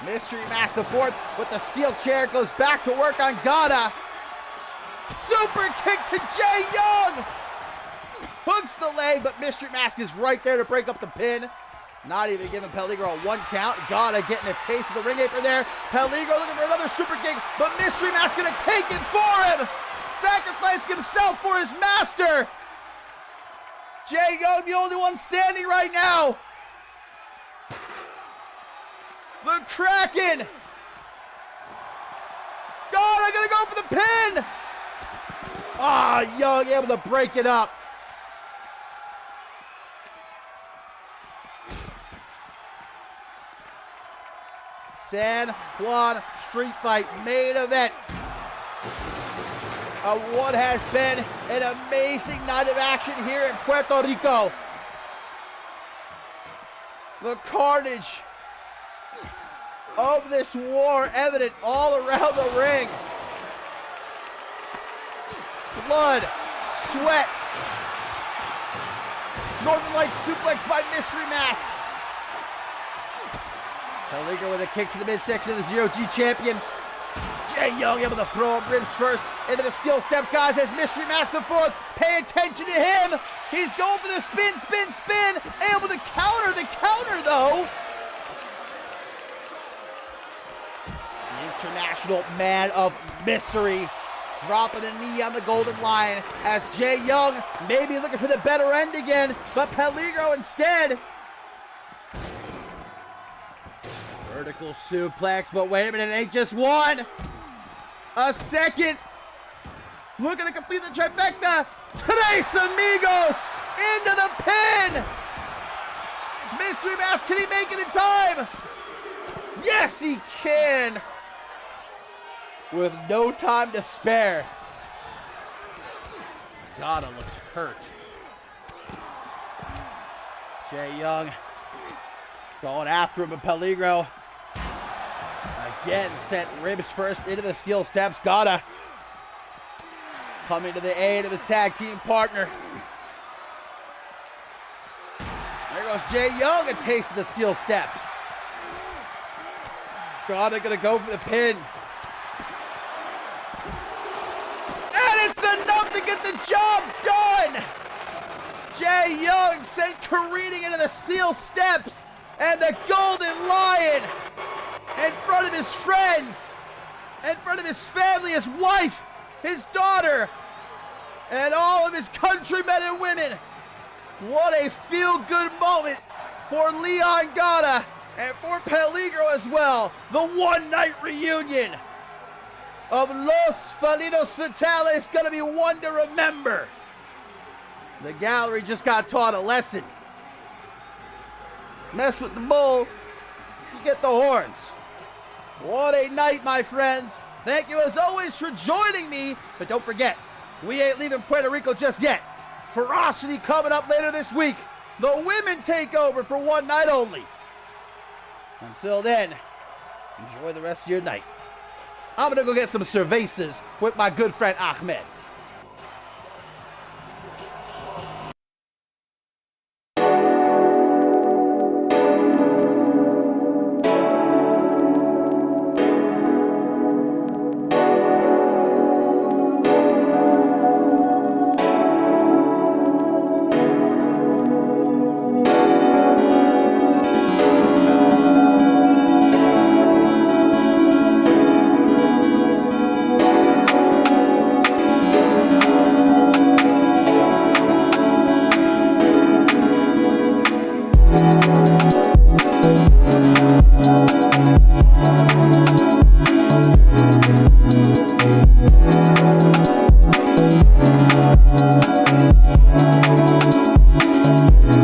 Mystery Mask the fourth with the steel chair goes back to work on Gata. Super kick to Jay Young. Hooks the leg, but Mystery Mask is right there to break up the pin. Not even giving Peligro a 1 count. Gata getting a taste of the ring apron there. Peligro looking for another super kick, but Mystery Mask gonna take it for him. Sacrificing himself for his master. Jay Young, the only one standing right now. The Kraken. Gata gonna go for the pin. Ah, Young able to break it up. San Juan Street Fight main event. What has been an amazing night of action here in Puerto Rico. The carnage of this war evident all around the ring. Blood, sweat. Northern Lights suplex by Mystery Mask. Peligro with a kick to the midsection of the Zero-G champion. Jay Young able to throw up ribs first into the skill steps, guys, as Mystery Mask the fourth. Pay attention to him. He's going for the spin, spin, spin. Able to counter the counter, though. The International Man of Mystery dropping a knee on the Golden Lion as Jay Young maybe looking for the better end again, but Peligro instead. Vertical suplex, but wait a minute, it ain't just one. A second. Looking to complete the trifecta. Tres Amigos into the pin. Mystery Mask, can he make it in time? Yes, he can. With no time to spare. Gata looks hurt. Jay Young going after him, but Peligro again sent ribs first into the steel steps. Gata coming to the aid of his tag team partner. There goes Jay Young, a taste of the steel steps. Gonna go for the pin. And it's enough to get the job done! Jay Young sent careening into the steel steps, and the Golden Lion, in front of his friends, in front of his family, his wife, his daughter, and all of his countrymen and women. What a feel-good moment for Leon Gata and for Peligro as well. The one-night reunion of Los Felinos Fatales, gonna be one to remember. The gallery just got taught a lesson. Mess with the bull, you get the horns. What a night, my friends. Thank you as always for joining me. But don't forget, we ain't leaving Puerto Rico just yet. Ferocity coming up later this week. The women take over for one night only. Until then, enjoy the rest of your night. I'm gonna go get some cervezas with my good friend Ahmed.